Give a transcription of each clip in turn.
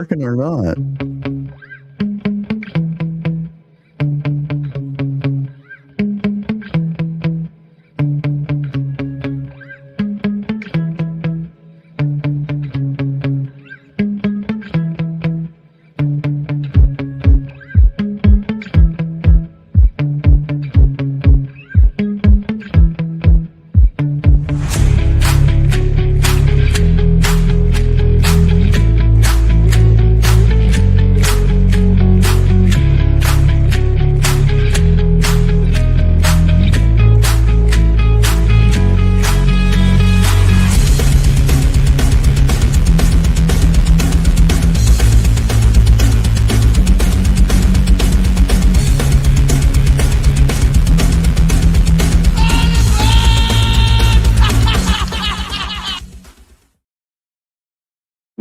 Working or not.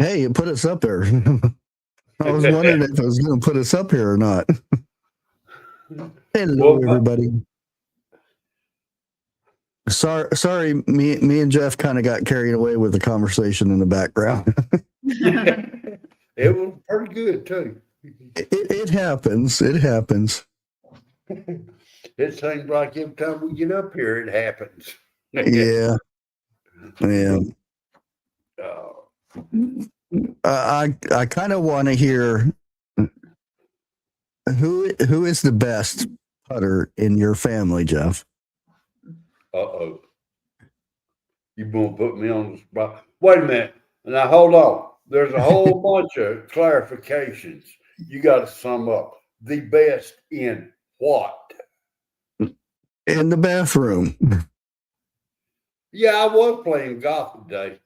Hey, it put us up there. I was wondering if it was going to put us up here or not. Hello, everybody. Sorry, me and Jeff kind of got carried away with the conversation in the background. It was pretty good too. It happens. It happens. It seems like every time we get up here, it happens. Yeah. Yeah. I kind of want to hear who is the best putter in your family, Jeff? Uh-oh. You gonna put me on the spot. Wait a minute. Now hold on. There's a whole bunch of clarifications. You got to sum up. The best in what? In the bathroom. Yeah, I was playing golf today.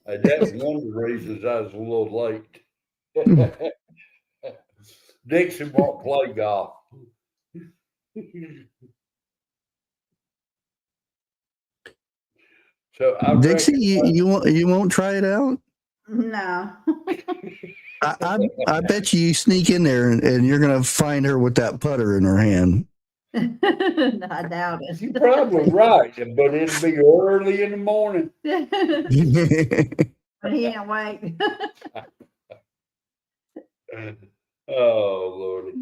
That was one of the reasons I was a little late. Dixie won't play golf. So Dixie, you won't try it out? No. I bet you sneak in there and you're gonna find her with that putter in her hand. I doubt it. You're probably right, but it'll be early in the morning. But he ain't wait. Oh, Lordy.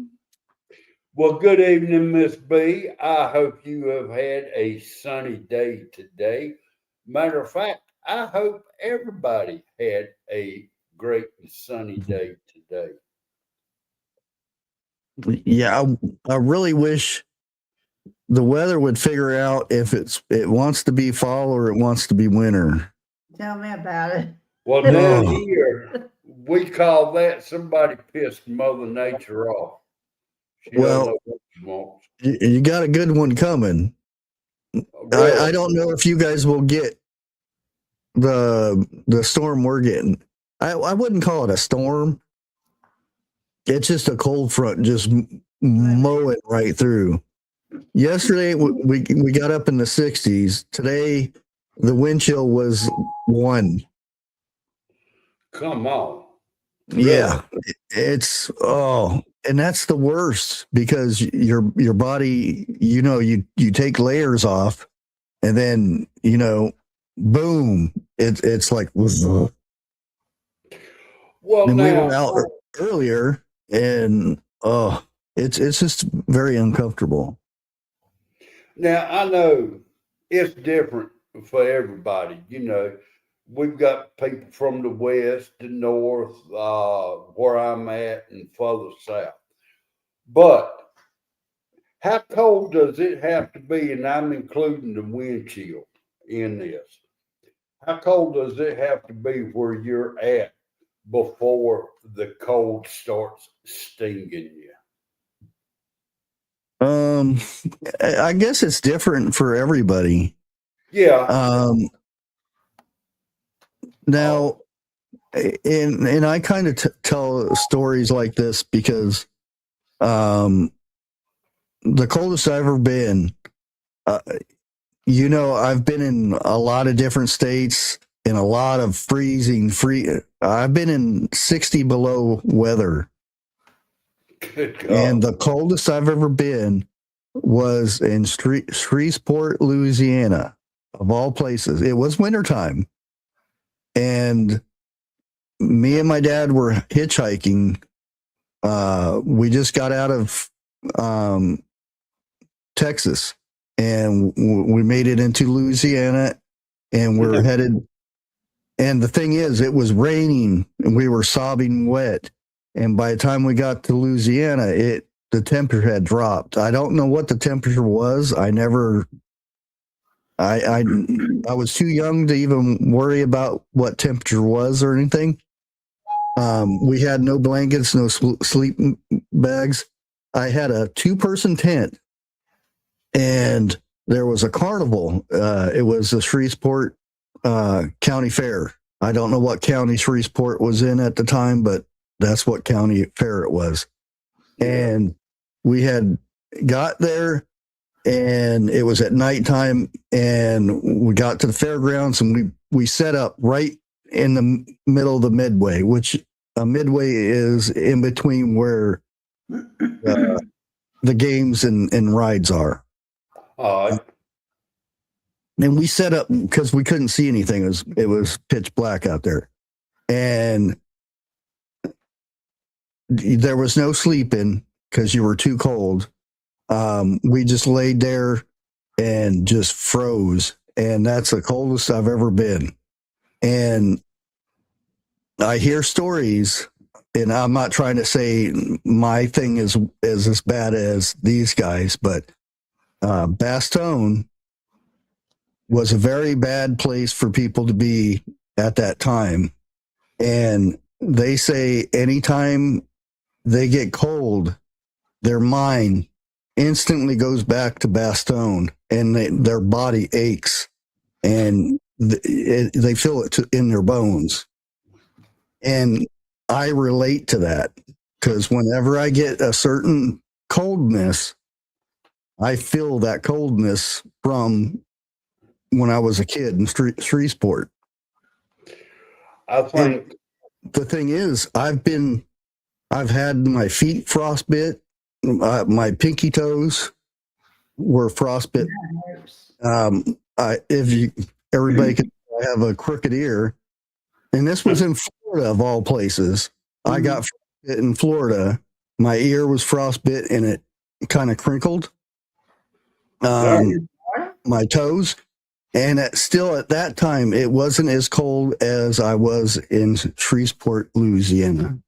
Well, good evening, Miss B. I hope you have had a sunny day today. Matter of fact, I hope everybody had a great sunny day today. Yeah, I really wish the weather would figure out if it wants to be fall or it wants to be winter. Tell me about it. Well, down here, we call that somebody pissed Mother Nature off. She don't know what she wants. You got a good one coming. Really? I don't know if you guys will get the storm we're getting. I wouldn't call it a storm. It's just a cold front just mowing right through. Yesterday we got up in the 60s. Today the wind chill was 1. Come on. Really? Yeah. It's and that's the worst because your body, you take layers off and then, boom, it's like well, and we were out earlier and it's just very uncomfortable. Now I know it's different for everybody. We've got people from the west, the north, where I'm at, and further south. But how cold does it have to be? And I'm including the wind chill in this. How cold does it have to be where you're at before the cold starts stinging you? I guess it's different for everybody. Yeah. Now, and I kind of tell stories like this because the coldest I've ever been, I've been in a lot of different states in a lot of I've been in 60 below weather. And the coldest I've ever been was in Shreveport, Louisiana, of all places. It was wintertime. And me and my dad were hitchhiking. We just got out of Texas, and we made it into Louisiana, and we're headed. And the thing is, it was raining, and we were sobbing wet. And by the time we got to Louisiana, the temperature had dropped. I don't know what the temperature was. I was too young to even worry about what temperature was or anything. We had no blankets, no sleep bags. I had a 2-person tent, and there was a carnival. It was a Shreveport county fair. I don't know what county Shreveport was in at the time, but that's what county fair it was. And we had got there, and it was at nighttime, and we got to the fairgrounds, and we set up right in the middle of the midway, which a midway is in between where the games and rides are. And we set up because we couldn't see anything. It was pitch black out there, and there was no sleeping because you were too cold. We just laid there and just froze, and that's the coldest I've ever been. And I hear stories, and I'm not trying to say my thing is as bad as these guys, but Bastogne was a very bad place for people to be at that time. And they say anytime they get cold, their mind instantly goes back to Bastogne, and their body aches, and they feel it in their bones. And I relate to that because whenever I get a certain coldness, I feel that coldness from when I was a kid in Shreveport. I think the thing is, I've had my feet frostbit, my pinky toes were frostbit. Everybody could have a crooked ear, and this was in Florida of all places. I got frostbit in Florida. My ear was frostbit, and it kind of crinkled. My toes. And still at that time, it wasn't as cold as I was in Shreveport, Louisiana.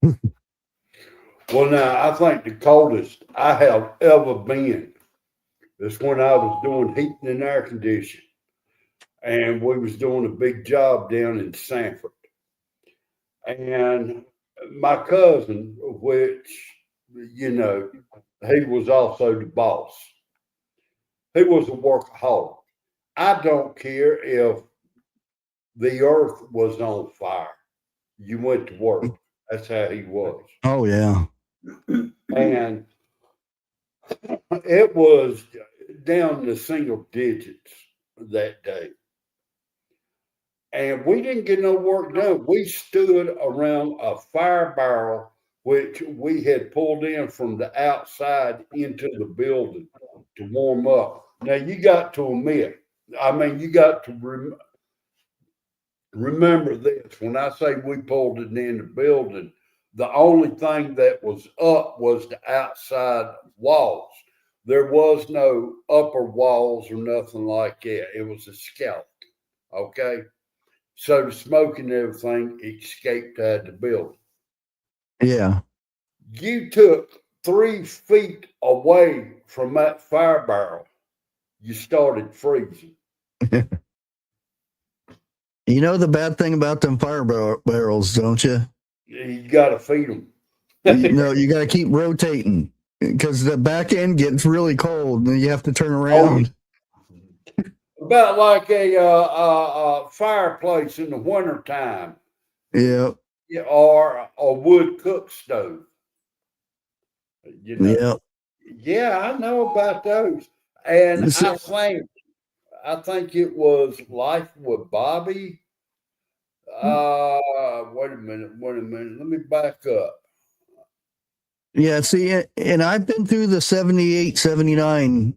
Well, now, I think the coldest I have ever been is when I was doing heating and air conditioning. And we was doing a big job down in Sanford. And my cousin, which, he was also the boss. He was a workaholic. I don't care if the earth was on fire. You went to work. That's how he was. Oh, yeah. And it was down to single digits that day. And we didn't get no work done. We stood around a fire barrel, which we had pulled in from the outside into the building to warm up. Now, you got to admit, you got to remember this. When I say we pulled it in the building, the only thing that was up was the outside walls. There was no upper walls or nothing like that. It was a skeleton. Okay. So the smoke and everything escaped out of the building. Yeah. You took 3 feet away from that fire barrel, you started freezing. You know the bad thing about them fire barrels, don't you? You got to feed them. You got to keep rotating because the back end gets really cold and you have to turn around. About like a fireplace in the wintertime. Yeah. Or a wood cook stove. Yeah. Yeah, I know about those. And I think it was Life with Bobby. Wait a minute. Let me back up. Yeah, see, and I've been through the 78, 79,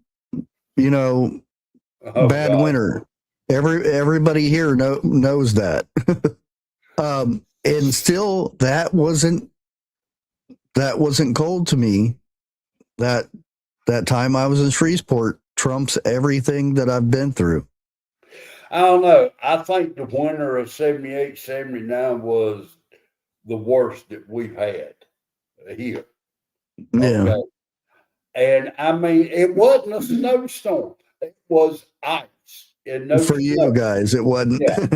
bad winter. Everybody here knows that. and still that wasn't cold to me. That time I was in Shreveport trumps everything that I've been through. I don't know. I think the winter of 78, 79 was the worst that we've had here. Yeah. Okay. And I mean, it wasn't a snowstorm. It was ice and no For you snow. guys, it wasn't. Yeah.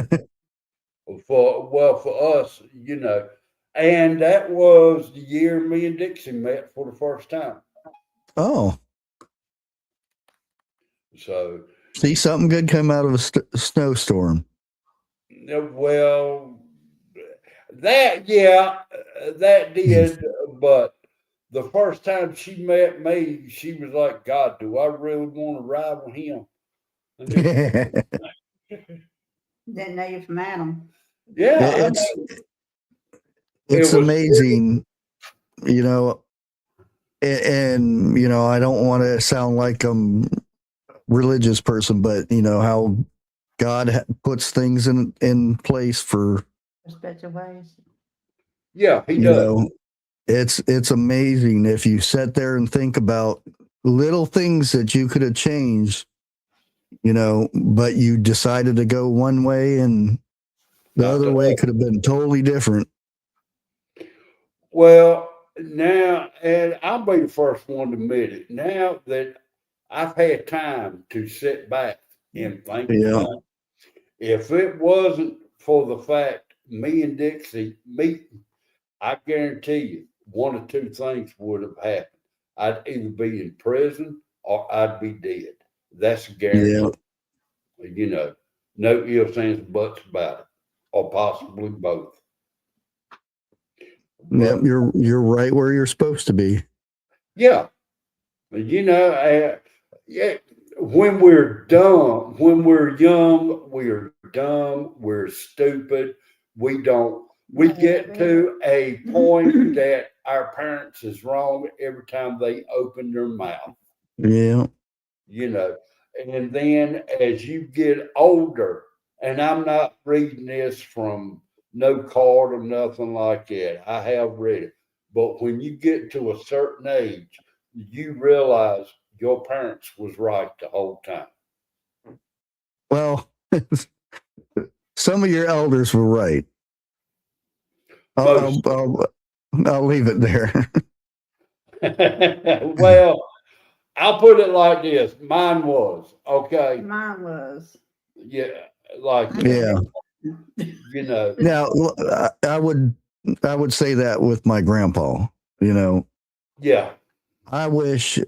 For us, and that was the year me and Dixie met for the first time. Oh, So, see, something good come out of a snowstorm. well, that that did. But the first time she met me, she was like, "God, do I really want to ride with him?" Didn't know you from Adam. Yeah, It's it was. amazing, you know, and I don't want to sound like I'm religious person, but how God puts things in place for Special ways. Yeah, he does. It's amazing if you sit there and think about little things that you could have changed, but you decided to go one way and the Not other the way other. could have been totally different. Well, now, and I'll be the first one to admit it. Now that I've had time to sit back and think Yeah. about it, if it wasn't for the fact me and Dixie meeting, I guarantee you one or two things would have happened. I'd either be in prison or I'd be dead. That's a guarantee. Yeah. No ifs, ands, buts about it, or possibly both. Yep. But You're right where you're supposed to be. yeah, yeah, when we're dumb, when we're young, we're dumb, we're stupid. We get to a point that our parents is wrong every time they open their mouth, Yeah. you know. And then as you get older, and I'm not reading this from no card or nothing like that, I have read it. But when you get to a certain age, you realize your parents was right the whole time. Well, some of your elders were right. Most. I'll leave it there. Well, I'll put it like this. Mine was okay. Mine was. Yeah, like Yeah. Now I would say that with my grandpa. Yeah, I wish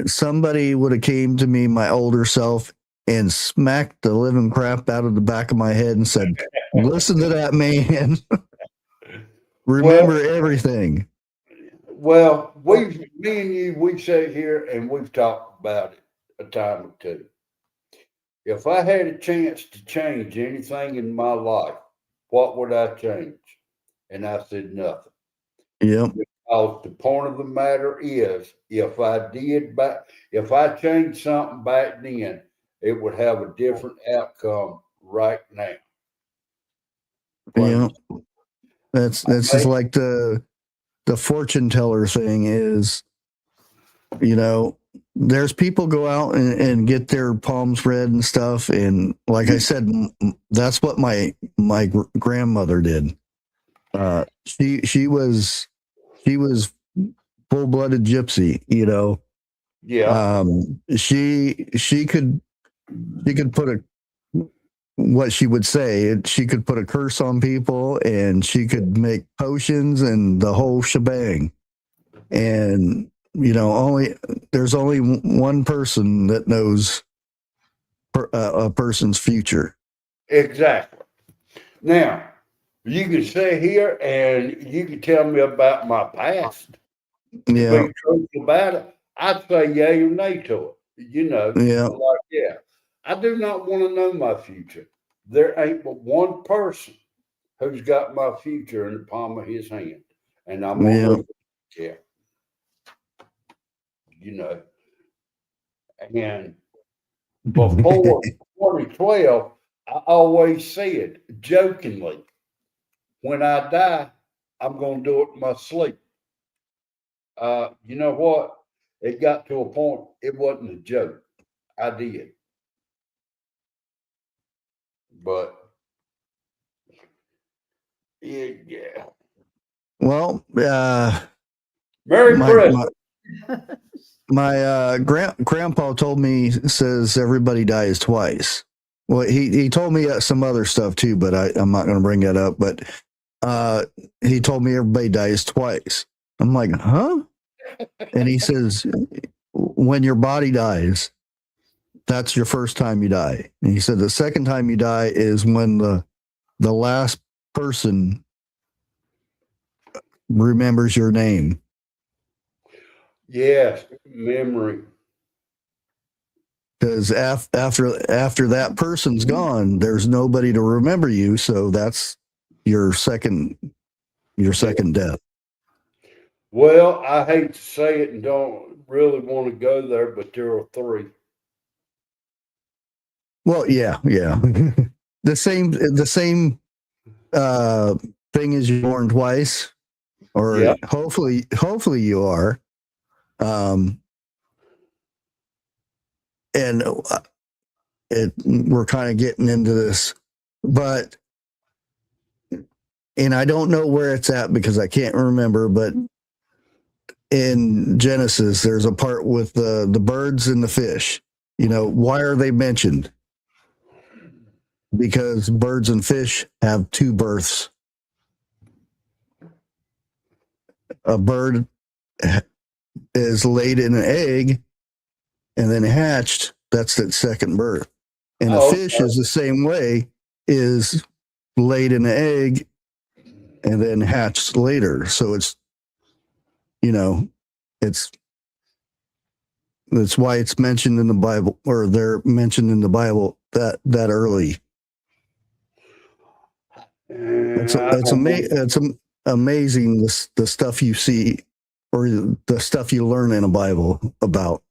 somebody would have came to me, my older self, and smacked the living crap out of the back of my head and said, "Listen to that man. Remember everything." Well, me and you, we sat here and we've talked about it a time or two. If I had a chance to change anything in my life, what would I change? And I said nothing. Yep. Because the point of the matter is, if I changed something back then, it would have a different outcome right now. Yeah. That's just like the fortune teller thing is, there's people go out and get their palms read and stuff. And like I said, that's what my grandmother did. She was full-blooded gypsy, Yeah. She could put what she would say, she could put a curse on people and she could make potions and the whole shebang. And there's only one person that knows a person's future. Exactly. Now, you can sit here and you can tell me about my past. Yeah. Be truthful about it. I'd say yay or nay to it. Yeah. I do not want to know my future. There ain't but one person who's got my future in the palm of his hand, and I'm Yeah. gonna yeah, you know. And before 2012, I always said jokingly, when I die, I'm going to do it in my sleep. You know what? It got to a point, it wasn't a joke. I did. But, yeah. Well, Merry my Christmas. my grandpa told me, says everybody dies twice. Well, he told me some other stuff too, but I'm not going to bring that up. But he told me everybody dies twice. I'm like, huh? And he says, when your body dies, that's your first time you die. And he said the second time you die is when the last person remembers your name. Yes, memory. Because after that person's gone, there's nobody to remember you. So that's your second death. Well, I hate to say it and don't really want to go there, but there are three. Well, yeah. the same thing as you're born twice, or Yeah. hopefully you are. And we're kind of getting into this, but, and I don't know where it's at because I can't remember, but in Genesis, there's a part with the birds and the fish. You know, why are they mentioned? Because birds and fish have two births. A bird is laid in an egg and then hatched. That's its second birth. And a fish is the same way, is laid in an egg and then hatched later. So it's, you know, that's why it's mentioned in the Bible, or they're mentioned in the Bible that early. It's amazing the stuff you see, or the stuff you learn in a Bible about,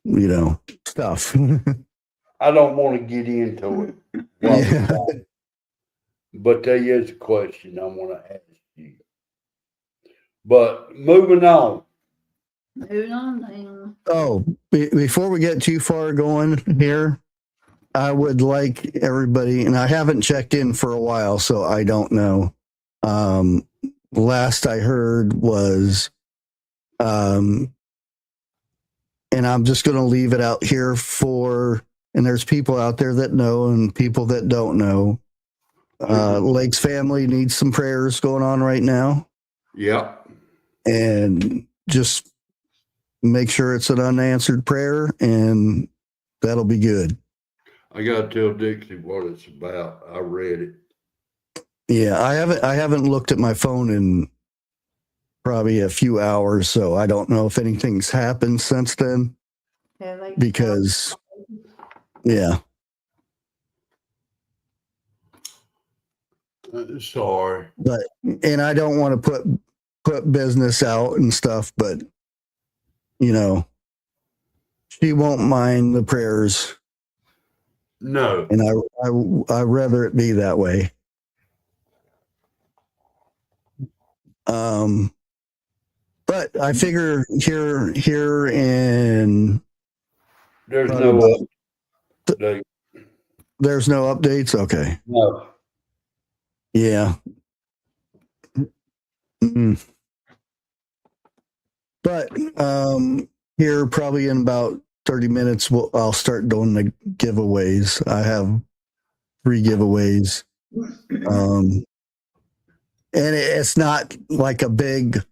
you know, stuff. I don't want to get into it. Yeah. But there is a question I want to ask you. But moving on. Moving on then. Oh, before we get too far going here, I would like everybody, and I haven't checked in for a while, so I don't know. Last I heard was, and I'm just going to leave it out here and there's people out there that know and people that don't know. Lake's family needs some prayers going on right now. Yep. And just make sure it's an unanswered prayer, and that'll be good. I got to tell Dixie what it's about. I read it. Yeah, I haven't looked at my phone in probably a few hours, so I don't know if anything's happened since then. Because, yeah. Sorry. And I don't want to put business out and stuff, but, you know, she won't mind the prayers. No. And I rather it be that way. But I figure here in there's no update. There's no updates. Okay. No. Yeah. Mm-hmm. But here probably in about 30 minutes, I'll start doing the giveaways. I have 3 giveaways. And it's not like a big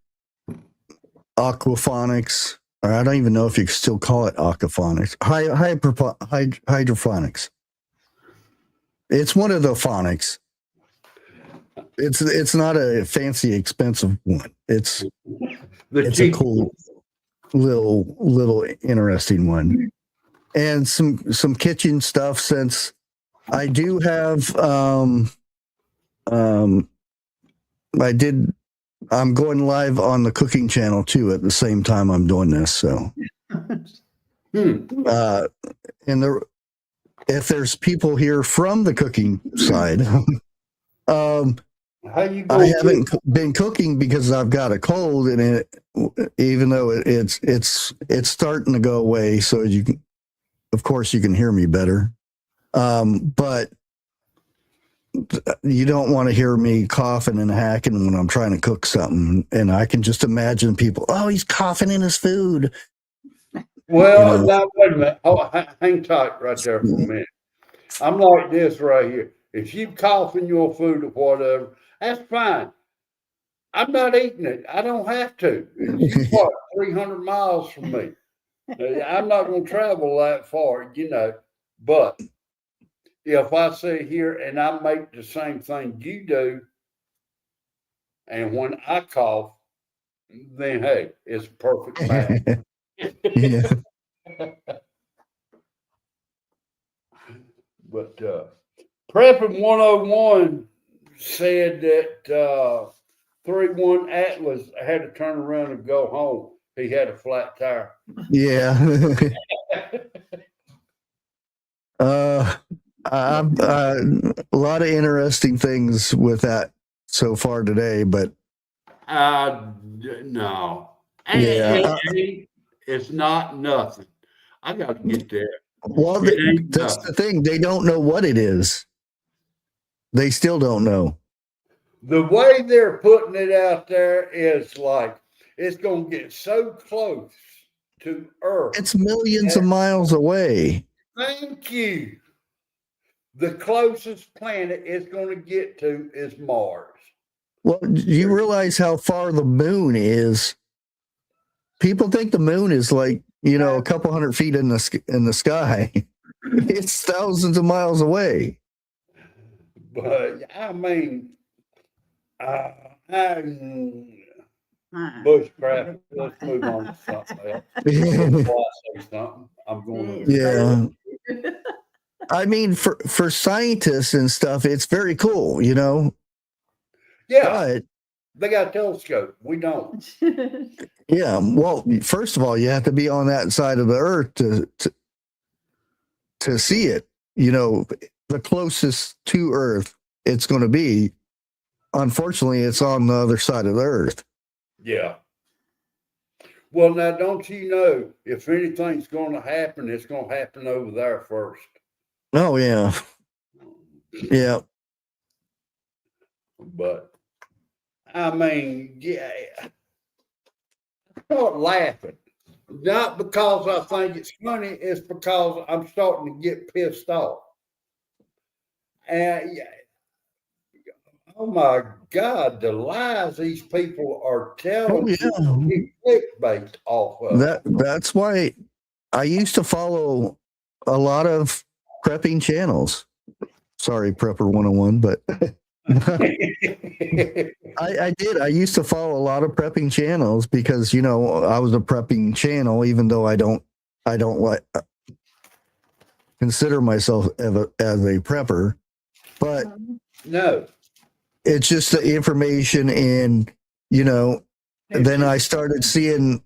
aquaphonics, or I don't even know if you can still call it aquaphonics. Hydroponics. It's one of the phonics. It's not a fancy, expensive one. It's a cool little interesting one. And some kitchen stuff, since I do have I'm going live on the cooking channel too at the same time I'm doing this. So if there's people here from the cooking side, How you I gonna haven't been cooking because I've got a cold, and even though it's starting to go away, so you can, of course, you can hear me better. But you don't want to hear me coughing and hacking when I'm trying to cook something, and I can just imagine people. Oh, he's coughing in his food. Well, You know? now wait a minute. Oh, hang tight right there for a minute. I'm like this right here. If you cough in your food or whatever, that's fine. I'm not eating it. I don't have to. You what? 300 miles from me. I'm not going to travel that far, you know. But if I sit here and I make the same thing you do, and when I cough, then hey, it's a perfect match. Yeah. But Prepping 101 said that 3-1 Atlas had to turn around and go home. He had a flat tire. Yeah. I'm a lot of interesting things with that so far today, but No. yeah. It's not nothing. I got to get there. Well, It ain't that's the nothing. thing. They don't know what it is. They still don't know. The way they're putting it out there is like it's going to get so close to Earth. It's millions of miles away. Thank you. The closest planet it's going to get to is Mars. Well, do you realize how far the moon is? People think the moon is like, a couple hundred feet in the sky. It's thousands of miles away. But I mean, Bushcraft. Let's move on to something else. Before I say something, I'm going to. Yeah. I mean, for scientists and stuff, it's very cool, Yeah, But they got a telescope. We don't. yeah, well, first of all, you have to be on that side of the Earth to see it. The closest to Earth it's going to be. Unfortunately, it's on the other side of the Earth. Yeah. Well, now, don't you know if anything's going to happen, it's going to happen over there first. Oh, yeah. Yeah. But, I mean, yeah, I start laughing. Not because I think it's funny, it's because I'm starting to get pissed off. And oh my God, the lies these people are telling me, clickbait off of That's why I used to follow a lot of prepping channels. Sorry, Prepper 101, but I did. I used to follow a lot of prepping channels because I was a prepping channel, even though I don't like consider myself as a prepper, but no, it's just the information, and then I started seeing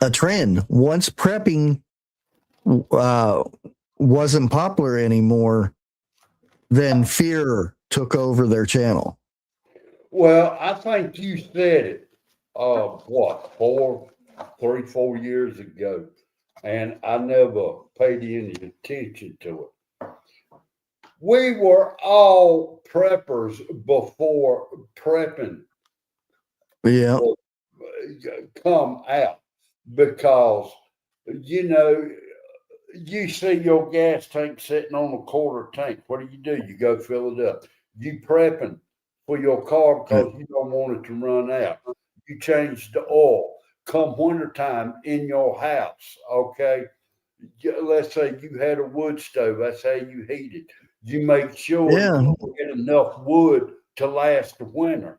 a trend. Once prepping wasn't popular anymore, then fear took over their channel. Well, I think you said it. What 4 years ago, and I never paid any attention to it. We were all preppers before prepping. Yeah. Come out because you see your gas tank sitting on a quarter tank. What do? You go fill it up. You prepping for your car because you don't want it to run out. You change the oil. Come wintertime in your house, okay? Let's say you had a wood stove. That's how you heat it. You make sure you get enough wood to last the winter.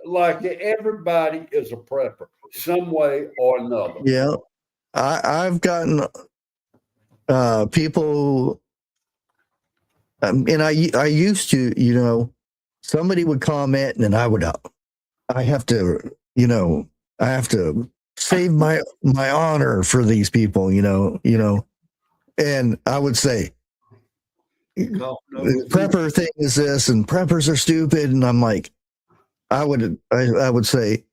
Like everybody is a prepper, some way or another. Yeah. I've gotten people, and I used to, somebody would comment, and I have to, I have to save my honor for these people, and I would say, prepper thing is this, and preppers are stupid. And I'm like, I would say,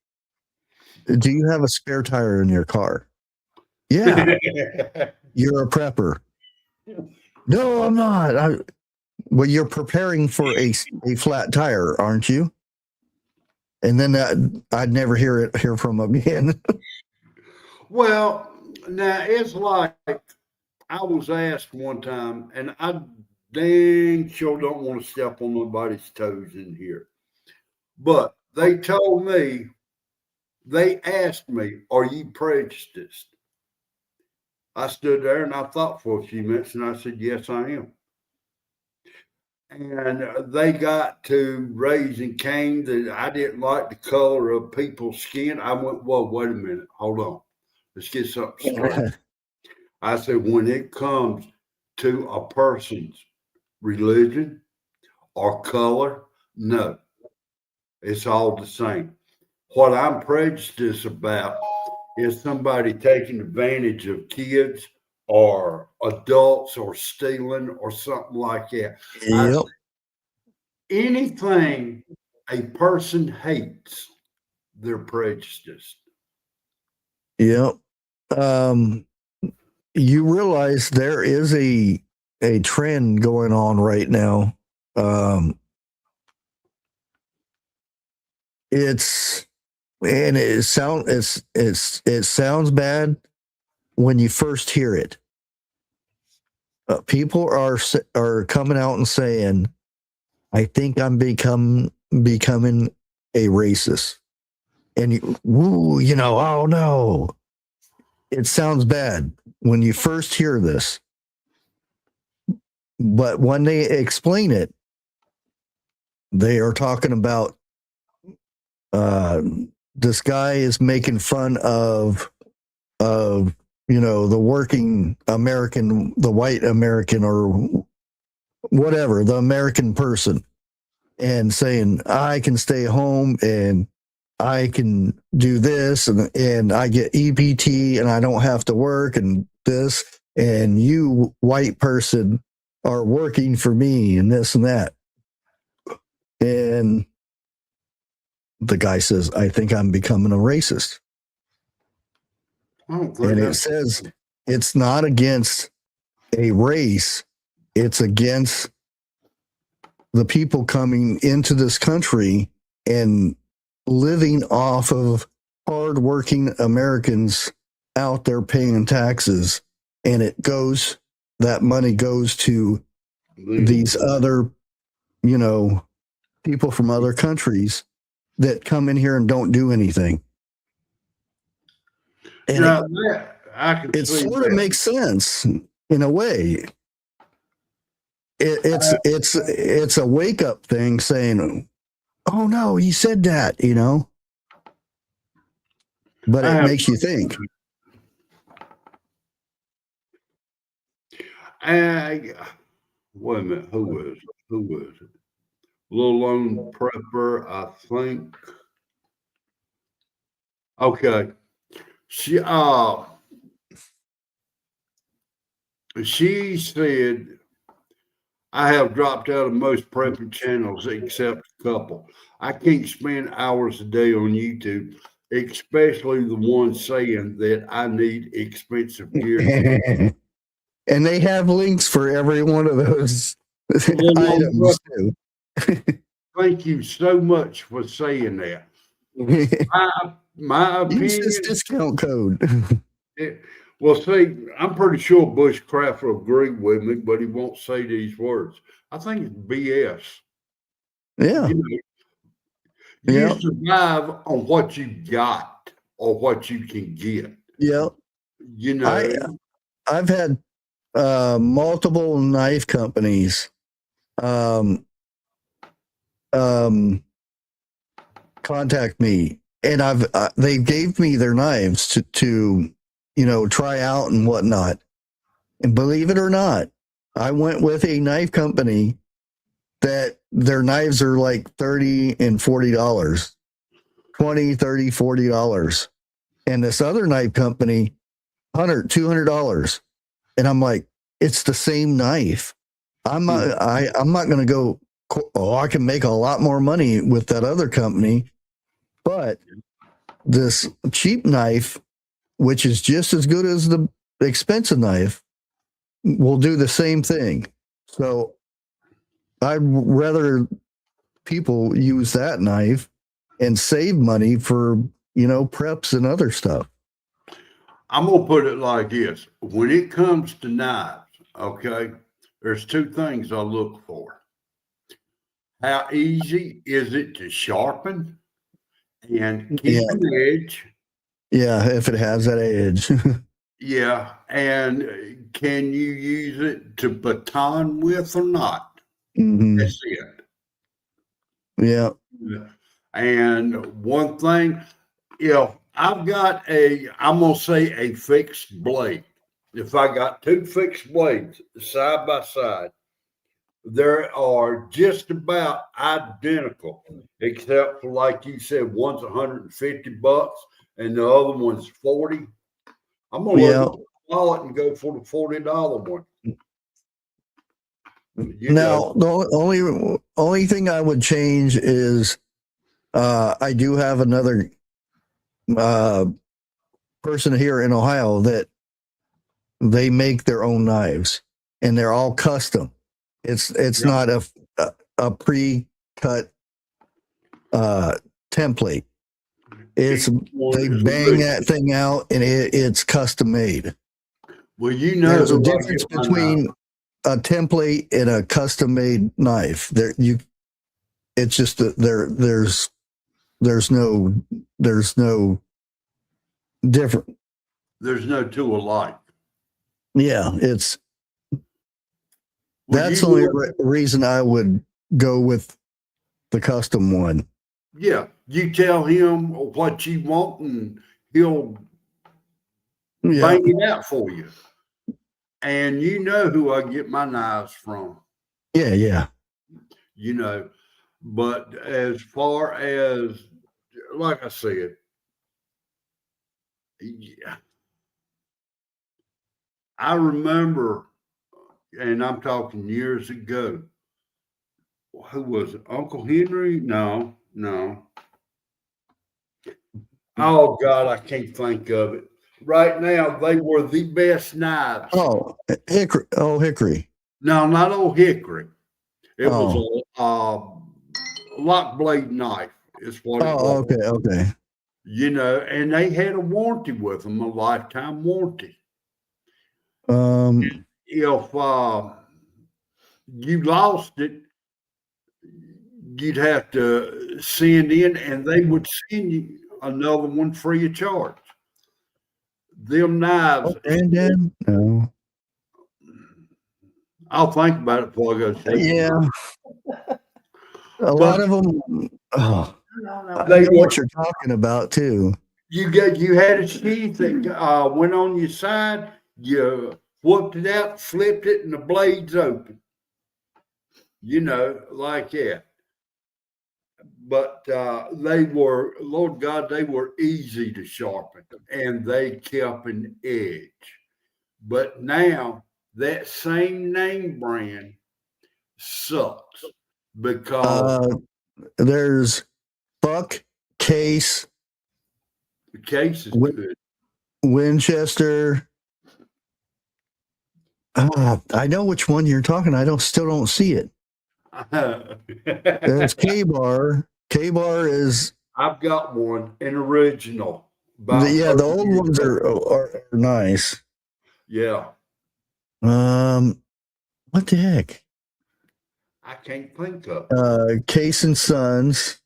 do you have a spare tire in your car? Yeah. You're a prepper. No, I'm not. Well, you're preparing for a flat tire, aren't you? And then I'd never hear from them again. Well, now it's like I was asked one time, and I dang sure don't want to step on nobody's toes in here, but they told me, they asked me, "Are you prejudiced?" I stood there and I thought for a few minutes, and I said, "Yes, I am." And they got to raising Cain that I didn't like the color of people's skin. I went, "Whoa, wait a minute, hold on, let's get something straight." I said, when it comes to a person's religion or color, no, it's all the same. What I'm prejudiced about is somebody taking advantage of kids or adults or stealing or something like that. Yep. Anything a person hates, they're prejudiced. Yep. You realize there is a trend going on right now. It sounds bad when you first hear it. People are coming out and saying, "I think I'm becoming a racist," and oh no, it sounds bad when you first hear this, but when they explain it, they are talking about this guy is making fun of the working American, the white American, or whatever, the American person, and saying, "I can stay home and I can do this, and I get EBT and I don't have to work, and this, and you white person are working for me, and this and that." And the guy says, "I think I'm becoming a racist." And it says it's not against a race, it's against the people coming into this country and living off of hardworking Americans out there paying taxes. And that money goes to these other, people from other countries that come in here and don't do anything. And it sort of makes sense in a way. It's a wake up thing saying, "Oh no, he said that," but it makes you think. Wait a minute, who was it? Little Lone Prepper, I think. Okay. She said, "I have dropped out of most prepping channels except a couple. I can't spend hours a day on YouTube, especially the ones saying that I need expensive gear." And they have links for every one of those items too. Thank you so much for saying that. My opinion. Use this discount code. Well, see, I'm pretty sure Bushcraft will agree with me, but he won't say these words. I think it's BS. Yeah. You survive on what you got or what you can get. Yeah. I've had multiple knife companies contact me, and they gave me their knives to try out and whatnot. And believe it or not, I went with a knife company that their knives are like $30 and $40, $20, $30, $40. And this other knife company, $100, $200. And I'm like, it's the same knife. I'm not going to go. Oh, I can make a lot more money with that other company, but this cheap knife, which is just as good as the expensive knife, will do the same thing. So I'd rather people use that knife and save money for, preps and other stuff. I'm gonna put it like this: when it comes to knives, okay, there's two things I look for. How easy is it to sharpen and keep Yeah. an edge? Yeah, if it has that edge. Yeah, and can you use it to baton with or not? Mhm. That's it. Yeah. And one thing, if I've got I'm gonna say a fixed blade. If I got two fixed blades side by side, they are just about identical, except for like you said, one's $150 and the other one's 40. I'm gonna Yeah. look at the wallet and go for the $40 one. Now, the only thing I would change is I do have another person here in Ohio that they make their own knives, and they're all custom. It's not a pre-cut template. They bang that thing out, and it's custom made. Well, There's a difference between a template and a custom made knife. It's just that there's no different. There's no two alike. Yeah, that's the only reason I would go with the custom one. Yeah, you tell him what you want, and he'll bang it out for you. And you know who I get my knives from. Yeah. But as far as, like I said, yeah, I remember, and I'm talking years ago. Who was it? Uncle Henry? No. Oh God, I can't think of it. Right now, they were the best knives. Oh, Hickory. No, not old Hickory. It was a lock blade knife. Is what it was. Okay. And they had a warranty with them, a lifetime warranty. If you lost it, you'd have to send in, and they would send you another one free of charge. Them knives. Brandon? No. I'll think about it before I go to sleep. Yeah. A lot of them. Oh, I know what you're talking about too. You had a sheath that went on your side. You whooped it out, flipped it, and the blade's open. Like that. But they were, Lord God, they were easy to sharpen, and they kept an edge. But now that same name brand sucks because there's Buck, Case. The Case is good. Winchester. I know which one you're talking. Still don't see it. There's K-Bar. K-Bar is. I've got one, an original. The old ones are nice. Yeah. What the heck? I can't think of. Case and Sons,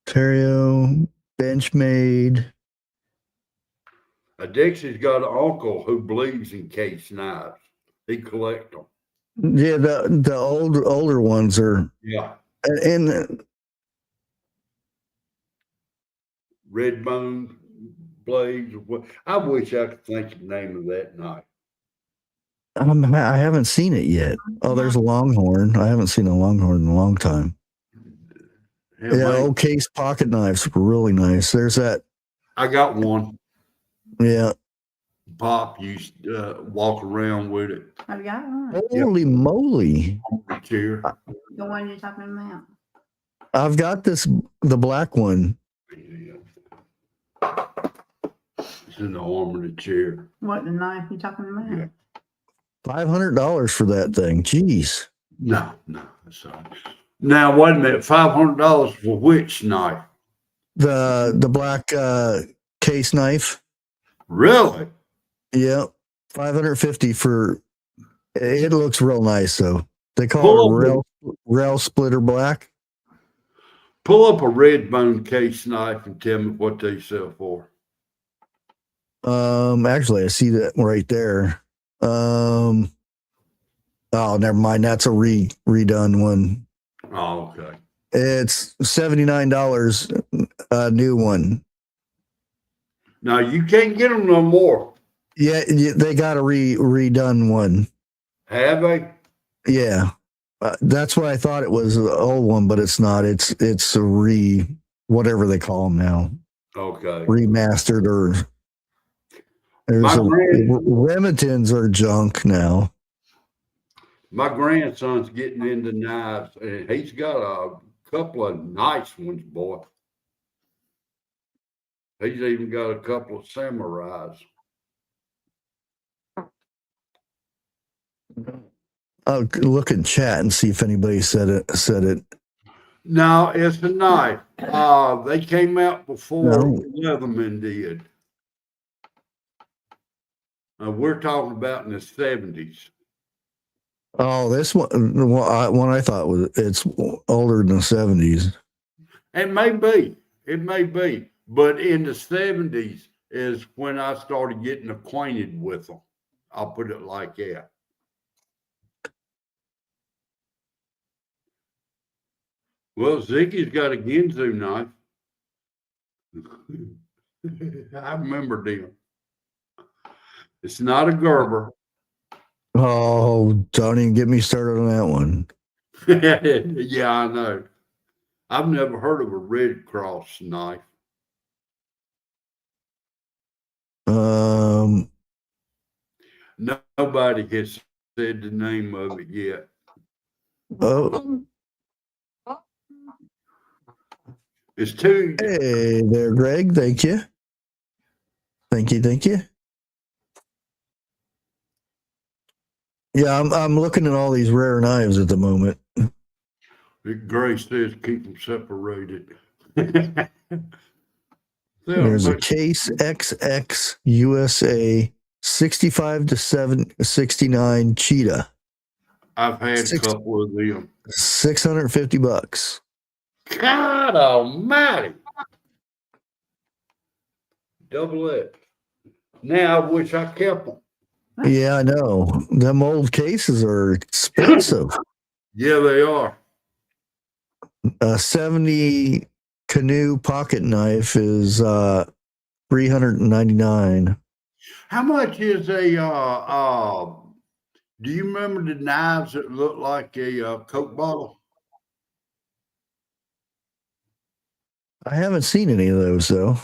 Ontario, Benchmade. Dixie's got an uncle who believes in Case knives. He collects them. Yeah, the older ones are. Yeah. And Redbone blades. I wish I could think of the name of that knife. I haven't seen it yet. Oh, there's a Longhorn. I haven't seen a Longhorn in a long time. Old Case pocket knives were really nice. There's that. I got one. Yeah. Pop used to walk around with it. Have you got one? Holy moly! On the chair. The one you're talking about? I've got the black one. Yeah. It's in the arm of the chair. What, the knife you talking about? Yeah. $500 for that thing. Jeez. No, that's all right. Now wait a minute, $500 for which knife? The black case knife. Really? Yeah, 550 for. It looks real nice though. They call Pull it up rail splitter black. Pull up a red bone case knife and tell me what they sell for. Actually, I see that right there. Oh, never mind. That's a redone one. Oh, okay. It's $79, a new one. Now you can't get them no more. Yeah, they got a redone one. Have they? Yeah, that's what I thought it was, the old one, but it's not. It's a whatever they call them now, Okay. remastered or My Remingtons are junk now. My grandson's getting into knives, and he's got a couple of nice ones, boy. He's even got a couple of samurais. I'll look in chat and see if anybody said it. No, it's a knife. They came out before No. Leatherman did. We're talking about in the 70s. Oh, this one, one I thought it's older than the 70s. It may be, but in the 70s is when I started getting acquainted with them. I'll put it like that. Well, Ziggy's got a Ginzu knife. I remember them. It's not a Gerber. Oh, don't even get me started on that one. Yeah, I know. I've never heard of a Red Cross knife. Nobody has said the name of it yet. Oh, It's two. hey there, Greg. Thank you. Thank you. Yeah, I'm looking at all these rare knives at the moment. Gray says keep them separated. There's a Case XX USA 65 to 69 Cheetah. I've had a couple of them. $650. God almighty. Double it. Now I wish I kept them. Yeah, I know. Them old cases are expensive. Yeah, they are. A 70 canoe pocket knife is $399. How much is a do you remember the knives that look like a Coke bottle? I haven't seen any of those though.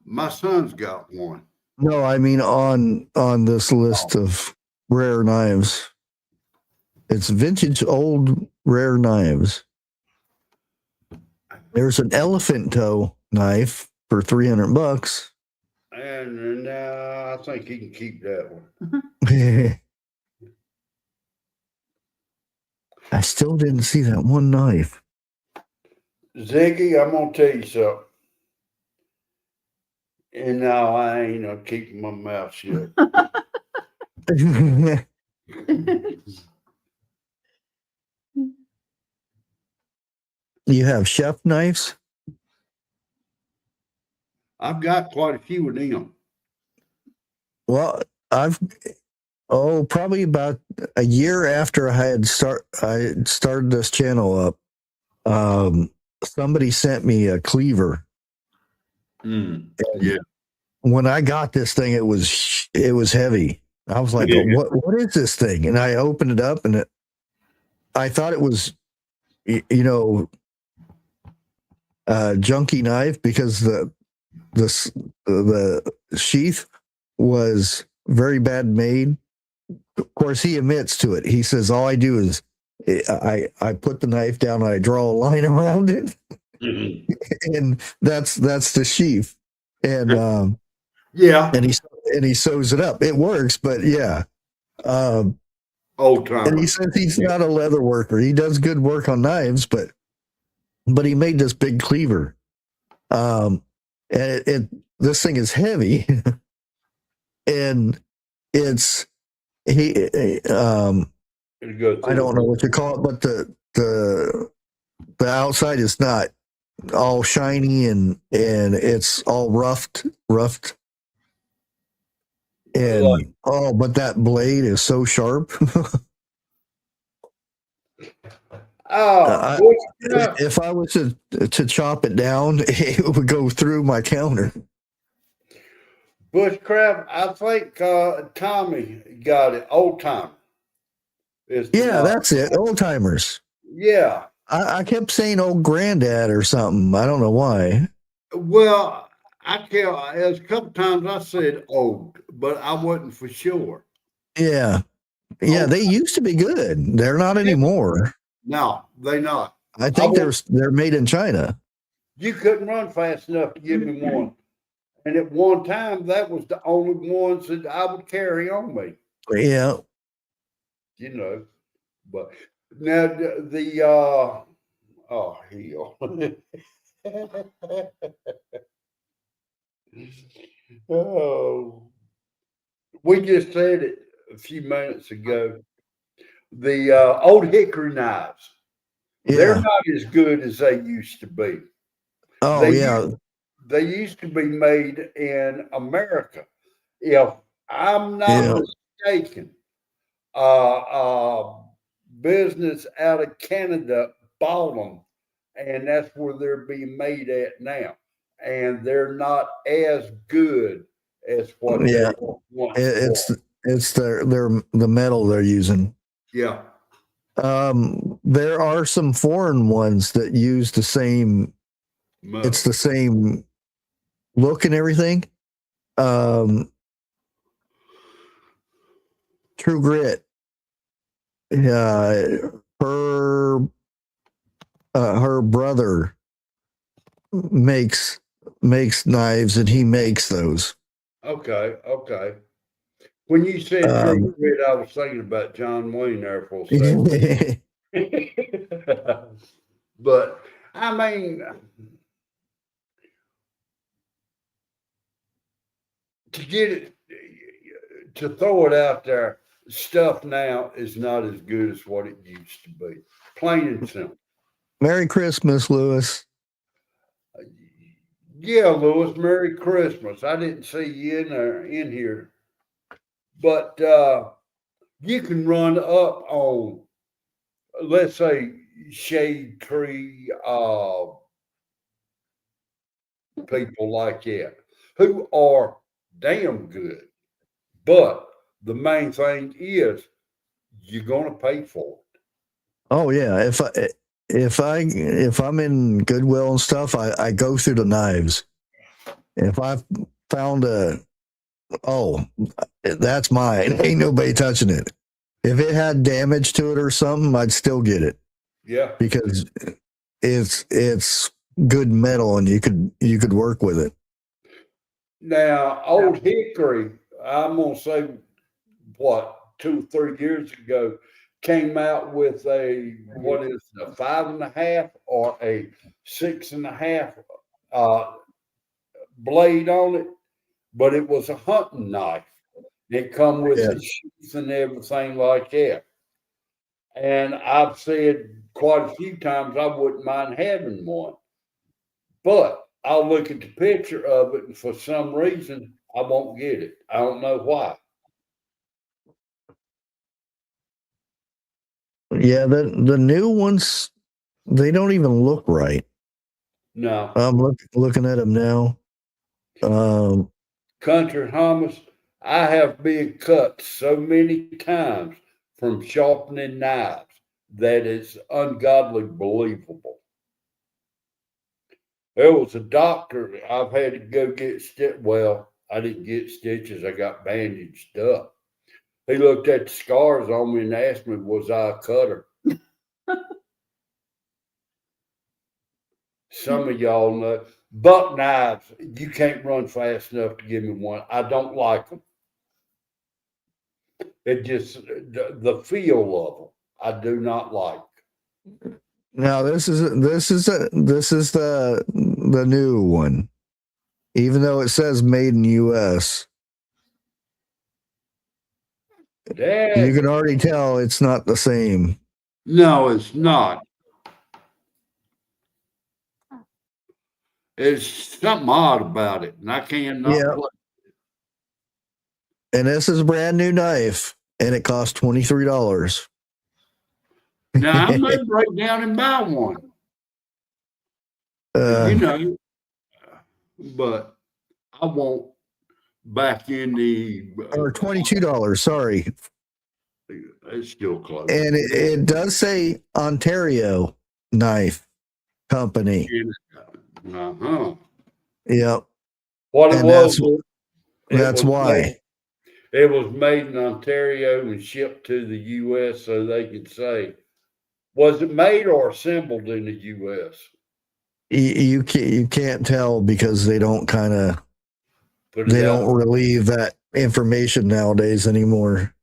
My son's got one. No, I mean on this list of rare knives. It's vintage old rare knives. There's an elephant toe knife for $300. And I think he can keep that one. I still didn't see that one knife. Ziggy, I'm gonna tell you something. And now I ain't keeping my mouth shut. You have chef knives? I've got quite a few of them. Well, probably about a year after I started this channel up, somebody sent me a cleaver. Yeah. When I got this thing, it was heavy. I was like, what is this thing? And I opened it up and I thought it was, junky knife because the sheath was very bad made. Of course, he admits to it. He says, "All I do is I put the knife down and I draw a line around it, and that's the sheath." And Yeah, and he sews it up. It works, but yeah. old time. And he says he's not a leather worker. He does good work on knives, but he made this big cleaver. And this thing is heavy, and it's he I don't know what you call it, but the outside is not all shiny and it's all roughed, and but that blade is so sharp. If I was to chop it down, it would go through my counter. Bushcraft, I think Tommy got it. Old time. Yeah, that's it. Old timers. Yeah. I kept saying old granddad or something. I don't know why. Well, there's a couple times I said old, but I wasn't for sure. Yeah. Yeah, they used to be good. They're not anymore. No, they not. I think they're made in China. You couldn't run fast enough to give me one. And at one time, that was the only ones that I would carry on me. Yeah. You know, but now the oh hell. Oh, we just said it a few minutes ago. The old hickory knives, they're Yeah. not as good as they used to be. Oh, yeah. They used to be made in America. If I'm not mistaken, business out of Canada bought them, and that's where they're being made at now. And they're not as good as what they once were. It's the metal they're using. Yeah. There are some foreign ones that use the same. Metal. It's the same look and everything. True Grit. Her brother makes knives, and he makes those. Okay. When you said True Grit, I was thinking about John Wayne there for a second. But I mean, to get it, to throw it out there, stuff now is not as good as what it used to be. Plain and simple. Merry Christmas, Lewis. Yeah, Lewis, Merry Christmas. I didn't see you in here. But you can run up on, let's say, shade tree people like that who are damn good. But the main thing is you're going to pay for it. Oh yeah, if I'm in Goodwill and stuff, I go through the knives. If I found that's mine. Ain't nobody touching it. If it had damage to it or something, I'd still get it. Yeah, because it's good metal and you could work with it. Now, old hickory, I'm gonna say what 2 or 3 years ago came out with a 5.5 or a 6.5 blade on it, but it was a hunting knife. It come with the sheath and everything like that. And I've said quite a few times I wouldn't mind having one, but I'll look at the picture of it, and for some reason I won't get it. I don't know why. Yeah, the new ones, they don't even look right. No. I'm looking at them now. Country Hummus, I have been cut so many times from sharpening knives that it's ungodly believable. There was a doctor I've had to go get I didn't get stitches. I got bandaged up. He looked at the scars on me and asked me, was I a cutter? Some of y'all know. Buck knives, you can't run fast enough to give me one. I don't like them. It just, the feel of them, I do not like. Now this is the new one, even though it says made in U.S. You can already tell it's not the same. No, it's not. There's something odd about it, and I cannot play. And this is a brand new knife, and it costs $23. Now I may break down and buy one. You know, but I won't back in the or $22. Sorry, it's still close. And it does say Ontario Knife Company. Yep. What it And was, that's why. It was made in Ontario and shipped to the U.S. so they could say, was it made or assembled in the U.S.? You can't tell because they don't relieve that information nowadays anymore.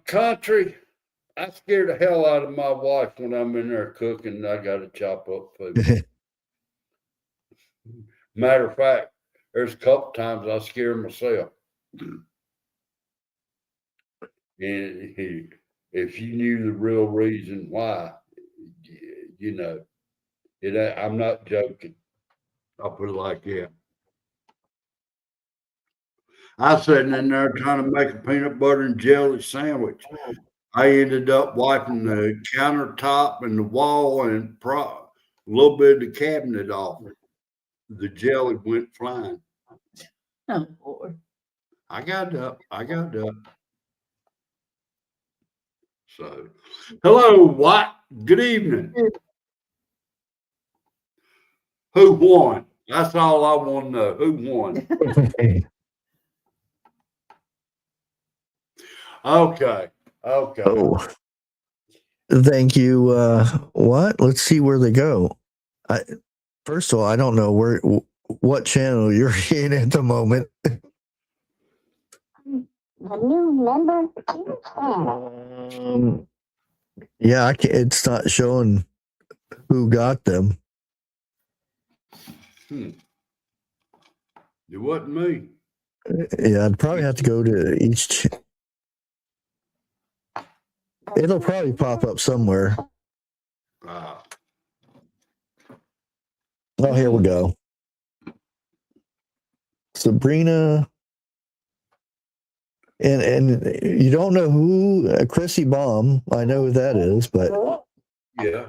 Country, I scare the hell out of my wife when I'm in there cooking and I got to chop up food. Matter of fact, there's a couple times I scare myself. And if you knew the real reason why, you know, I'm not joking. I'll put it like that. I was sitting in there trying to make a peanut butter and jelly sandwich. I ended up wiping the countertop and the wall and a little bit of the cabinet off. The jelly went flying. Oh, Lord. I got up. So, hello, Watt. Good evening. Who won? That's all I want to know. Who won? Okay. Oh, thank you. What? Let's see where they go. First of all, I don't know what channel you're in at the moment. The new member. Yeah, it's not showing who got them. It wasn't me. Yeah, I'd probably have to go to each. It'll probably pop up somewhere. Oh, here we go. Sabrina. And you don't know who Chrissy Baum. I know who that is, but yeah.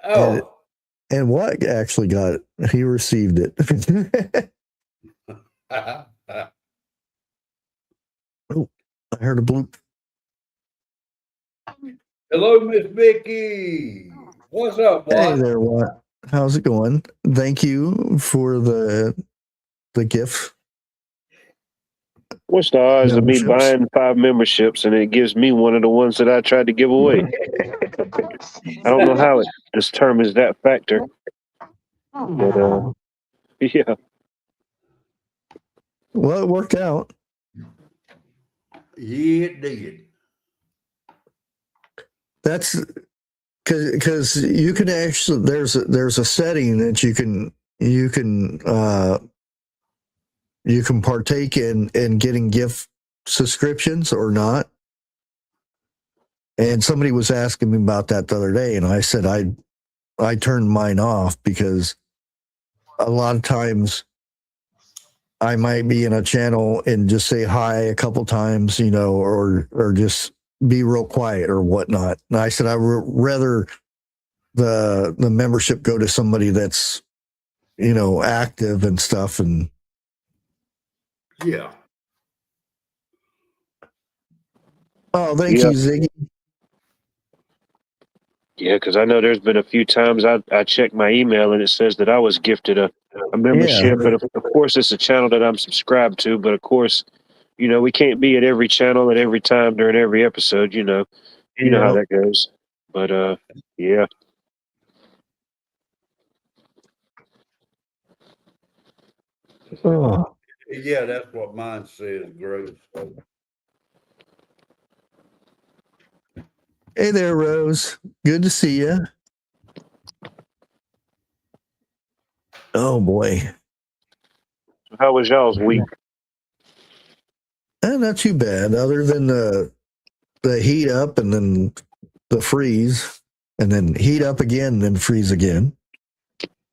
Oh, and what actually got it? He received it. Oh, I heard a bloop. Hello, Miss Vicky. What's up, Watt? Hey there, Watt. How's it going? Thank you for the gift. What's the odds of me buying 5 memberships and it gives me one of the ones that I tried to give away? I don't know how it determines that factor. But, yeah. Well, it worked out. Yeah, it did. That's because you can actually there's a setting that you can partake in getting gift subscriptions or not. And somebody was asking me about that the other day, and I said I turned mine off because a lot of times I might be in a channel and just say hi a couple times, or just be real quiet or whatnot. And I said I would rather the membership go to somebody that's active and stuff. And yeah. Oh, thank Yeah. you, Ziggy. Yeah, because I know there's been a few times I checked my email and it says that I was gifted a membership. And of course, it's a channel that I'm subscribed to. But of course, we can't be at every channel at every time during every episode. You know how that goes. But yeah. Oh. Yeah, that's what mine says, Grace. Hey there, Rose. Good to see you. Oh boy. How was y'all's week? Not too bad, other than the heat up and then the freeze, and then heat up again, and then freeze again.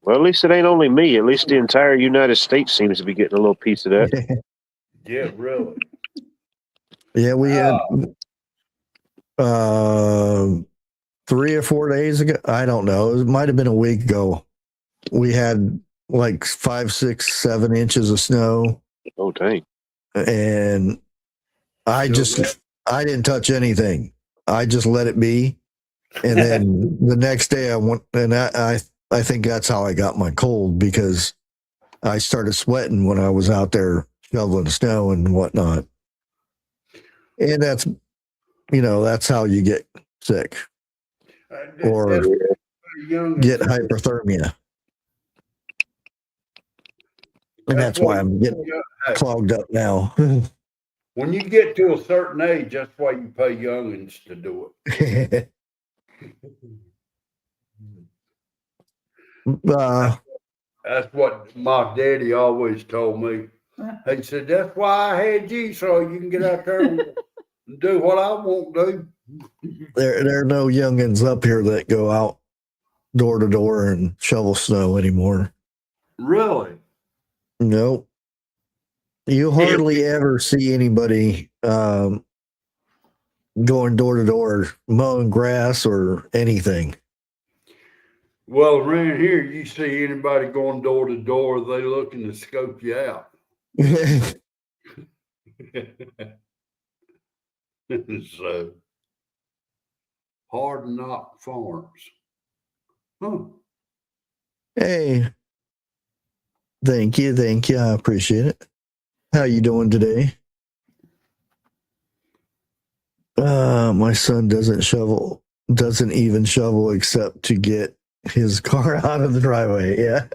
Well, at least it ain't only me. At least the entire United States seems to be getting a little piece of that. Yeah, really. Yeah, we had 3 or 4 days ago. I don't know. It might have been a week ago. We had like 5, 6, 7 inches of snow, Oh, dang. and I didn't touch anything. I just let it be, and then the next day I went, and I think that's how I got my cold, because I started sweating when I was out there shoveling snow and whatnot, and that's how you get sick or get hypothermia. And that's why I'm getting clogged up now. When you get to a certain age, that's why you pay youngins to do it. That's what my daddy always told me. He said, that's why I had you, so you can get out there and do what I want to do. There are no youngins up here that go out door to door and shovel snow anymore. Really? Nope. You hardly ever see anybody going door to door mowing grass or anything. Well, around here, you see anybody going door to door, they looking to scope you out. So, Hard Knock Farms. Huh. Hey, thank you. I appreciate it. How you doing today? My son doesn't even shovel except to get his car out of the driveway. Yeah.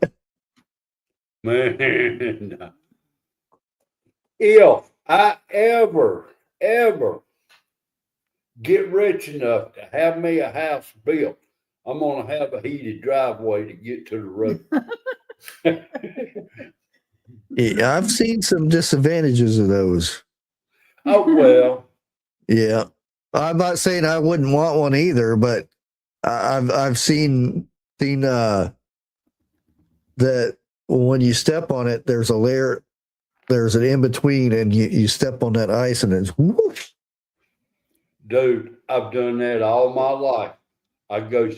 Man, if I ever get rich enough to have me a house built, I'm going to have a heated driveway to get to the road. Yeah, I've seen some disadvantages of those. Oh, well. Yeah. I'm not saying I wouldn't want one either, but I've seen that when you step on it, there's a layer, there's an in between, and you step on that ice and it's whoosh. Dude, I've done that all my life. I go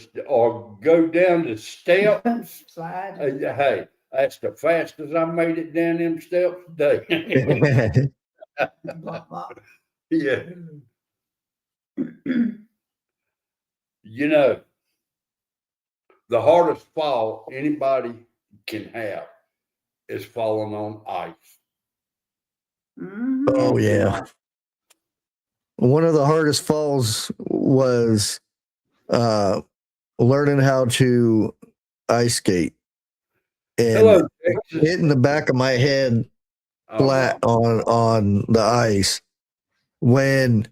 down the steps. Slide. Hey, that's the fastest I made it down them steps today. Blah, blah. Yeah. You know, the hardest fall anybody can have is falling on ice. Mhm. Oh yeah. One of the hardest falls was learning how to ice skate, and Hello, Texas. hitting the back of my head flat on the ice when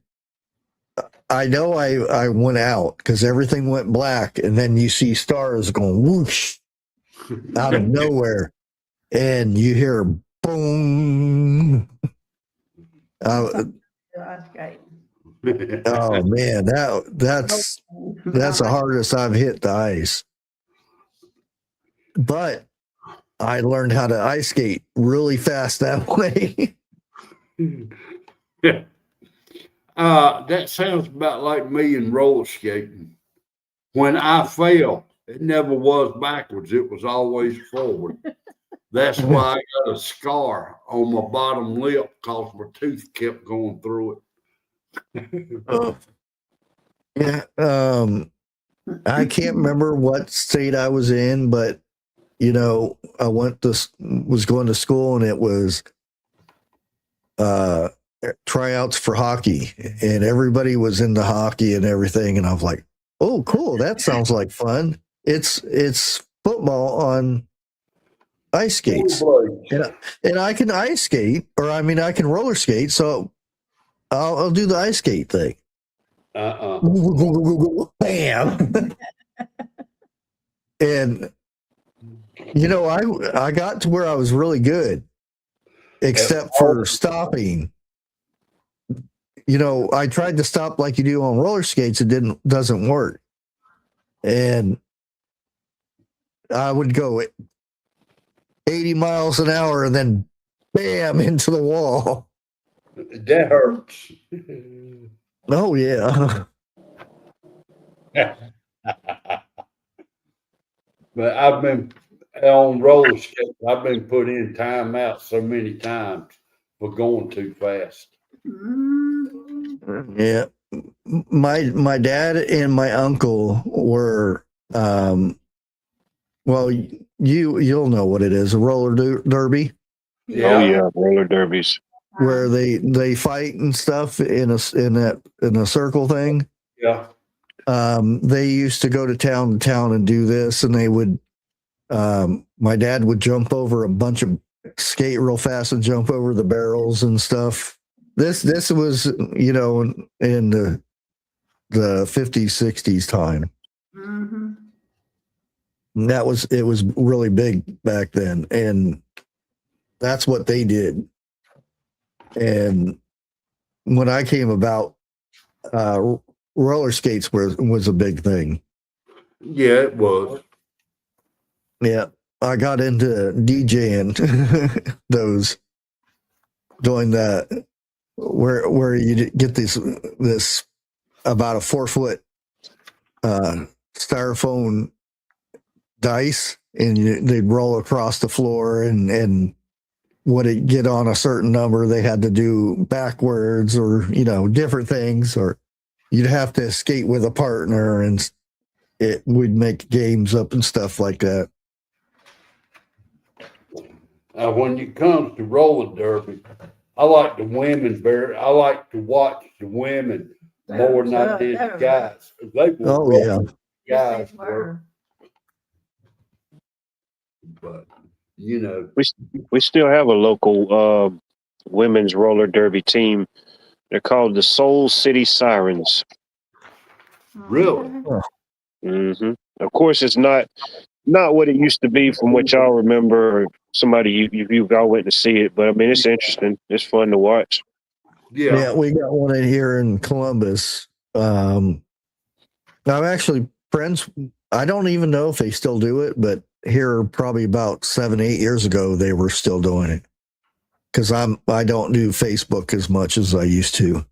I know I went out, because everything went black, and then you see stars going whoosh out of nowhere, and you hear boom. Oh man, that's the hardest I've hit the ice. But I learned how to ice skate really fast that way. Yeah. That sounds about like me in roller skating. When I fell, it never was backwards, it was always forward. That's why I got a scar on my bottom lip because my tooth kept going through it. Oh, yeah. I can't remember what state I was in, but I was going to school, and it was uh tryouts for hockey, and everybody was into hockey and everything, and I was like, oh, cool, that sounds like fun. It's football on ice skates, and I can ice skate, or I mean I can roller skate, so I'll do the ice skate thing. Bam. And I got to where I was really good, except for stopping. I tried to stop like you do on roller skates. It doesn't work. And I would go 80 miles an hour and then bam into the wall. That hurts. Oh yeah. But I've been on roller skates. I've been put in timeout so many times for going too fast. Yeah. My dad and my uncle were well, you'll know what it is, a roller derby. Yeah. Oh yeah, roller derbies. Where they fight and stuff in a circle thing. Yeah. They used to go to town and do this, and they would my dad would jump over a bunch of skate real fast and jump over the barrels and stuff. This was in the 50s 60s time. Mm-hmm. And it was really big back then, and that's what they did. And when I came about, roller skates was a big thing. Yeah, it was. Yeah, I got into DJing those, doing that where you get this about a 4-foot styrofoam dice, and they'd roll across the floor, and would it get on a certain number, they had to do backwards, or different things, or you'd have to skate with a partner, and we'd make games up and stuff like that. When it comes to roller derby, I like the women better. I like to watch the women more than I did the guys. They were Oh yeah. guys were. But We still have a local women's roller derby team. They're called the Soul City Sirens. Really? Mm-hmm. Of course, it's not what it used to be from what y'all remember, or somebody you all went to see it. But I mean, it's interesting. It's fun to watch. Yeah. We got one in here in Columbus. I'm actually friends. I don't even know if they still do it, but here probably about 7-8 years ago, they were still doing it. Because I don't do Facebook as much as I used to.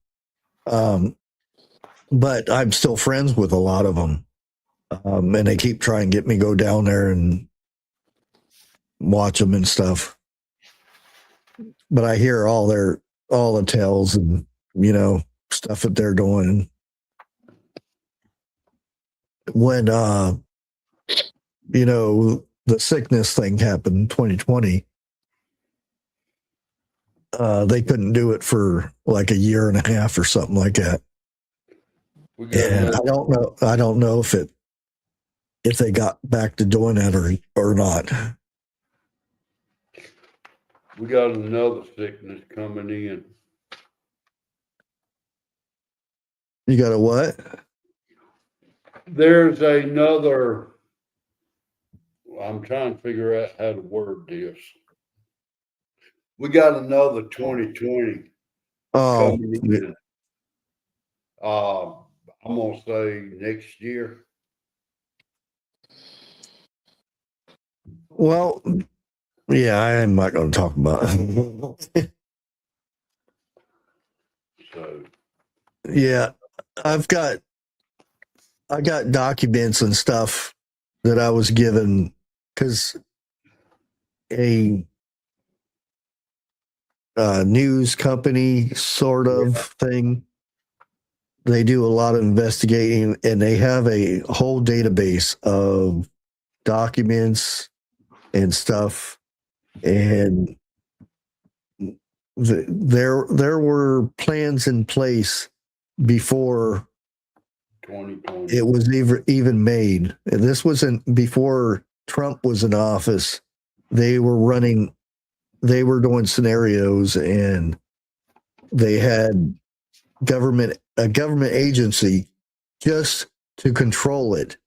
But I'm still friends with a lot of them. And they keep trying to get me go down there and watch them and stuff. But I hear all the tales and stuff that they're doing. When the sickness thing happened in 2020, they couldn't do it for like a year and a half or something like that. And I don't know if they got back to doing that or not. We got another sickness coming in. You got a what? There's another. I'm trying to figure out how to word this. We got another 2020 coming in. I'm gonna say next year. Well, yeah, I'm not going to talk about it. So yeah, I got documents and stuff that I was given because a news company sort of thing they do a lot of investigating, and they have a whole database of documents and stuff. And there were plans in place before 2020. it was even made. This wasn't before Trump was in office. They were doing scenarios, and they had a government agency just to control it,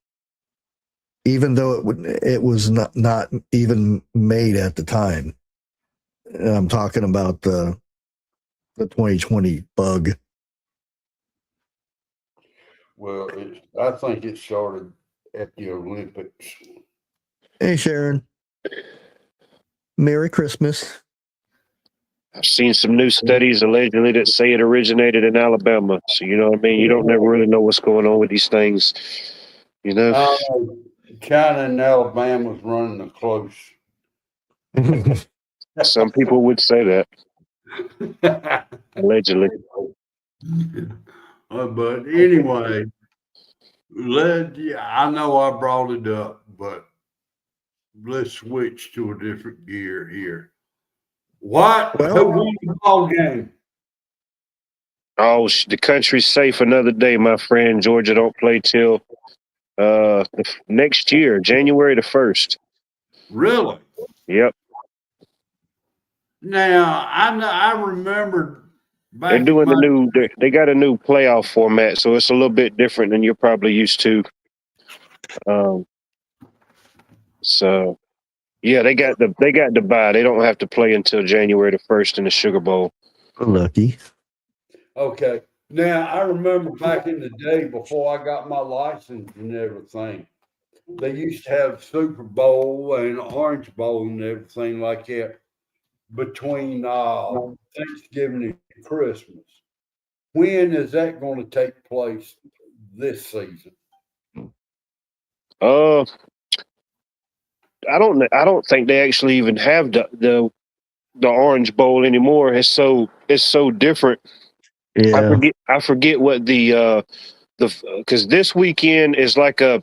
even though it was not even made at the time. And I'm talking about the 2020 bug. Well, I think it started at the Olympics. Hey, Sharon. Merry Christmas. I've seen some new studies allegedly that say it originated in Alabama. So, you know what I mean? You don't never really know what's going on with these things. You know? China and Alabama's running a close. Some people would say that, allegedly. But anyway, I know I brought it up, but let's switch to a different gear here. Who won the ball game? Oh, the country's safe another day, my friend. Georgia don't play till next year, January the 1st. Really? Yep. Now, I remember back. They're doing they got a new playoff format, so it's a little bit different than you're probably used to. So yeah, they got the bye. They don't have to play until January the 1st in the Sugar Bowl. Lucky. Okay. Now, I remember back in the day before I got my license and everything, they used to have Super Bowl and Orange Bowl and everything like that between Thanksgiving and Christmas. When is that going to take place this season? I don't think they actually even have the Orange Bowl anymore. It's so different. Yeah. I forget what the because this weekend is like I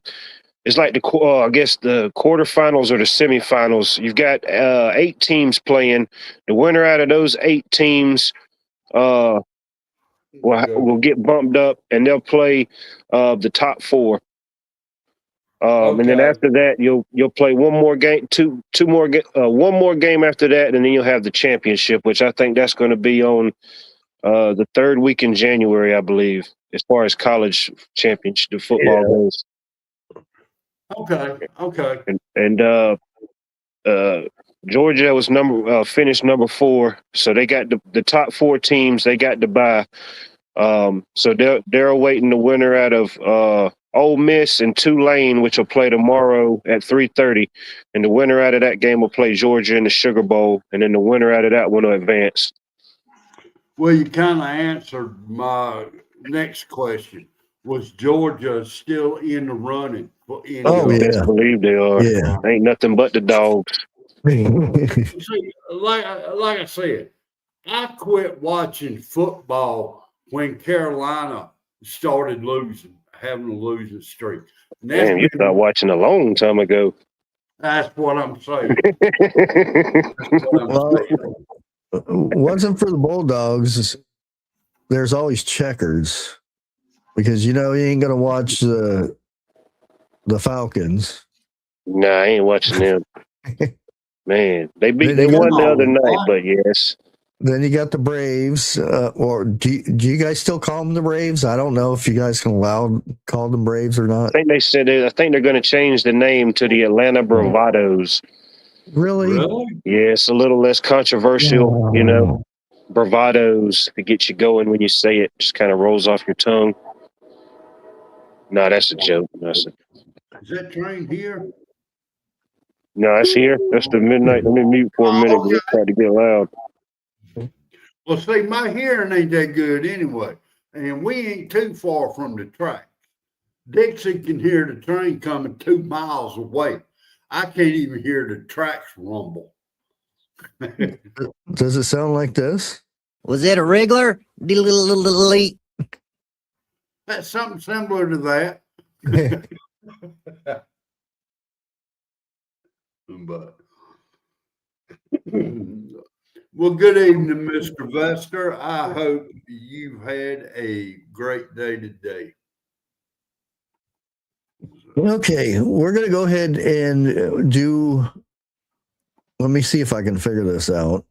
guess the quarterfinals or the semifinals. You've got 8 teams playing. The winner out of those 8 teams will get bumped up, and they'll play the top 4. And then after that, you'll play one more game, one more game after that, and then you'll have the championship, which I think that's going to be on the 3rd week in January, I believe, as far as college championship the football goes. Okay. And Georgia was finished number 4, so they got the top 4 teams. They got the bye, so they're awaiting the winner out of Ole Miss and Tulane, which will play tomorrow at 3:30, and the winner out of that game will play Georgia in the Sugar Bowl, and then the winner out of that one will advance. Well, you kind of answered my next question. Was Georgia still in the running? I believe they are. Yeah. Ain't nothing but the dogs. See, like I said, I quit watching football when Carolina started having a losing streak. Damn, you stopped watching a long time ago. That's what I'm saying. Wasn't for the Bulldogs, there's always checkers, because you ain't gonna watch the Falcons. Nah, I ain't watching them. Man, they won the other night, but yes. Then you got the Braves, or do you guys still call them the Braves? I don't know if you guys can call them Braves or not. I think they're going to change the name to the Atlanta Bravados. Really? Yeah, it's a little less controversial, Bravados to get you going when you say it. Just kind of rolls off your tongue. No, that's a joke. Is that train here? No, it's here. That's the midnight. Let me mute for a minute. Okay. It's trying to get loud. Well, see, my hearing ain't that good anyway, and we ain't too far from the track. Dixie can hear the train coming 2 miles away. I can't even hear the tracks rumble. Does it sound like this? Was it a wriggler? That's something similar to that. But well, good evening, Mr. Vester. I hope you've had a great day today. Okay, we're going to go ahead and do. Let me see if I can figure this out.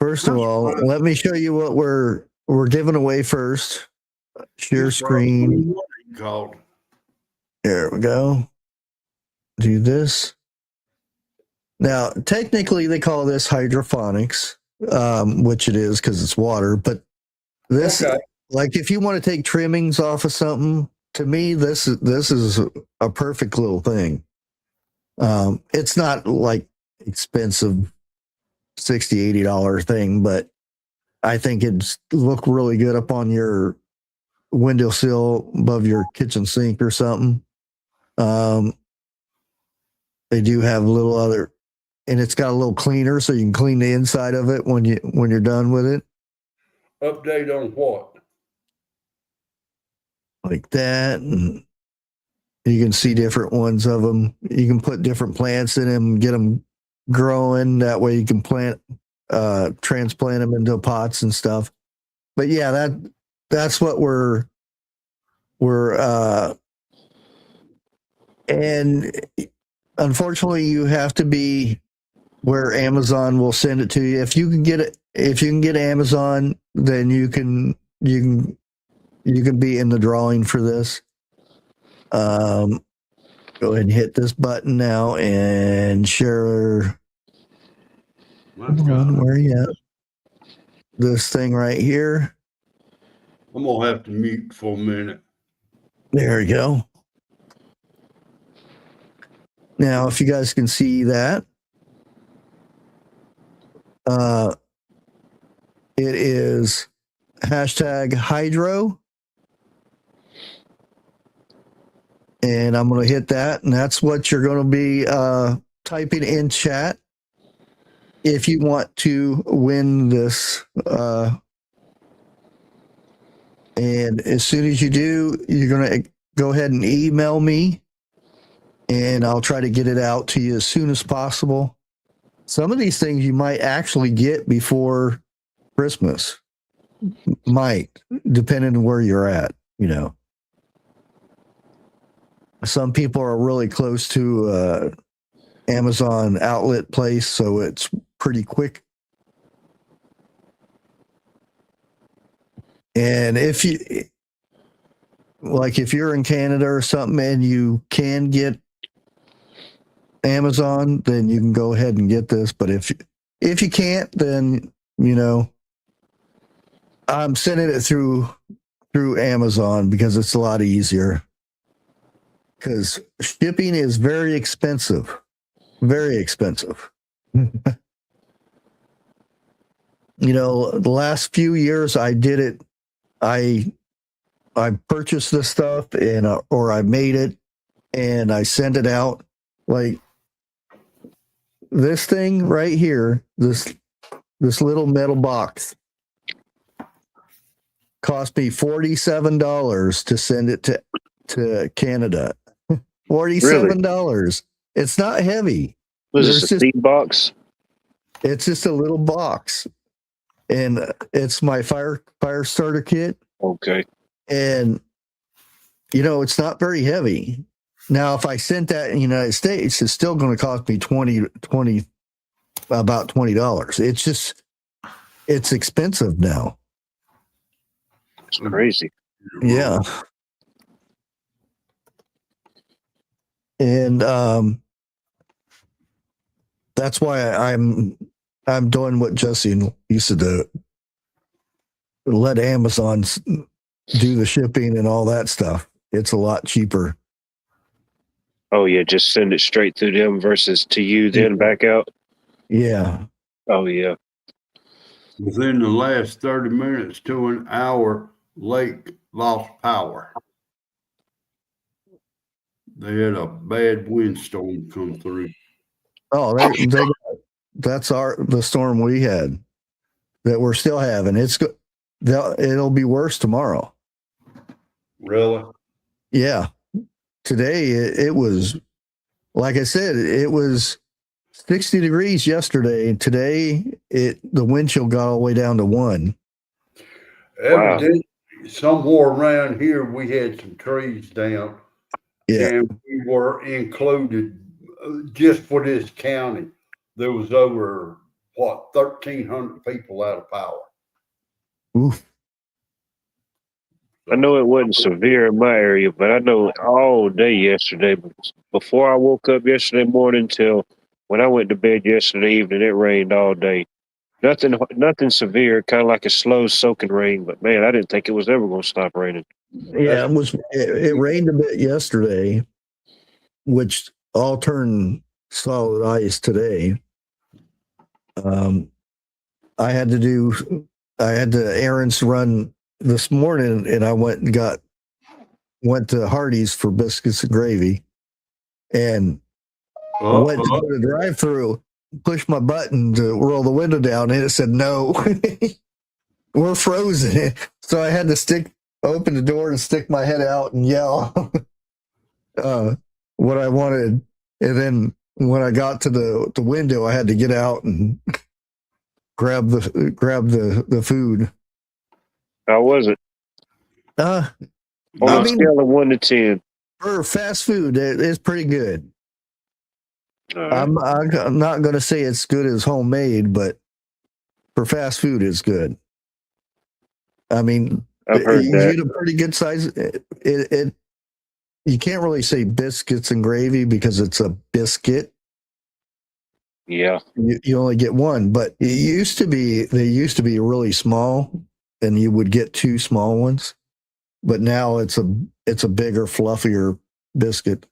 First of all, let me show you what we're giving away first. Share screen. Called. There we go. Do this. Now, technically, they call this hydroponics, which it is because it's water. But this, Okay. like, if you want to take trimmings off of something, to me, this is a perfect little thing. It's not like expensive $60, $80 thing, but I think it'd look really good up on your windowsill above your kitchen sink or something. They do have a little other, and it's got a little cleaner so you can clean the inside of it when you're done with it. Update on what? Like that, and you can see different ones of them. You can put different plants in them, get them growing. That way you can transplant them into pots and stuff. But yeah, that's what we're and unfortunately you have to be where Amazon will send it to you. If you can get Amazon, then you can be in the drawing for this. Go ahead and hit this button now and share. Where are you at? This thing right here. I'm gonna have to mute for a minute. There we go. Now, if you guys can see that, it is #hydro. And I'm going to hit that. And that's what you're going to be typing in chat if you want to win this. And as soon as you do, you're going to go ahead and email me. And I'll try to get it out to you as soon as possible. Some of these things you might actually get before Christmas. Might, depending on where you're at, you know. Some people are really close to Amazon outlet place, so it's pretty quick. And if you're in Canada or something and you can get Amazon, then you can go ahead and get this. But if you can't, then, you know, I'm sending it through Amazon because it's a lot easier. Because shipping is very expensive. Very expensive. You know, the last few years I did it. I purchased this stuff or I made it and I sent it out. Like this thing right here, this little metal box cost me $47 to send it to Canada. $47. Really? It's not heavy. Was this a seed box? It's just a little box. And it's my fire starter kit. Okay. And, you know, it's not very heavy. Now, if I sent that in the United States, it's still going to cost me about $20. It's expensive now. It's crazy. Yeah. And that's why I'm doing what Jesse used to do. Let Amazon do the shipping and all that stuff. It's a lot cheaper. Oh yeah, just send it straight to them versus to you, then back out. Yeah. Oh yeah. Within the last 30 minutes to an hour, Lake lost power. They had a bad windstorm come through. Oh, that's the storm we had that we're still having. It'll be worse tomorrow. Really? Yeah. Today it was, like I said, it was 60 degrees yesterday. Today the wind chill got all the way down to 1. Wow. Evidently, somewhere around here, we had some trees down, Yeah. and we were included just for this county. There was over 1,300 people out of power. Oof. I know it wasn't severe in my area, but I know all day yesterday, before I woke up yesterday morning till when I went to bed yesterday evening, it rained all day. Nothing severe, kind of like a slow soaking rain. But man, I didn't think it was ever going to stop raining. Yeah, it rained a bit yesterday, which all turned solid ice today. I had the errands run this morning, and I went to Hardee's for biscuits and gravy, and I went to go to drive-through, pushed my button to roll the window down, and it said no, we're frozen. So I had to open the door and stick my head out and yell what I wanted, and then when I got to the window, I had to get out and grab the food. How was it? On On a scale of 1 to 10. For fast food, it's pretty good. Right. I'm not going to say it's good as homemade, but for fast food, it's good. I mean, I've heard you that. get a pretty good size. You can't really say biscuits and gravy because it's a biscuit. Yeah. You only get one, but they used to be really small, and you would get 2 small ones. But now it's a bigger, fluffier biscuit.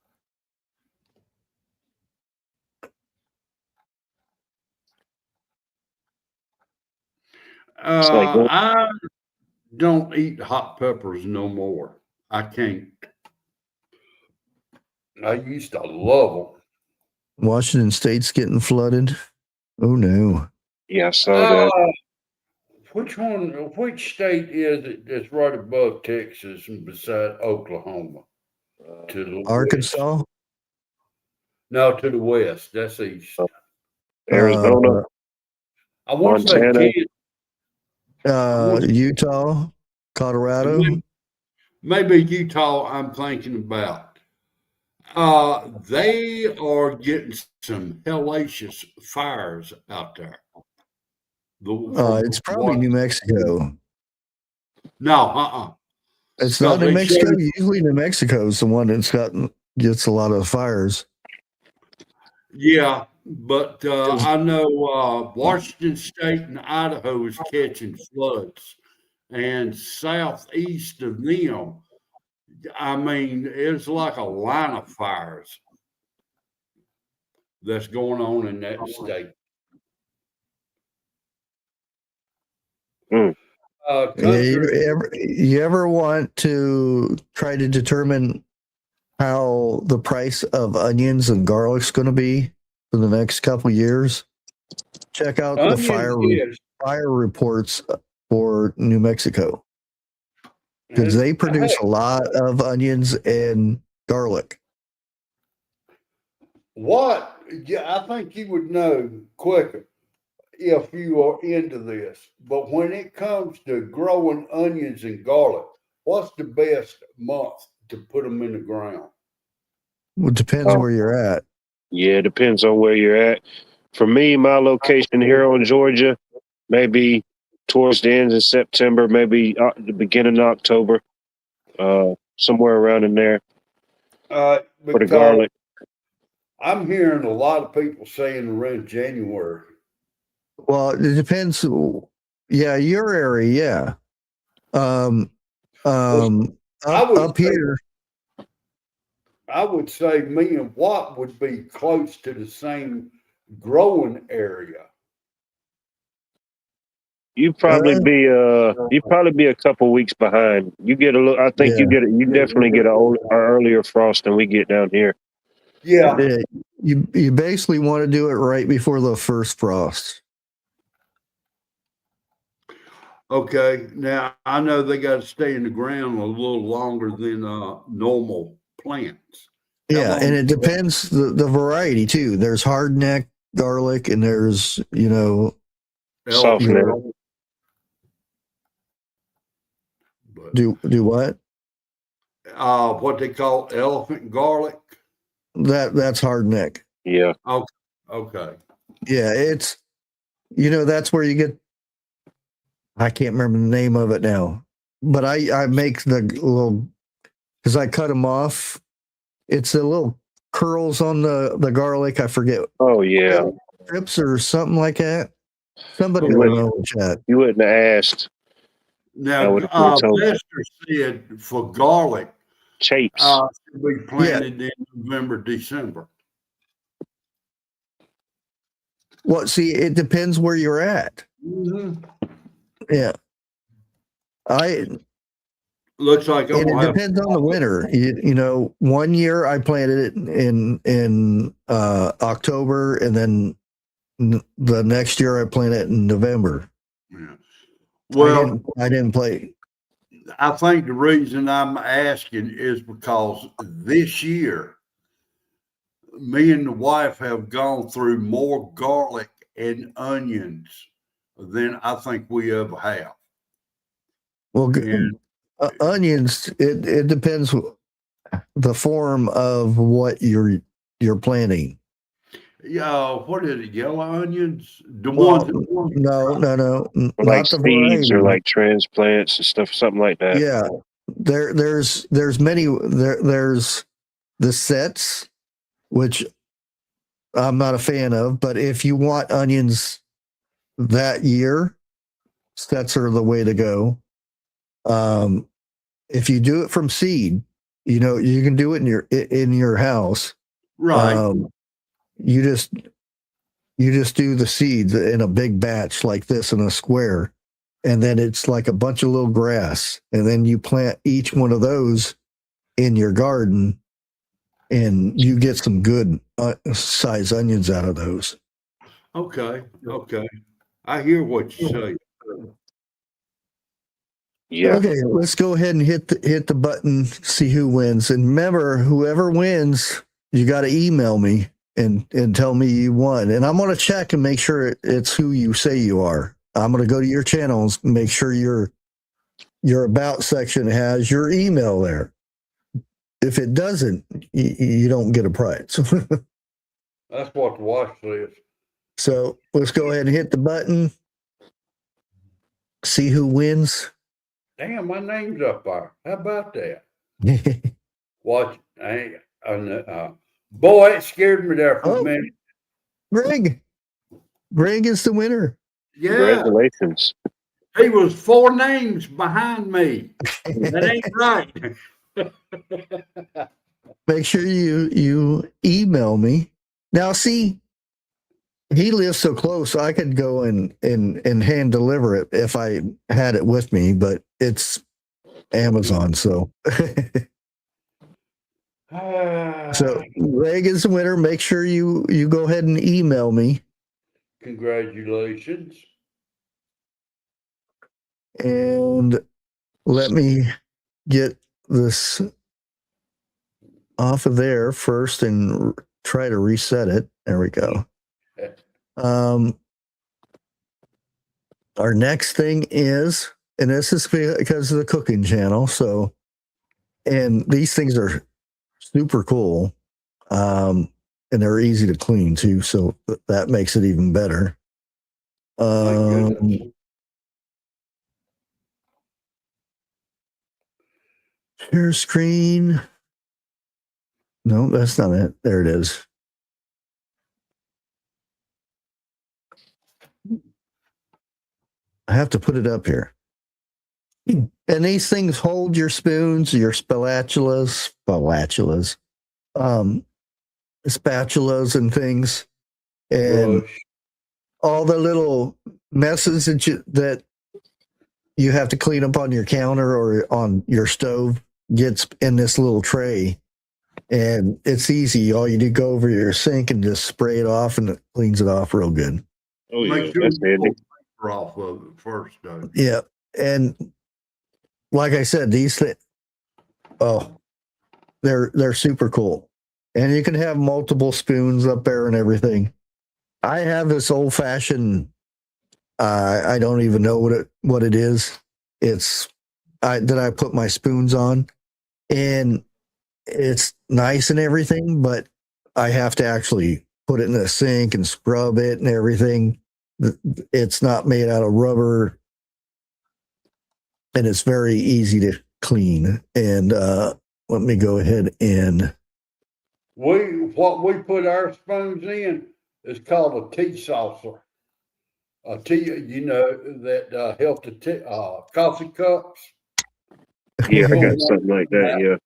I don't eat hot peppers no more. I can't. I used to love them. Washington State's getting flooded. Oh no! Yeah, I saw that. Which state is it that's right above Texas and beside Oklahoma? To the Arkansas, west. No, to the west. That's east. Arizona, I want to say Montana. Utah, Colorado. Maybe Utah. I'm thinking about. They are getting some hellacious fires out there. It's probably New Mexico. No, It's not New Mexico. Usually, New Mexico is the one that's gets a lot of fires. Yeah, but I know Washington State and Idaho is catching floods, and southeast of them, I mean, it's like a line of fires that's going on in that state. Mm. You ever want to try to determine how the price of onions and garlic is going to be for the next couple of years? Check out the fire reports for New Mexico, because they produce a lot of onions and garlic. What? Yeah, I think you would know quicker if you are into this. But when it comes to growing onions and garlic, what's the best month to put them in the ground? Well, it depends where you're at. Yeah, it depends on where you're at. For me, my location here on Georgia, maybe towards the end of September, maybe the beginning of October, somewhere around in there for the garlic. I'm hearing a lot of people saying around January. Well, it depends. Yeah, your area. Yeah. Up here. I would say me and Watt would be close to the same growing area. You'd probably be a couple weeks behind. You get a little. I think you definitely get an earlier frost than we get down here. Yeah. You basically want to do it right before the first frost. Okay, now I know they got to stay in the ground a little longer than normal plants. How Yeah, long? and it depends the variety too. There's hardneck garlic, and there's Soft Elephant neck. garlic, but do what? what they call elephant garlic. That's hardneck. Yeah. Okay, okay. Yeah, it's that's where you get. I can't remember the name of it now, but I make the little because I cut them off. It's the little curls on the garlic. I forget Oh yeah. strips or something like that. Somebody You will wouldn't, know in chat. you wouldn't have asked. I Now, would have told you. Lester said for garlic, Chapes. should be planted in November, December. Well, see, it depends where you're at. Mm-hmm. Yeah, I Looks like I'm and it gonna have. depends on the winter. One year I planted it in October, and then the next year I planted it in November. Yeah. Well, I didn't play. I think the reason I'm asking is because this year, me and the wife have gone through more garlic and onions than I think we ever have. Well, And onions. It depends the form of what you're planting. yeah, what is it? Yellow onions? The Well, ones. no, Or like not the seeds variety. or like transplants and stuff, something like that. Yeah, there's many there's the sets, which I'm not a fan of, but if you want onions that year, sets are the way to go. If you do it from seed, you can do it in your house. Right. You just do the seeds in a big batch like this in a square, and then it's like a bunch of little grass, and then you plant each one of those in your garden, and you get some good size onions out of those. Okay. Okay. I hear what you say. Yeah. Okay, let's go ahead and hit the button, see who wins. And remember, whoever wins, you got to email me and tell me you won. And I'm going to check and make sure it's who you say you are. I'm going to go to your channels and make sure your about section has your email there. If it doesn't, you don't get a prize. That's what the watch says. So let's go ahead and hit the button, see who wins. Damn, my name's up there. How about that? Watch. Boy, it scared me there for a minute. Greg is the winner. Yeah. Congratulations. He was 4 names behind me. That ain't right. Make sure you email me. Now, see, he lives so close, I could go and hand deliver it if I had it with me, but it's Amazon, so. So Greg is the winner. Make sure you go ahead and email me. Congratulations. And let me get this off of there first and try to reset it. There we go. Our next thing is, and this is because of the cooking channel. So, and these things are super cool. And they're easy to clean too. So that makes it even better. Share screen. No, that's not it. There it is. I have to put it up here. And these things hold your spoons, your spatulas, spatulas and things, and all the little messes that you have to clean up on your counter or on your stove gets in this little tray. And it's easy. All you do go over your sink and just spray it off, and it cleans it off real good. Oh, yeah. Make sure That's you handy. pull the paper off of it first, though. Yeah. and like I said, they're super cool, and you can have multiple spoons up there and everything. I have this old fashioned. I don't even know what it is. It's that I put my spoons on, and it's nice and everything, but I have to actually put it in the sink and scrub it and everything. It's not made out of rubber, and it's very easy to clean. And let me go ahead and What we put our spoons in is called a tea saucer. A tea, that help the coffee cups. Yeah, I got Yeah. something like that. Yeah.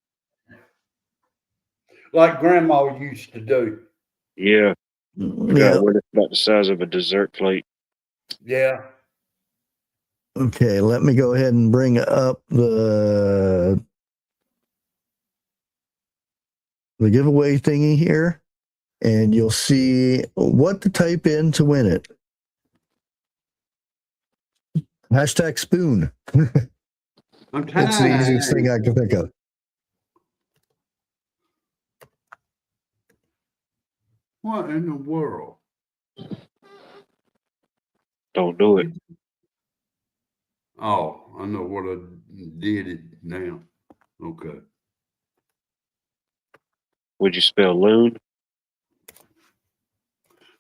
Like Grandma used to do. Yeah. I got yeah. one that's about the size of a dessert plate. Yeah. Okay, let me go ahead and bring up the giveaway thingy here, and you'll see what to type in to win it. Hashtag spoon. I'm tired. It's the easiest thing I can think of. What in the world? Don't do it. Oh, I know what I did it now. Okay. Would you spell loon?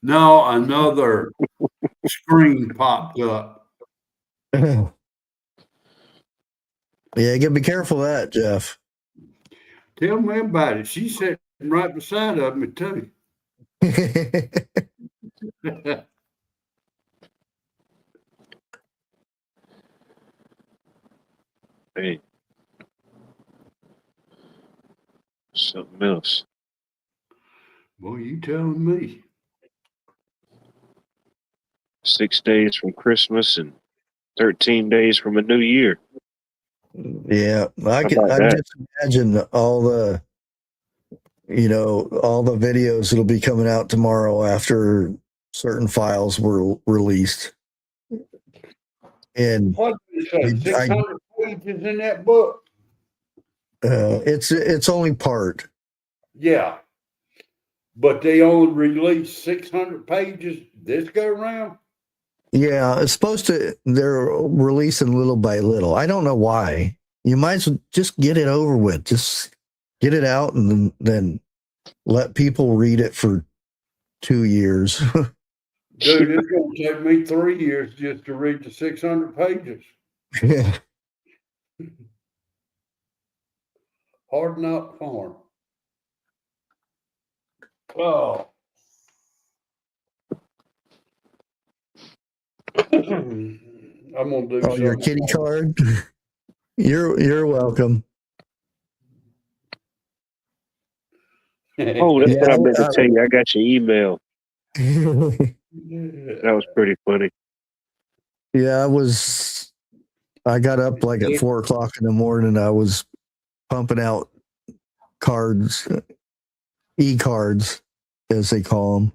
No, another screen popped up. Yeah, you gotta be careful of that, Jeff. Tell me about it. She's sitting right beside of me too. Hey. Something else. Well, you telling me. 6 days from Christmas and 13 days from a new year. Yeah, I about can that? just imagine all the videos that'll be coming out tomorrow after certain files were released. And What did it say? 600 pages in that book? it's only part. Yeah. But they only released 600 pages this go around? Yeah, it's supposed to. They're releasing little by little. I don't know why. You might as well just get it over with. Just get it out and then let people read it for 2 years. Dude, it's going to take me 3 years just to read the 600 pages. Yeah. Hard Knock Farm. Oh. I'm gonna do Oh, your something. kitty card. You're welcome. Oh, that's Yeah, what I meant to tell you. I got your email. That was pretty funny. Yeah, I got up like at 4:00 in the morning. I was pumping out cards, e-cards, as they call them.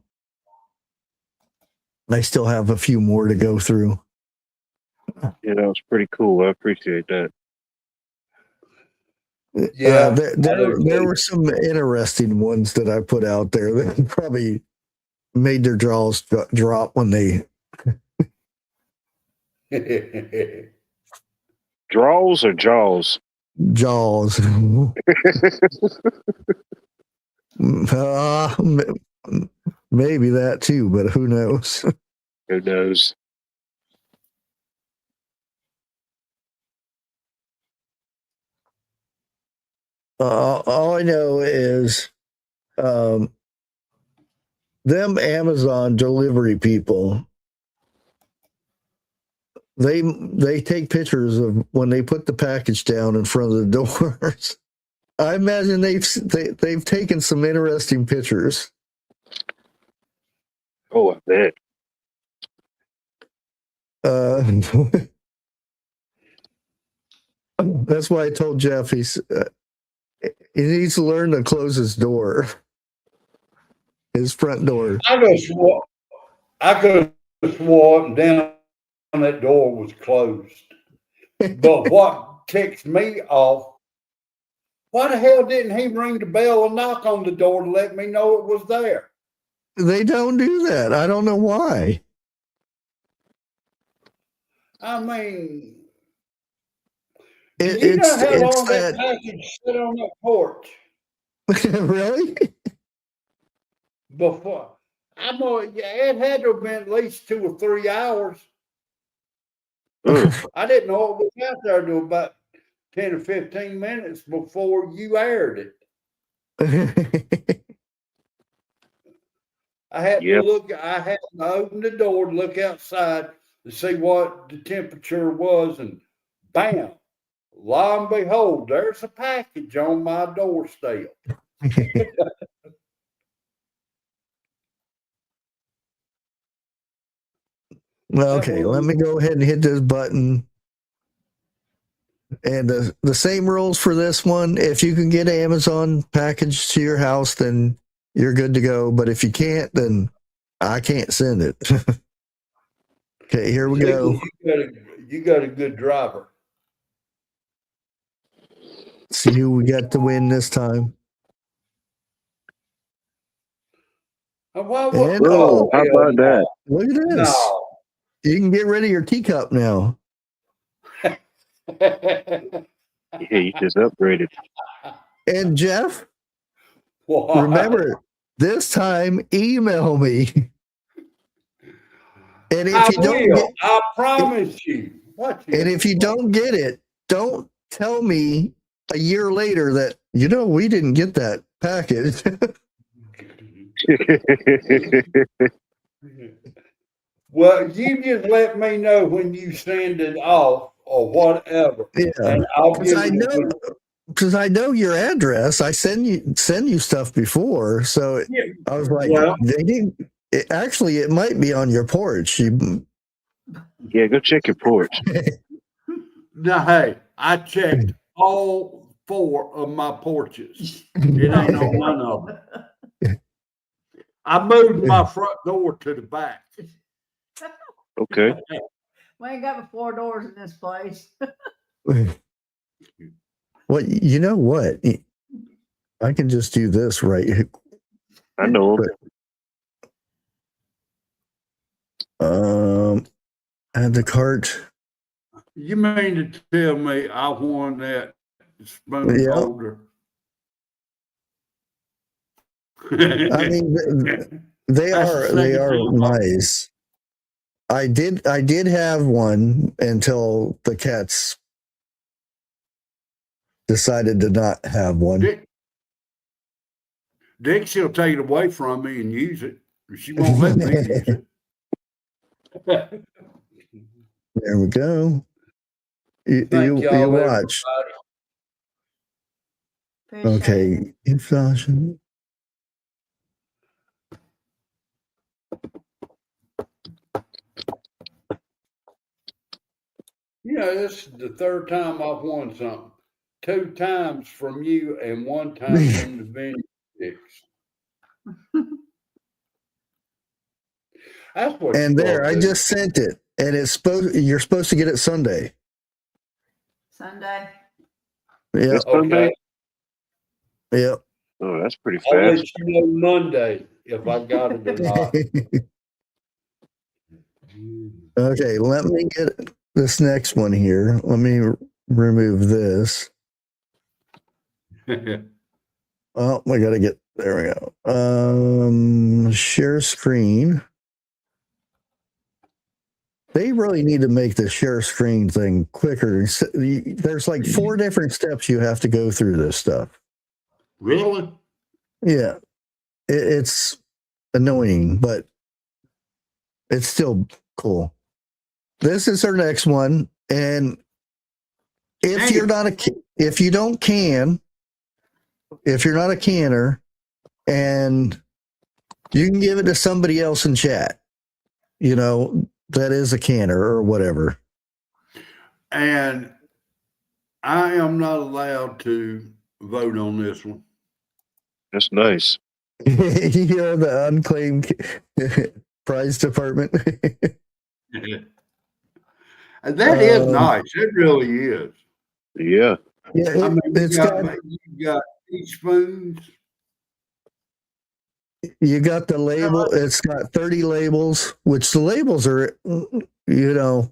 I still have a few more to go through. Yeah, that was pretty cool. I appreciate that. Yeah, there were some interesting ones that I put out there that probably made their jaws drop when they. Draws or jaws? Jaws. Maybe that too, but who knows? Who knows? All I know is them Amazon delivery people. They take pictures of when they put the package down in front of the doors. I imagine they've taken some interesting pictures. Oh, I bet. That's why I told Jeff he needs to learn to close his door, his front door. I could have swore up and down that door was closed. But what ticks me off, why the hell didn't he ring the bell and knock on the door to let me know it was there? They don't do that. I don't know why. I mean, do you It's know how long that that package sat on that porch really. before? I'm yeah, it had to have been at least 2 or 3 hours. Mm. I didn't know it was out there till about 10 or 15 minutes before you aired it. I had to Yep. look, I had to open the door to look outside to see what the temperature was, and bam, lo and behold, there's a package on my doorstep. Well, That okay, let was me go ahead and hit this button. And the same rules for this one. If you can get Amazon package to your house, then you're good to go. But if you can't, then I can't send it. Okay, here we go. you got a good driver. See who we got to win this time. And why would, And Oh, how hell about that? look at this. no. You can get rid of your teacup now. Yeah, you just upgraded. And Jeff, Why? remember, this time email me. And if I you don't will. get, I promise you. What and if you don't get it, don't tell me a year later that we didn't get that package. Well, you just let me know when you send it off or whatever, Yeah, and I'll because give I you know because I know your address. I send you stuff before, so Yeah, I was like, well, they didn't. Actually, it might be on your porch. Yeah, go check your porch. now, hey, I checked all 4 of my porches. It ain't on none of them. I moved my front door to the back. Okay. We ain't got 4 doors in this place. Well, you know what? I can just do this right. I know. Add the cart. You mean to tell me I won that spoon Yeah. holder? I mean, they That's the are second time. nice. I did have one until the cats decided to not have one. Dixie'll take it away from me and use it. She won't let me use it. There we go. You Thank y'all, watch. Appreciate it. Okay, inflation. This is the 3rd time I've won something. 2 times from you and 1 time from the vending sticks. That's what And you there, all I do. just sent it, and you're supposed to get it Sunday. Sunday. Yeah, This Sunday? Okay. yeah. Oh, that's pretty I'll let fast. you know Monday if I got it or not. Okay, let me get this next one here. Let me remove this. Oh, we got to get there. We go. Share screen. They really need to make the share screen thing quicker. There's like 4 different steps you have to go through this stuff. Really? Yeah, it's annoying, but it's still cool. This is our next one, and if you're not if you're not a canner, and you can give it to somebody else in chat, that is a canner or whatever. And I am not allowed to vote on this one. That's nice. The unclaimed prize department. And that is Um, nice. It really is. Yeah. Yeah, I mean, it's got you got teaspoons. you got the label. It's got 30 labels, which the labels are, you know,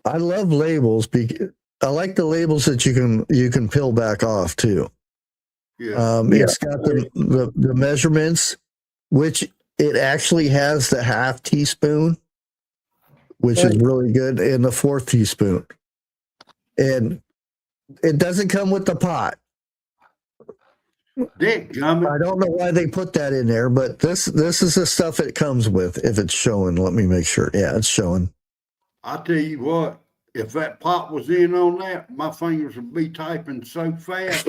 I love labels because I like the labels that you can peel back off too. Yeah. It's got the measurements, which it actually has the half teaspoon, which is really good, and the fourth teaspoon. And it doesn't come with the pot. Dadgummit. I don't know why they put that in there, but this is the stuff it comes with. If it's showing, let me make sure. Yeah, it's showing. I tell you what, if that pot was in on that, my fingers would be typing so fast.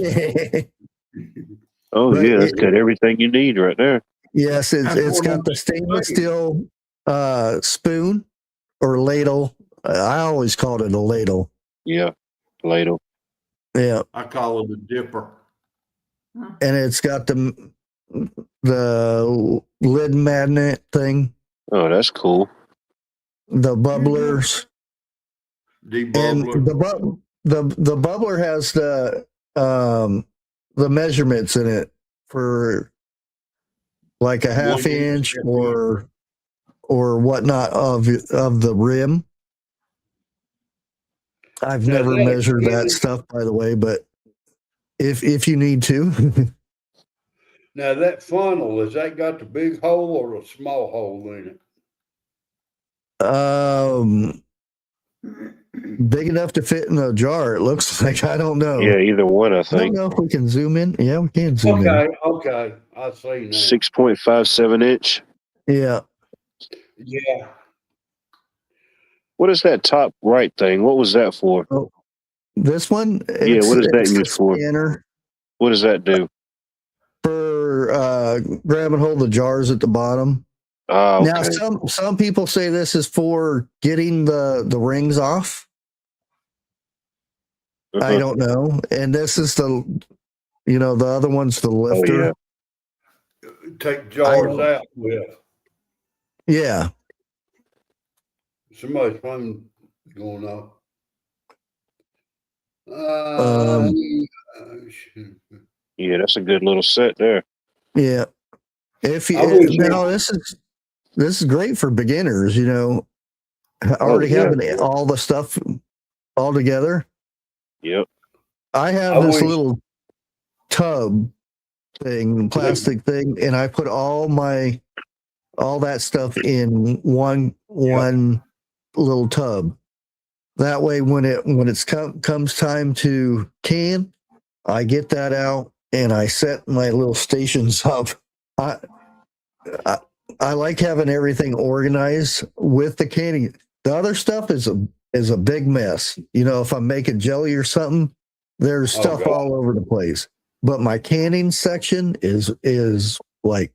Oh But yeah, that's got everything you need right there. Yes, That's it's what got I'm the stainless saying. steel spoon or ladle. I always called it a ladle. Yeah. Ladle. Yeah, I call it a dipper. and it's got the lid magnet thing, Oh, that's cool. the bubblers, and Debubbler. the bubbler has the measurements in it for like a half 1 inch inch. or whatnot of the rim. I've Now never that measured that is- stuff, by the way, but if you need to, Now that funnel, has that got the big hole or a small hole in it? big enough to fit in a jar. It looks like. I don't know. Yeah, either one, I I don't think. know if we can zoom in. Yeah, we can zoom Okay, I see now. 6.57 inch. in. Yeah, Yeah. What is that top right thing? What was that for? this one. Yeah, what is that it's a used for? spanner What does that do? for grab and hold the jars at the bottom. Ah, Now, okay. some people say this is for getting the rings off. I Uh-huh. don't know. And this is the other one's the Oh lifter. yeah. Take jars out with. Yeah. Somebody's phone going off. Yeah, that's a good little set there. Yeah. If I wish now this is great for beginners, already yeah. having all the stuff all together. Yep. I have I this wish- little tub thing, plastic thing, and I put all that stuff in one little tub. That way, when it's comes time to can, I get that out and I set my little stations up. I like having everything organized with the canning. The other stuff is a big mess. If I'm making jelly or something, there's stuff God. all over the place. But my canning section is like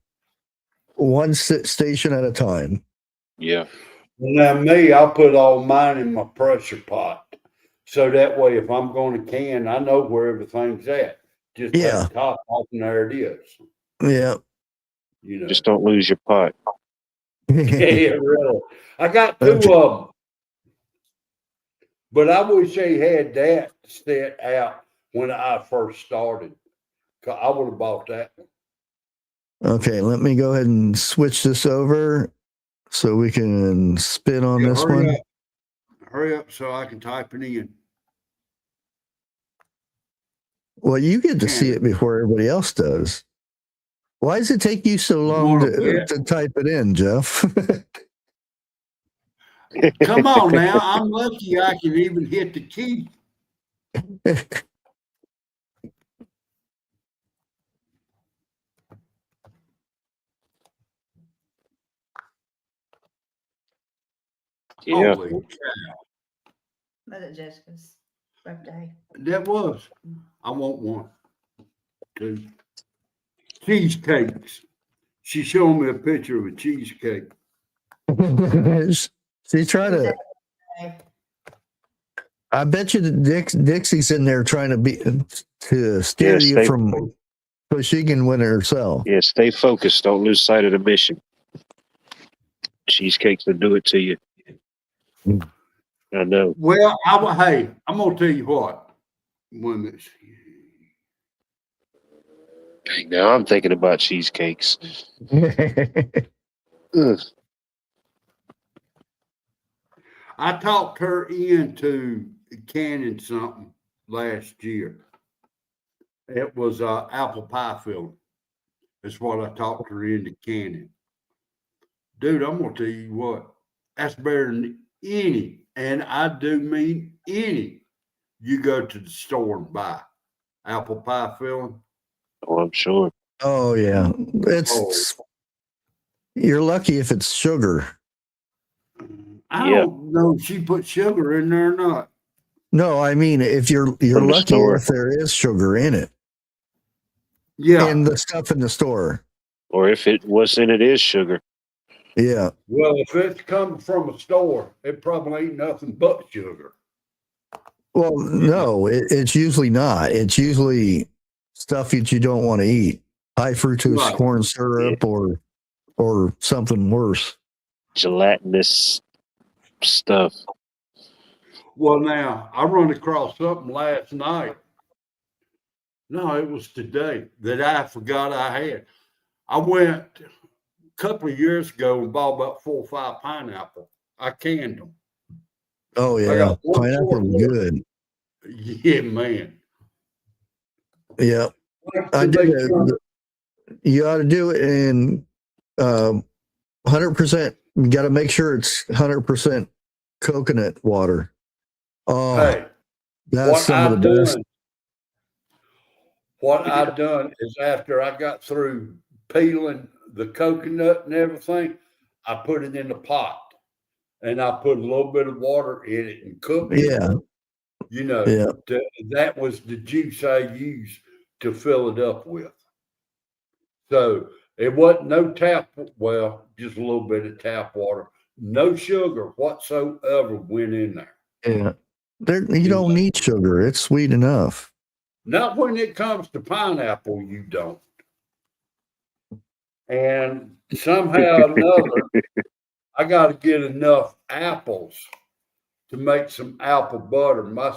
one station at a time. Yeah. Now me, I put all mine in my pressure pot. So that way if I'm going to can, I know where everything's at. Just take Yeah. the top off and there it is. Yeah. Just don't lose your pot. Yeah, really. I got two Okay. of them. But I wish they had that set out when I first started. 'Cause I would have bought that one. Okay, let me go ahead and switch this over so we can spin on Yeah, this hurry one. up. Hurry up so I can type it in. Well, you get to see it before everybody else does. Why does it take you so long to type it in, Jeff? Come on now. I'm lucky I can even hit the key. Yeah. Holy cow. Was it Jessica's birthday? That was. I want one. Two. Cheesecakes. She showed me a picture of a cheesecake. See, try to. Okay. I bet you that Dixie's in there trying to steer you from, so she can win it herself. Yeah, stay focused. Don't lose sight of the mission. Cheesecakes will do it to you. I know. Well, hey, I'm gonna tell you what. When Dang, now I'm thinking about cheesecakes. Ugh. I talked her into canning something last year. It was apple pie filling. That's what I talked her into canning. Dude, I'm gonna tell you what. That's better than any, and I do mean any. You go to the store and buy apple pie filling. Oh, I'm sure. Oh yeah, Oh, it's you're lucky if it's sugar. I Yeah. don't know if she put sugar in there or not. No, I mean if you're From the lucky store. if there is sugar in it Yeah. in the stuff in the store. Or if it what's in it is sugar. Yeah. Well, if it's coming from a store, it probably ain't nothing but sugar. Well, no, it's usually not. It's usually stuff that you don't want to eat. High fructose Right. corn syrup or something worse. Gelatinous stuff. Well, now I run across something last night. No, it was today that I forgot I had. I went a couple of years ago and bought about 4 or 5 pineapple. I canned them. Oh I yeah, got one pineapple quart is left. good. Yeah, man. Yeah, Wait I till did they come. it. You ought to do it in 100%. You got to make sure it's 100% coconut water. Oh, Hey, that's what some of I the best. done, what I done is after I got through peeling the coconut and everything, I put it in the pot and I put a little bit of water in it and cooked it. Yeah, You know, yeah. that was the juice I used to fill it up with. So it wasn't no tap, well, just a little bit of tap water. No sugar whatsoever went in there. Yeah. You You don't know, need sugar. It's sweet enough. not when it comes to pineapple, you don't. And somehow or another, I got to get enough apples to make some apple butter. My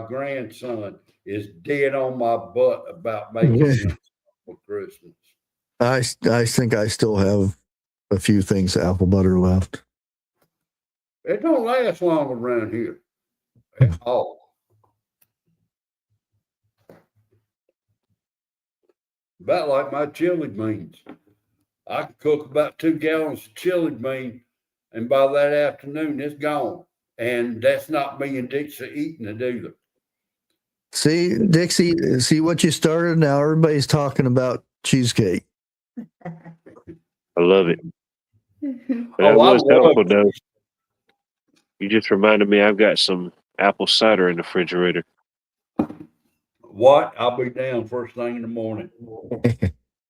grandson is dead on my butt about making him for Christmas. I think I still have a few things of apple butter left. It don't last long around here at all. About like my chili beans. I can cook about 2 gallons of chili bean, and by that afternoon, it's gone. And that's not me and Dixie eating it either. See, Dixie, see what you started? Now everybody's talking about cheesecake. I love it. But Oh, that I was love helpful though. You just reminded me I've got some apple cider in the refrigerator. what? I'll be down first thing in the morning.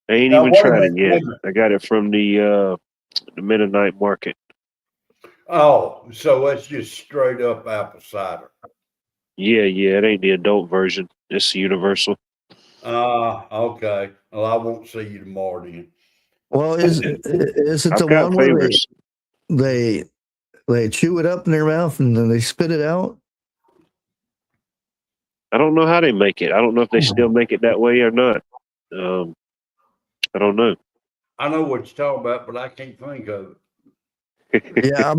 I ain't Now, even wait a tried it minute, yet. wait a minute. I got it from the Mennonite market. Oh, so that's just straight up apple cider. Yeah, it ain't the adult version. It's universal. Okay. Well, I won't see you tomorrow then. Well, is it the I've got one where favors. they chew it up in their mouth and then they spit it out? I don't know how they make it. I don't know if they still make it that way or not. I don't know. I know what you're talking about, but I can't think of it. Yeah,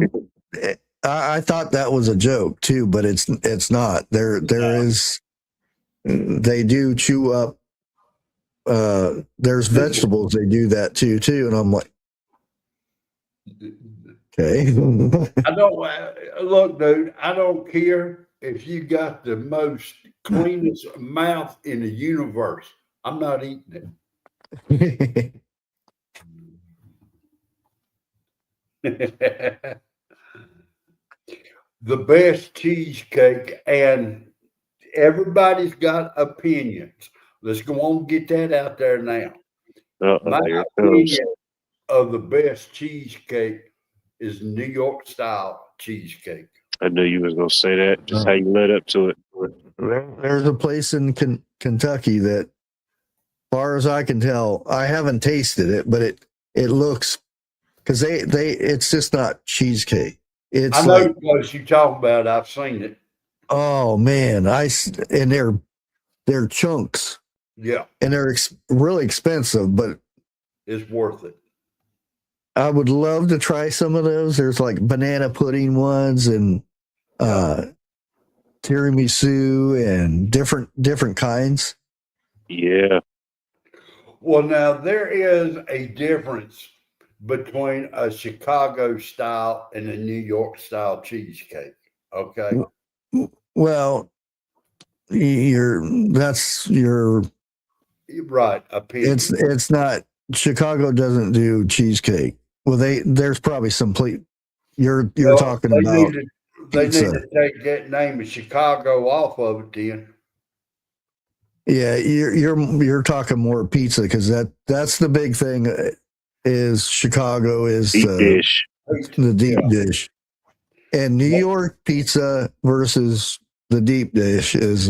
I thought that was a joke too, but it's not. There is they do chew up. There's vegetables they do that too, and I'm like, okay. I don't look, dude. I don't care if you got the most cleanest mouth in the universe. I'm not eating it. The best cheesecake, and everybody's got opinions. Let's go on and get that out there now. My Here it comes. opinion of the best cheesecake is New York style cheesecake. I knew you was gonna say that. Just how you led up to it. There's a place in Kentucky that, far as I can tell, I haven't tasted it, but it looks because they it's just not cheesecake. It's I know like, the place you talk about. I've seen it. oh man, and they're chunks Yeah, and they're really expensive, but it's worth it. I would love to try some of those. There's like banana pudding ones and Yeah. tiramisu and different kinds. Yeah. Well, now there is a difference between a Chicago style and a New York style cheesecake. Okay. Well, that's your Right. Opinion. it's not Chicago doesn't do cheesecake. Well, there's probably some you're Well, talking about they need pizza. to take that name of Chicago off of it then. Yeah, you're talking more pizza because that's the big thing is Chicago is Deep dish. the deep Yeah. dish. And New York pizza versus the deep dish is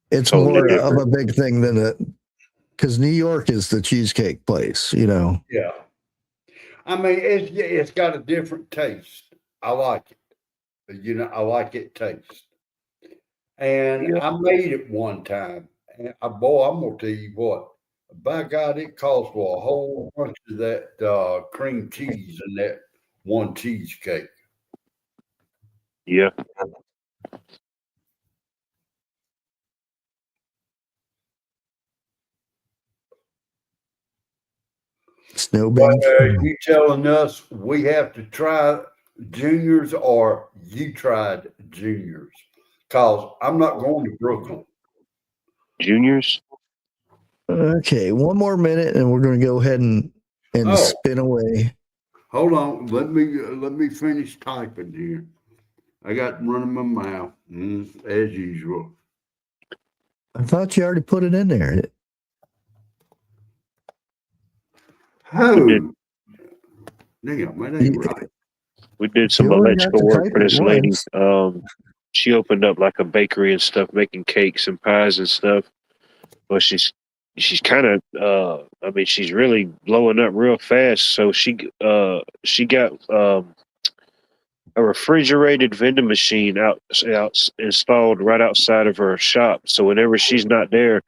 it's Totally more of different. a big thing than because New York is the cheesecake place, you know. Yeah. I mean, it's got a different taste. I like it. I like it taste. And Yeah. I made it one time. And boy, I'm gonna tell you what. By God, it calls for a whole bunch of that cream cheese in that one cheesecake. Yeah. It's no But big deal. you telling us we have to try juniors or you tried juniors? Cause I'm not going to Brooklyn. Juniors. Okay, one more minute and we're going to go ahead and Oh, spin away. hold on. Let me finish typing here. I got running my mouth as usual. I thought you already put it in there. We did Oh, damn, that ain't right. we did some You only have electrical to work type for it this lady. once. She opened up like a bakery and stuff, making cakes and pies and stuff. But she's kind of I mean she's really blowing up real fast. So she got a refrigerated vending machine out installed right outside of her shop. So whenever she's not there,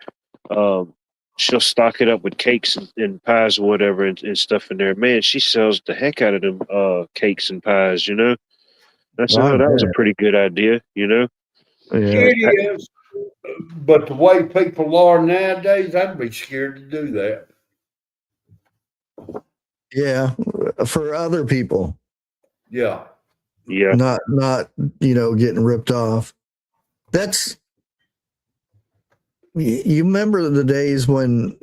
um, she'll stock it up with cakes and pies or whatever and stuff in there. Man, she sells the heck out of them cakes and pies. I said, I oh, that was a bet. pretty good idea. Yeah. It is, but the way people are nowadays, I'd be scared to do that. Yeah, for other people, Yeah. Yeah, not getting ripped off. That's you remember the days when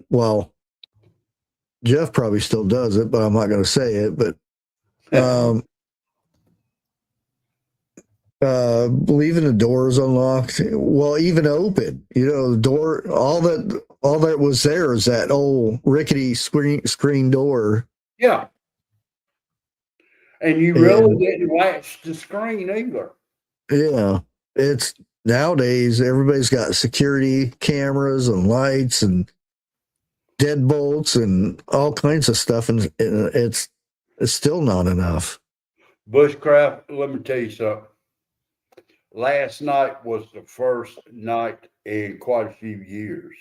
Jeff probably still does it, but I'm not going to say it. But leaving the doors unlocked, well, even open. The door, all that was there is that old rickety screen door. Yeah. And you really And didn't latch the screen either. yeah, it's nowadays everybody's got security cameras and lights and deadbolts and all kinds of stuff, and it's still not enough. Bushcraft, let me tell you something. Last night was the first night in quite a few years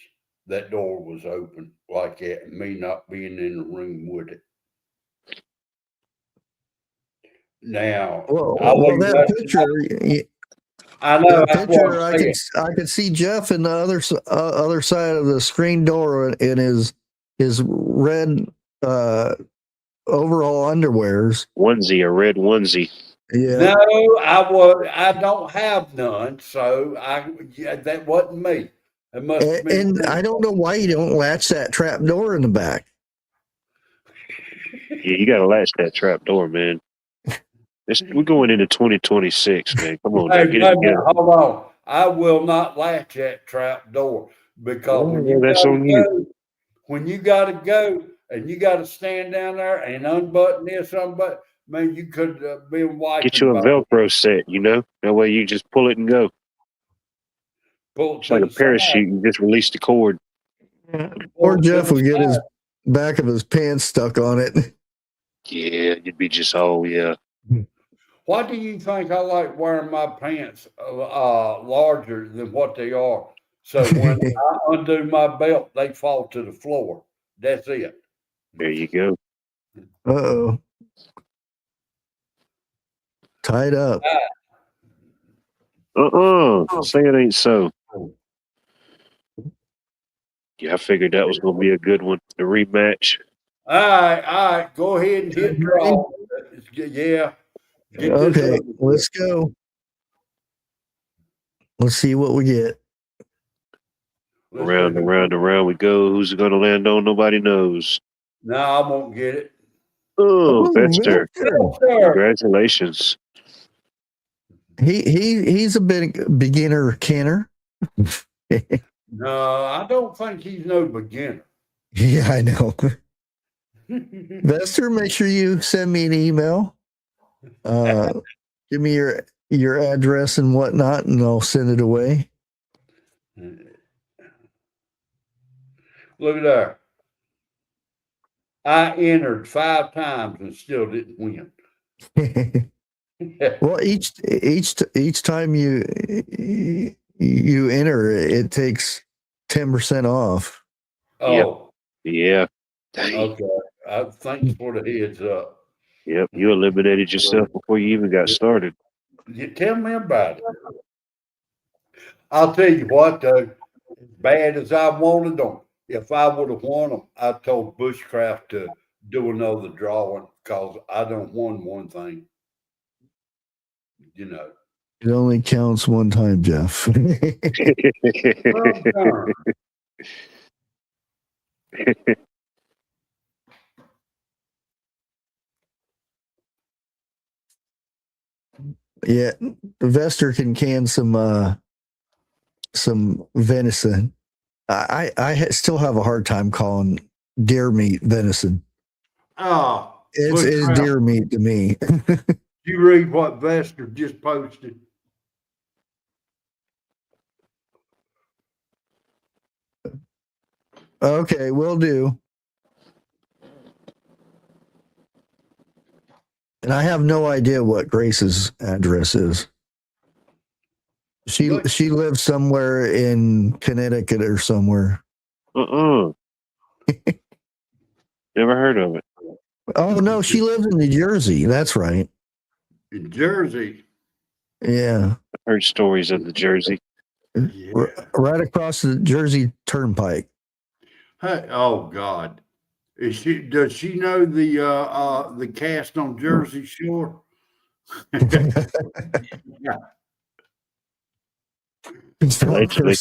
that door was open like that, and me not being in the room with it. Now, Well, that picture. I know That that's what picture, I'm saying. I could see Jeff in the other side of the screen door in his red overall underwears. a red onesie. Yeah, No, I don't have none, so that wasn't me. It must have been and I don't know why you don't latch that trap door in the back. Yeah, you got to latch that trap door, man. We're going into 2026, man. Come on now, Hey, get it wait a minute, together. hold on. I will not latch that trap door because Oh, well, that's on you. when you gotta go and you gotta stand down there and unbutton this, unbutton, man, you could been Get you wiping a by Velcro set, That way you just pull it and go. pull it It's to like a the side, parachute. You just release the cord. Or pull it to Jeff the would get his side. back of his pants stuck on it. Yeah, you'd be just, oh, yeah. Why do you think I like wearing my pants larger than what they are? So when I undo my belt, they fall to the floor. That's it. There you go. Uh-oh. Tied up. Say it ain't so. Yeah, I figured that was going to be a good one. The rematch. All right. Go ahead and hit draw. Yeah. Get this Okay, over with. let's go. Let's see what we get. Let's Around do and it. round and round we go. Who's it going to land on? Nobody knows. No, I won't get it. Oh, Vester. Sir. Congratulations. He's a big beginner canner. No, I don't think he's no beginner. Yeah, I know. Vester, make sure you send me an email. Give me your address and whatnot, and I'll send it away. Look at there. I entered 5 times and still didn't win. Well, each time you enter, it takes 10% off. Oh, Yeah. Dang. okay. Thanks for the heads up. Yep. You eliminated yourself before you even got started. You tell me about it. I'll tell you what, though, as bad as I wanted them, if I would have won them, I told Bushcraft to do another drawing because I don't won one thing. You know. It only counts one time, Jeff. Well, darn. Yeah, Vester can can some venison. I still have a hard time calling deer meat venison. Oh, It's Bushcraft, deer meat to me. you read what Vester just posted? Okay, will do. And I have no idea what Grace's address is. She lives somewhere in Connecticut or somewhere. Never heard of it. Oh no, she lives in New Jersey. That's right. In Jersey. Yeah. I heard stories of the Jersey. Yeah. Right across the Jersey Turnpike. Hey, oh God. Does she know the cast on Jersey Shore? Yeah. Allegedly.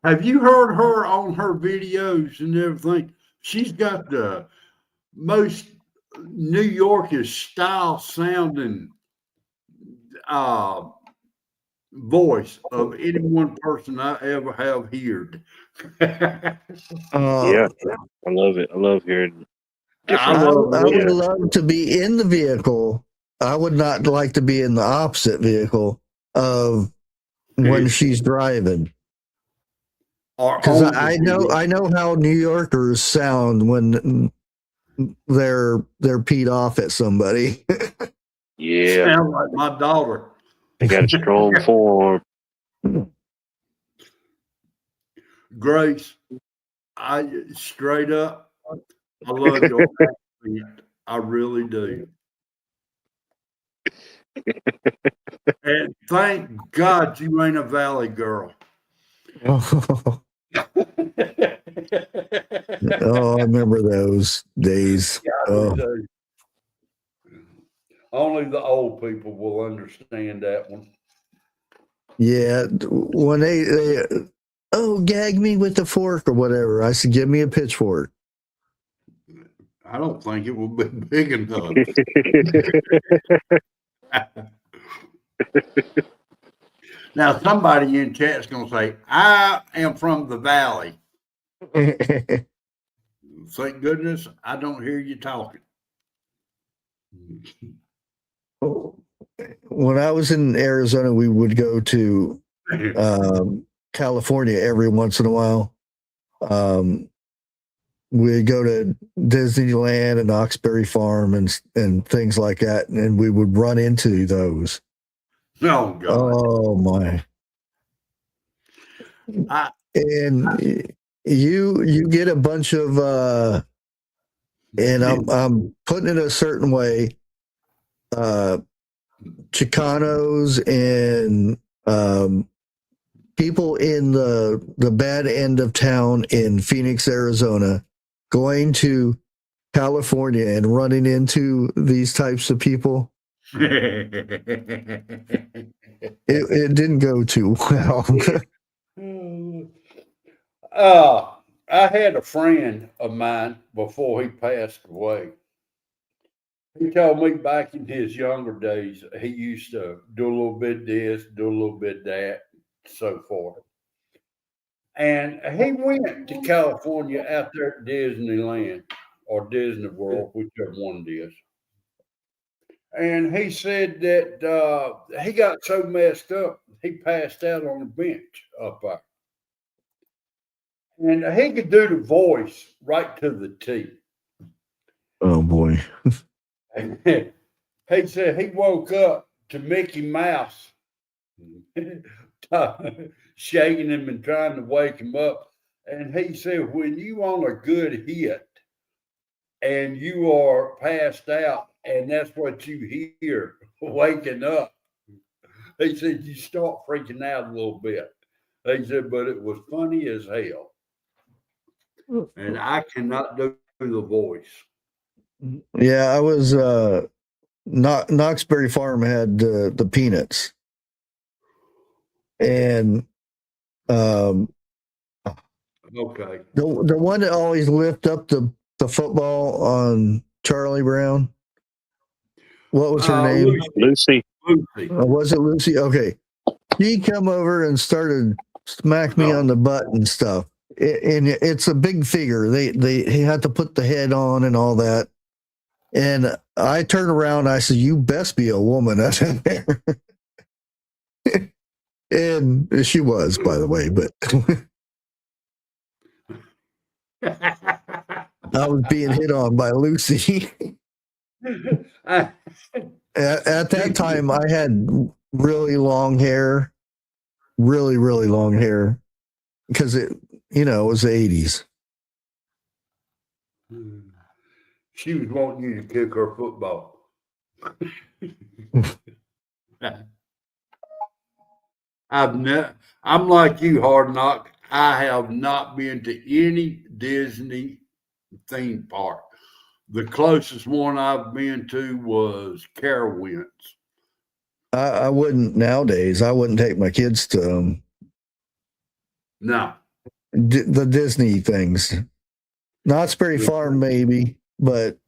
Have you heard her on her videos and everything? She's got the most New Yorkish style sounding voice of any one person I ever have heard. Yeah, I love it. I love hearing different. I would Yeah. love to be in the vehicle. I would not like to be in the opposite vehicle of when she's driving. Because I know how New Yorkers sound when they're peed off at somebody. Yeah. Sound like my daughter. They got a strong forearm. Grace, I straight up, I love your accent. I really do. And thank God you ain't a valley girl. Oh, I remember those days. Oh. Only the old people will understand that one. Yeah, when they gag me with a fork or whatever, I said, give me a pitchfork. I don't think it will be big enough. Now, somebody in chat's going to say, I am from the valley. Thank goodness I don't hear you talking. When I was in Arizona, we would go to California every once in a while. we'd go to Disneyland and Oxbury Farm and things like that, and we would run into those. Oh God. Oh my! I, And you get a bunch of and I'm putting it a certain way, Chicanos and people in the bad end of town in Phoenix, Arizona, going to California and running into these types of people. It didn't go too well. I had a friend of mine before he passed away. He told me back in his younger days, he used to do a little bit of this, do a little bit of that, so forth. And he went to California out there at Disneyland or Disney World, whichever one it is. And he said that he got so messed up, he passed out on the bench up there. And he could do the voice right to the T. Oh boy. And he said he woke up to Mickey Mouse shaking him and trying to wake him up. And he said, when you on a good hit and you are passed out, and that's what you hear waking up, he said, you start freaking out a little bit. He said, but it was funny as hell. And I cannot do the voice. Yeah, I was Knoxbury Farm had the Peanuts, and Okay. the one that always lift up the football on Charlie Brown. What was her name? Lucy. Lucy. Was it Lucy? Okay, she come over and started smack me on the butt and stuff. And it's a big figure. He had to put the head on and all that. And I turned around and I said, you best be a woman. I said, and she was, by the way, but I was being hit on by Lucy. At that time, I had really long hair, really, really long hair, because it was the 80s. She was wanting you to kick her football. I'm like you, Hard Knock. I have not been to any Disney theme park. The closest one I've been to was Carowinds. I wouldn't nowadays. I wouldn't take my kids to No. the Disney things. Knott's Berry Farm, maybe, but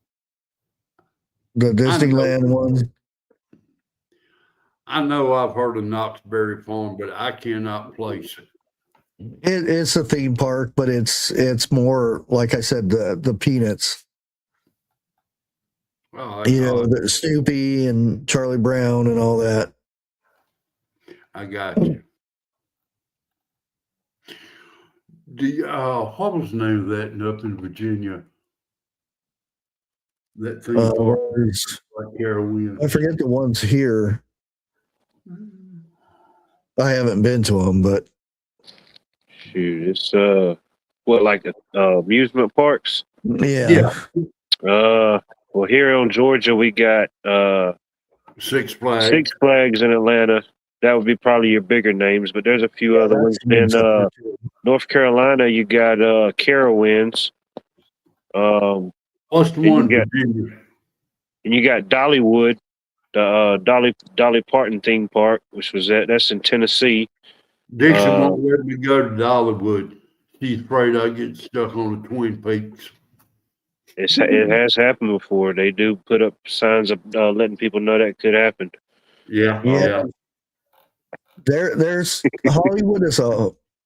the Disneyland ones. I know I've heard of Knott's Berry Farm, but I cannot place it. It's a theme park, but it's more, like I said, the Peanuts. Oh, The Snoopy and Charlie Brown and all that. I got you. What was the name of that up in Virginia? That theme park, like Carowinds. I forget the ones here. I haven't been to them, but Shoot, it's like amusement parks. Yeah. Well, here in Georgia we got Six Flags. Six Flags in Atlanta. That would be probably your bigger names, but there's a few other ones. In North Carolina, you got Carowinds. What's the one? And you got Dollywood, the Dolly Parton theme park, which was that's in Tennessee. Dixon won't let me go to Dollywood. She's afraid I get stuck on the Twin Peaks. It has happened before. They do put up signs of letting people know that could happen. Yeah. There's Hollywood is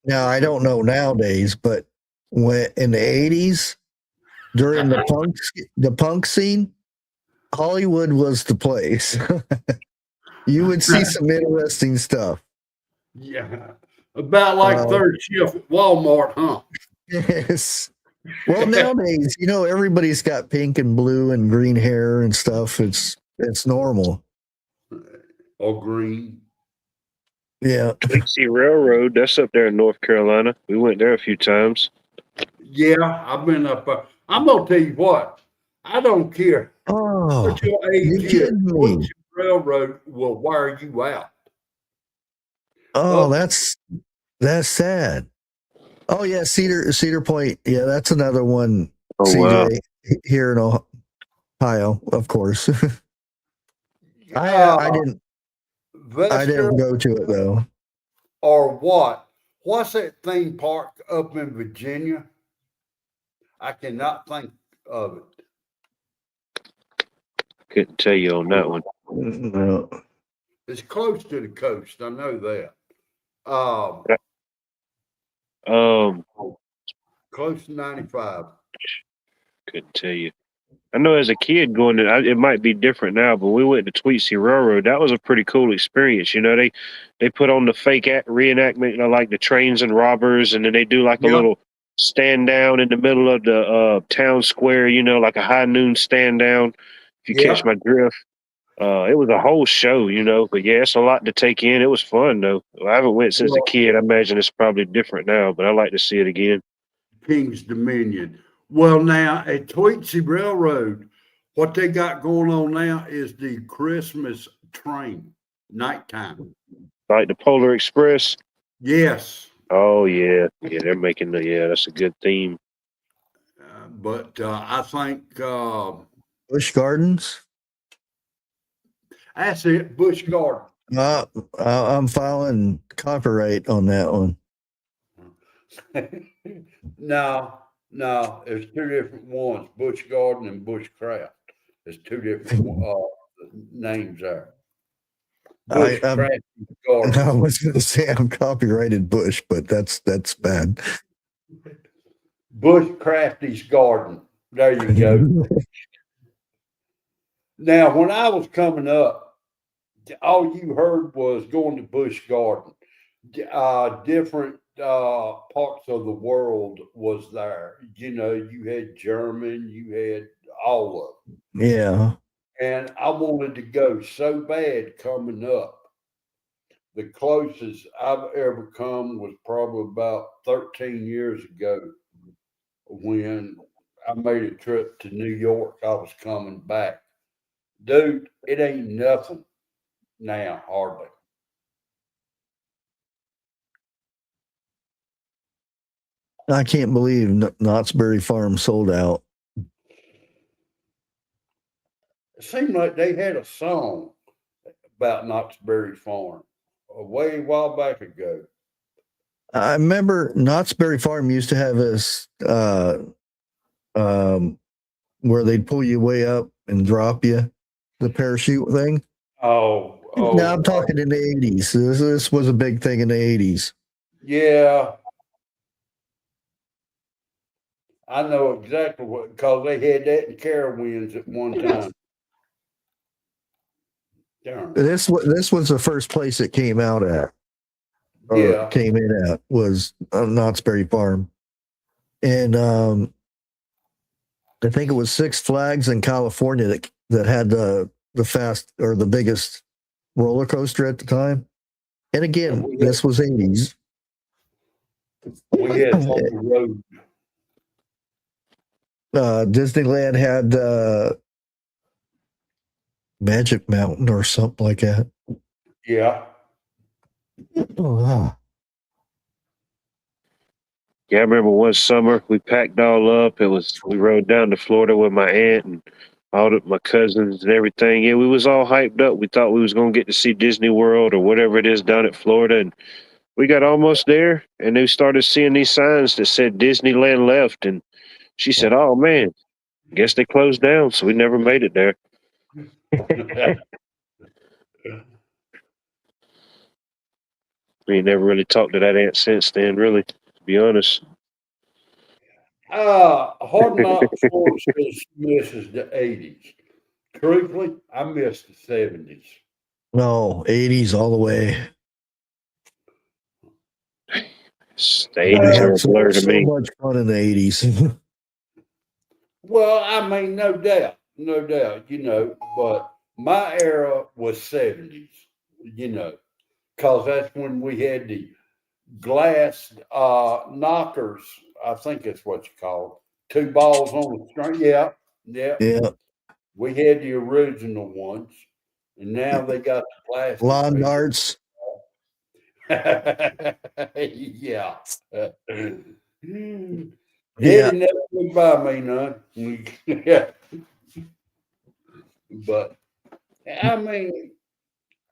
now I don't know nowadays, but when in the 80s during the punk scene, Hollywood was the place. You would see some interesting stuff. Yeah. About like third shift at Walmart, huh? Yes. Well, nowadays, everybody's got pink and blue and green hair and stuff. It's normal. Or green. Yeah. Dixie Railroad, that's up there in North Carolina. We went there a few times. Yeah, I've been up. I'm gonna tell you what. I don't care Oh, what your you age is. kidding me? Dixie Railroad will wear you out. Oh, Oh, that's sad. Oh yeah, Cedar Point. Yeah, that's another one. Oh wow. CJ here in Ohio, of course. I uh, I didn't I Vester didn't go to it though. or what? What's that theme park up in Virginia? I cannot think of it. Couldn't tell you on that one. No. It's close to the coast. I know that. Um, Um, close to 95. couldn't tell you. I know as a kid going to, it might be different now, but we went to Tweetsie Railroad. That was a pretty cool experience. They put on the fake reenactment, like the trains and robbers, and then they do like a Yep. little stand down in the middle of the town square, like a high noon stand down. If you catch Yep. my drift. It was a whole show, but yeah, it's a lot to take in. It was fun though. I haven't went since a Well, kid. I imagine it's probably different now, but I like to see it again. King's Dominion. Well, now at Tweetsie Railroad, what they got going on now is the Christmas train, nighttime. Like the Polar Express. Yes, Oh yeah, yeah, they're making that's a good theme. but I think Busch Gardens. that's it. Busch Garden. I'm filing copyright on that one. No, it's two different ones. Busch Garden and Bushcraft. There's two different names there. I Bushcraft I Garden. was going to say I'm copyrighted Bush, but that's bad. Bushcrafty's Garden. There you go. Now, when I was coming up, all you heard was going to Busch Garden. Different parts of the world was there. You had German, you had all of them. Yeah. And I wanted to go so bad coming up. The closest I've ever come was probably about 13 years ago when I made a trip to New York. I was coming back. Dude, it ain't nothing now, hardly. I can't believe Knott's Berry Farm sold out. It seemed like they had a song about Knott's Berry Farm a way while back ago. I remember Knott's Berry Farm used to have this where they'd pull you way up and drop you, the parachute thing. Oh, Now I'm talking in the 80s. This was a big thing in the 80s. yeah. I know exactly what, because they had that in Carowinds at one time. Darn. This was the first place it came out at, or Yeah. came in at, was Knott's Berry Farm, and I think it was Six Flags in California that had the fast or the biggest roller coaster at the time. And again, this was 80s. We had on the road. Disneyland had Magic Mountain or something like that. Yeah. Oh, wow. Yeah, I remember one summer we packed all up. We rode down to Florida with my aunt and my cousins and everything. Yeah, we was all hyped up. We thought we was gonna get to see Disney World or whatever it is down at Florida, and we got almost there, and we started seeing these signs that said Disneyland left, and she said, "Oh man, guess they closed down." So we never made it there. We never really talked to that aunt since then, really, to be honest. Hard Knocks Sports just misses the 80s. Truthfully, I miss the 70s. No, 80s all the way. The 80s are a blur to so me. much fun in the 80s. Well, I mean, no doubt, no doubt, but my era was 70s, you know, because that's when we had the glass knockers. I think that's what you call it. Two balls on the string. Yeah, yeah. Yeah. We had the original ones, and now they got the plastic Lawn pieces. darts. Yeah. Yeah. Daddy never would buy me none. Yeah. But I mean,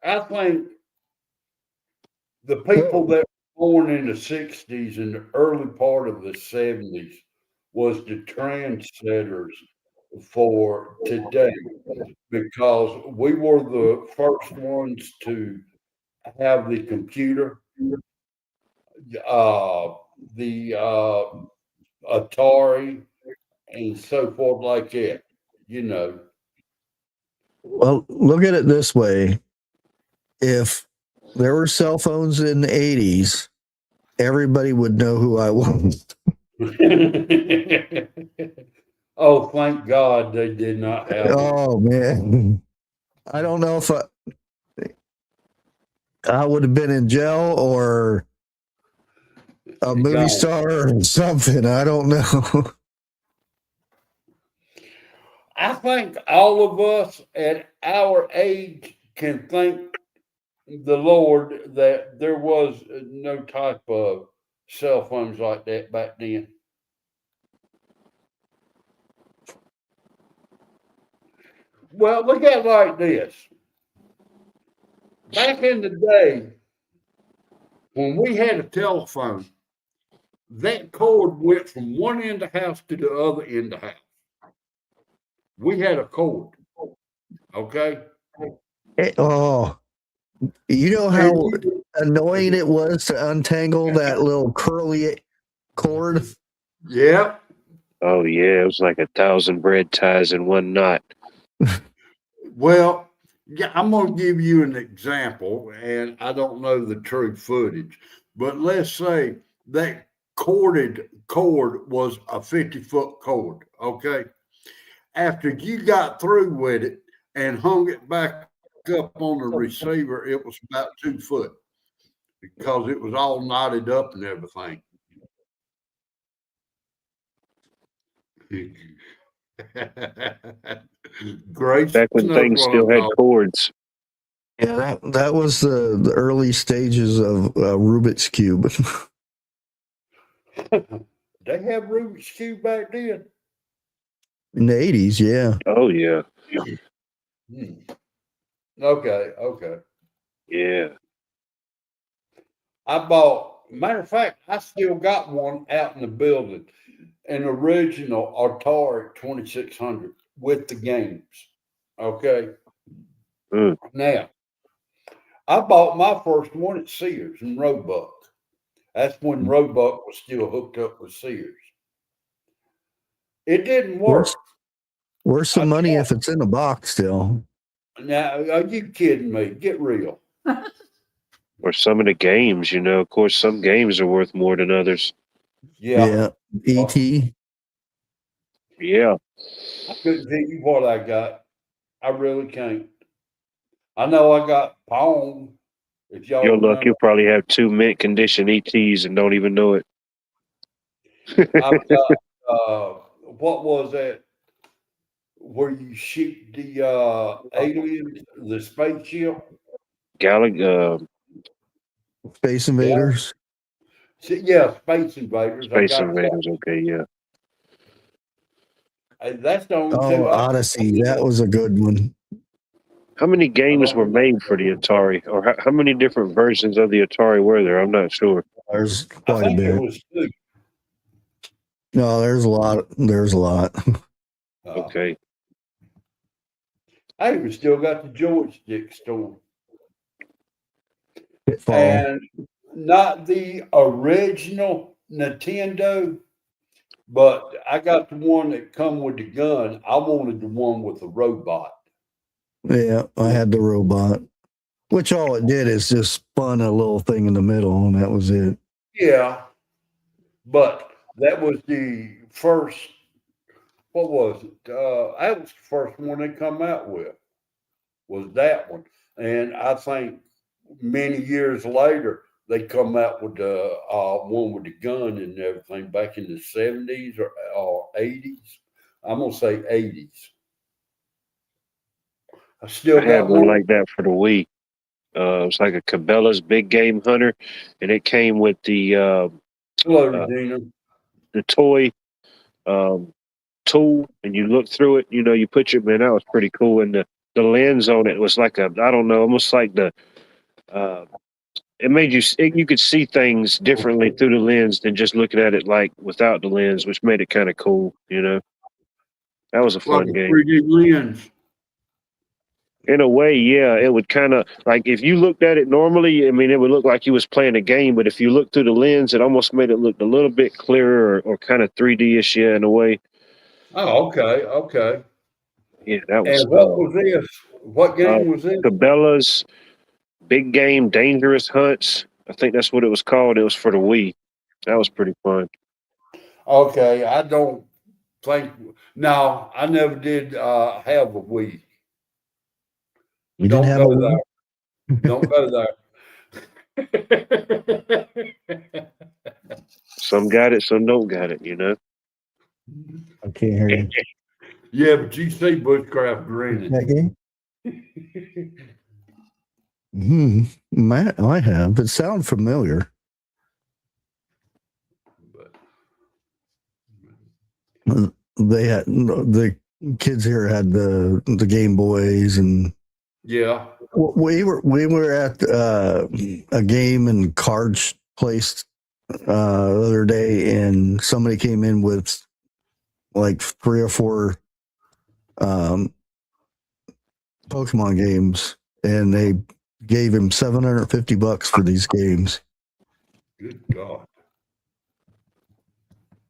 I think the people that were born in the 60s and the early part of the 70s was the trendsetters for today because we were the first ones to have the computer, uh, the Atari, and so forth like that. You know, Well, look at it this way. If there were cell phones in the 80s, everybody would know who I was. oh, thank God they did not have them. Oh, man. I don't know if I would have been in jail or a movie Gone. star or something. I don't know. I think all of us at our age can thank the Lord that there was no type of cell phones like that back then. Well, look at it like this. Back in the day, when we had a telephone, that cord went from one end of the house to the other end of the house. We had a cord, okay? Oh, you know And how annoying it was to untangle that little curly cord? yeah. Oh yeah, it was like 1,000 bread ties in one knot. Well, yeah, I'm going to give you an example, and I don't know the true footage, but let's say that corded cord was a 50-foot cord, okay? After you got through with it and hung it back up on the receiver, it was about 2 foot because it was all knotted up and everything. Grace Back when knows things what still I'm had talking. cords. Yeah, that was the early stages of Rubik's Cube. They have Rubik's Cube back then. In the 80s, yeah. Oh yeah, Hmm. Okay, okay. yeah. I bought, matter of fact, I still got one out in the building, an original Atari 2600 with the games. Okay. Mm. Now, I bought my first one at Sears in Roebuck. That's when Roebuck was still hooked up with Sears. It didn't work. Where's some I money tried. if it's in a box still? Now, are you kidding me? Get real. Or some of the games, of course, some games are worth more than others. Yeah. Yeah. E.T. Yeah. I couldn't tell you what I got. I really can't. I know I got Pong. If y'all Your luck, remember, you'll probably have 2 mint condition ETs and don't even know it. I've got what was that? Where you shoot the aliens, the spaceship? Space Invaders. Yeah, Space Invaders. I Space got that. Invaders. Okay, yeah. That's the only Oh, two Odyssey. That was a good one. How many games were made for the Atari, or how many different versions of the Atari were there? I'm not sure. There's I quite a think it bit. was two. No, there's a lot. There's a lot. Okay. I even still got the joystick store. Pitfall. And not the original Nintendo, but I got the one that come with the gun. I wanted the one with the robot. Yeah, I had the robot, which all it did is just spun a little thing in the middle, and that was it. Yeah, but that was the first what was it? That was the first one they come out with, was that one. And I think many years later, they come out with the one with the gun and everything back in the 70s or 80s. I'm going to say 80s. I still I had got one one. like that for the Wii. It's like a Cabela's Big Game Hunter, and it came with Hello, uh, Regina. the toy um, tool, and you look through it. You know, you put your man. That was pretty cool, and the lens on it was like I don't know, almost like the. It made you could see things differently through the lens than just looking at it like without the lens, which made it kind of cool. You know, that was a Like fun a game. 3D lens. In a way, yeah, it would kind of like if you looked at it normally, I mean, it would look like you was playing a game, but if you look through the lens, it almost made it look a little bit clearer or kind of 3D-ish, yeah, in a way. Oh, okay, okay. Yeah, that was And what was this? What uh, game was this? Cabela's Big Game Dangerous Hunts. I think that's what it was called. It was for the Wii. That was pretty fun. Okay, I don't think. No, I never did have a Wii. You didn't Don't have a go Wii? there. Don't go there. Some got it, some don't got it. You know. I can't hear you. Yeah, but you see Bushcraft grinning. That game? I have. It sounds familiar. They had the kids here had the Game Boys, and Yeah. we were at a game and cards place the other day, and somebody came in with like 3 or 4 um, Pokemon games, and they gave him $750 for these games. Good God.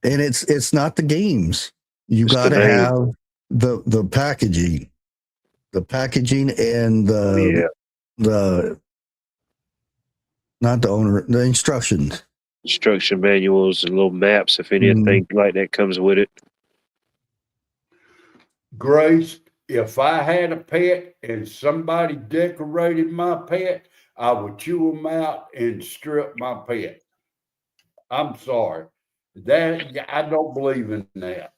And it's not the games. You It's got the to name. have the packaging, and Yeah, the not the owner, the instructions. instruction manuals and little maps, if anything like that comes with it. Grace, if I had a pet and somebody decorated my pet, I would chew them out and strip my pet. I'm sorry. I don't believe in that.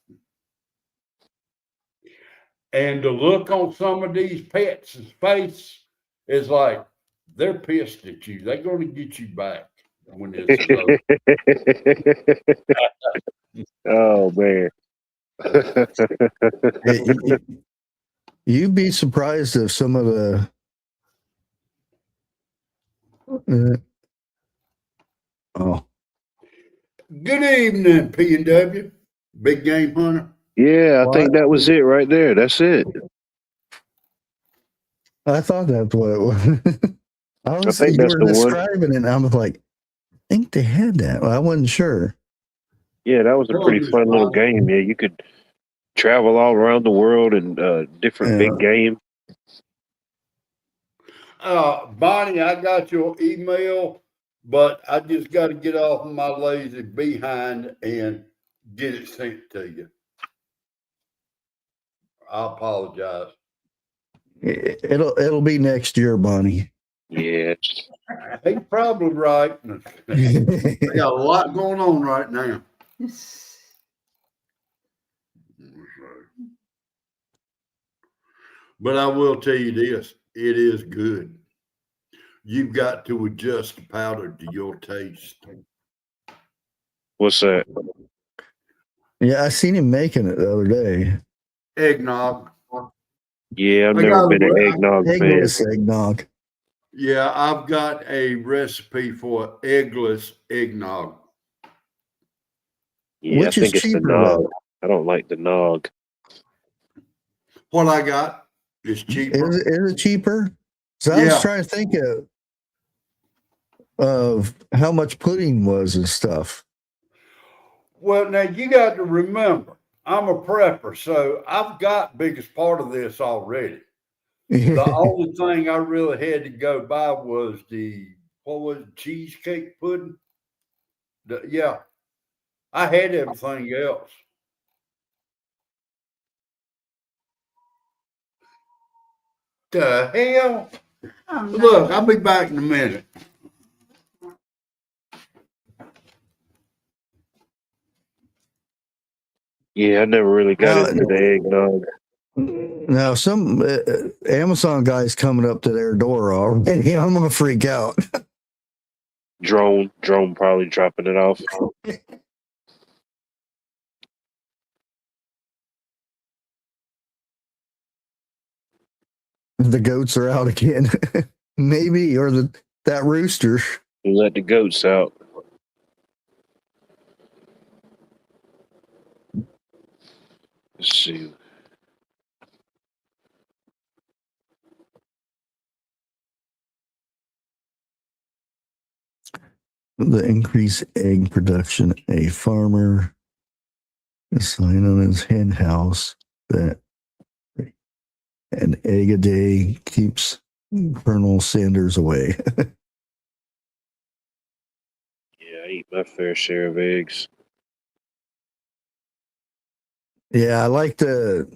And the look on some of these pets' face is like they're pissed at you. They're going to get you back when this is over. Oh man. You'd be surprised if some of the oh Good evening, P&W, Big Game Hunter. Yeah, I think that was it right there. That's it. I thought that's what it was. I think you that's were the one. describing it, and I was like, I think they had that. Well, I wasn't sure. Yeah, that was a pretty fun little game. Yeah, you could travel all around the world and different big game. Bonnie, I got your email, but I just got to get off my lazy behind and get it sent to you. I apologize. It'll be next year, Bonnie. Yeah. He's probably right. I got a lot going on right now. But I will tell you this, it is good. You've got to adjust the powder to your taste. What's that? Yeah, I seen him making it the other day. Eggnog. Yeah, I've never been an eggnog fan. Eggless eggnog. Yeah, I've got a recipe for eggless eggnog. Yeah, Which I think is it's the cheaper, nog. though? I don't like the nog. What I got is cheaper. Is it cheaper? So I was trying to think of how much pudding was and stuff. Well, now you got to remember, I'm a prepper, so I've got biggest part of this already. The only thing I really had to go by was cheesecake pudding. I had everything else. The hell? Oh, no. Look, I'll be back in a minute. Yeah, I never really got into the eggnog. Now, some Amazon guy's coming up to their door already. I'm gonna freak out. Drone probably dropping it off. The goats are out again, maybe, or that rooster. We let the goats out. Let's see. The increased egg production. A farmer is sign on his hen house that an egg a day keeps Colonel Sanders away. Yeah, I eat my fair share of eggs. Yeah, I like the.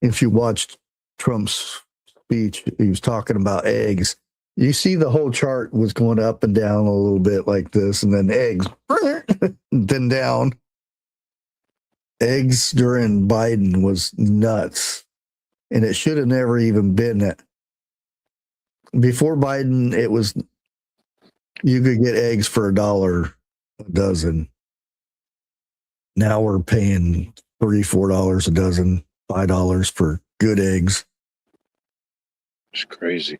If you watched Trump's speech, he was talking about eggs. You see, the whole chart was going up and down a little bit like this, and then eggs, then down. Eggs during Biden was nuts, and it should have never even been it. Before Biden, it was you could get eggs for $1 a dozen. Now we're paying $3-4 a dozen, $5 for good eggs. It's crazy.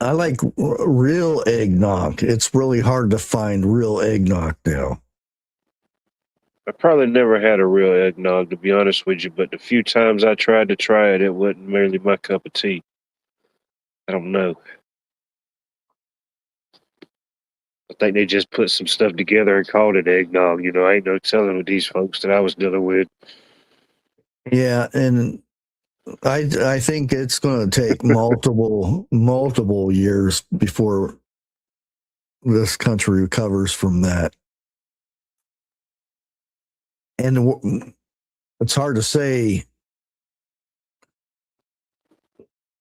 I like real eggnog. It's really hard to find real eggnog now. I probably never had a real eggnog, to be honest with you, but the few times I tried to try it, it wasn't merely my cup of tea. I don't know. I think they just put some stuff together and called it eggnog. You know, I ain't no telling with these folks that I was dealing with. Yeah, and I think it's going to take multiple years before this country recovers from that. And it's hard to say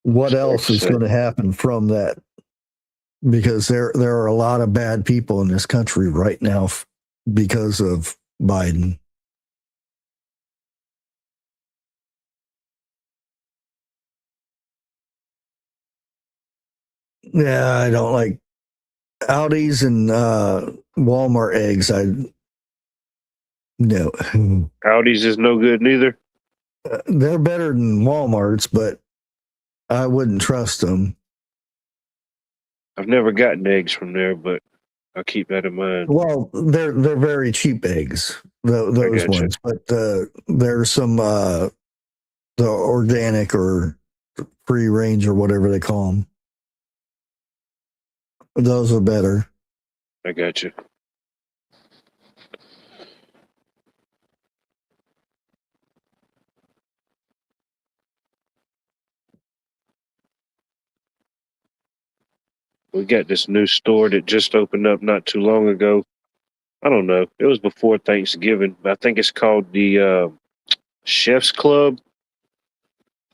what else is going to happen from that, because there are a lot of bad people in this country right now because of Biden. Yeah, I don't like Aldi's and Walmart eggs. No. Aldi's is no good neither. They're better than Walmart's, but I wouldn't trust them. I've never gotten eggs from there, but I'll keep that in mind. Well, they're very cheap eggs, those ones. But there's some the organic or free range or whatever they call them. Those are better. I got you. We got this new store that just opened up not too long ago. I don't know. It was before Thanksgiving. I think it's called the Chef's Club,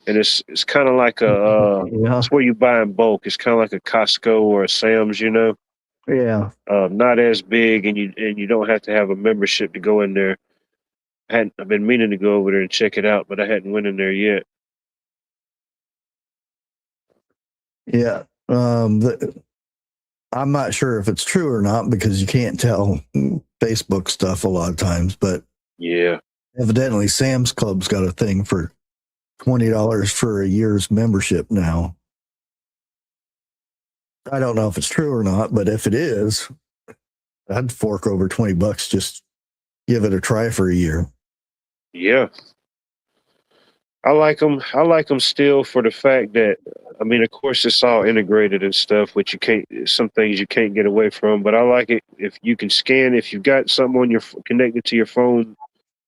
and it's kind of like Yeah. it's where you buy in bulk. It's kind of like a Costco or a Sam's, you know. Yeah. Not as big, and you don't have to have a membership to go in there. I've been meaning to go over there and check it out, but I hadn't went in there yet. Yeah. I'm not sure if it's true or not because you can't tell Facebook stuff a lot of times, but yeah, evidently Sam's Club's got a thing for $20 for a year's membership now. I don't know if it's true or not, but if it is, I'd fork over $20, just give it a try for a year. Yeah. I like them. I like them still for the fact that, I mean, of course, it's all integrated and stuff, which you can't. Some things you can't get away from. But I like it if you can scan. If you've got something on your connected to your phone,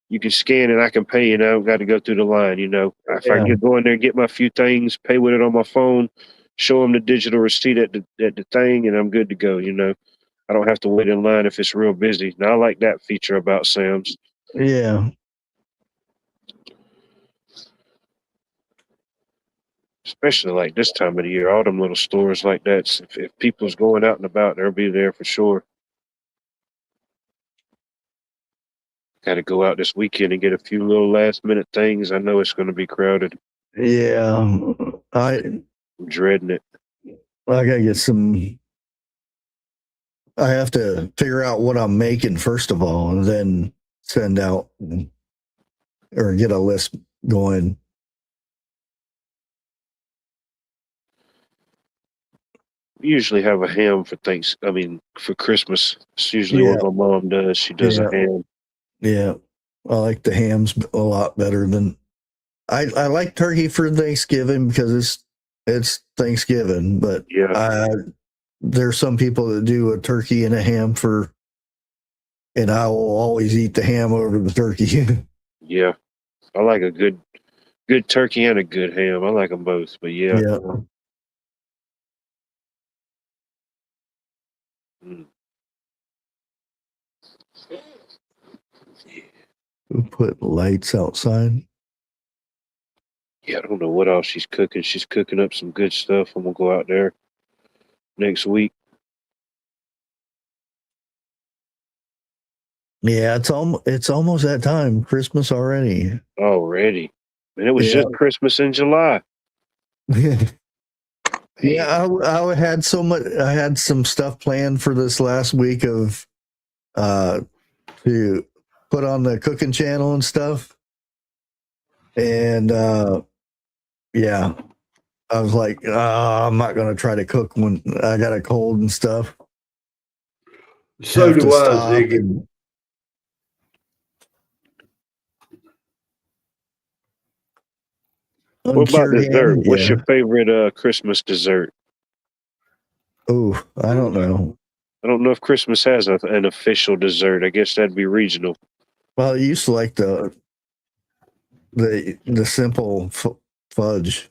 you can scan and I can pay. And I don't got to go through the line. You know, if I can go in there, get my few things, pay with it on my phone, show them the digital receipt at the thing, and I'm good to go. You know, I don't have to wait in line if it's real busy. Now I like that feature about Sam's. Yeah. especially like this time of the year. All them little stores like that. If people's going out and about, they'll be there for sure. Got to go out this weekend and get a few little last minute things. I know it's going to be crowded. Yeah, I'm dreading it. I gotta get some. I have to figure out what I'm making first of all, and then send out or get a list going. We usually have a ham for for Christmas. It's usually what my mom does. She does a ham. Yeah, I like the hams a lot better than I like turkey for Thanksgiving because it's Thanksgiving, but Yeah. There's some people that do a turkey and a ham and I will always eat the ham over the turkey. Yeah. I like a good turkey and a good ham. I like them both, but yeah. Mm. We'll put lights outside. Yeah, I don't know what else she's cooking. She's cooking up some good stuff. I'm gonna go out there next week. Yeah, it's almost that time. Christmas already. Already. Man, it was just Christmas in July. Yeah, I had so much. I had some stuff planned for this last week of to put on the cooking channel and stuff. And yeah, I was like, I'm not gonna try to cook when I got a cold and stuff. So do I, Ziggy. What about dessert? What's your favorite Christmas dessert? Oh, I don't know. I don't know if Christmas has an official dessert. I guess that'd be regional. Well, I used to like the simple fudge.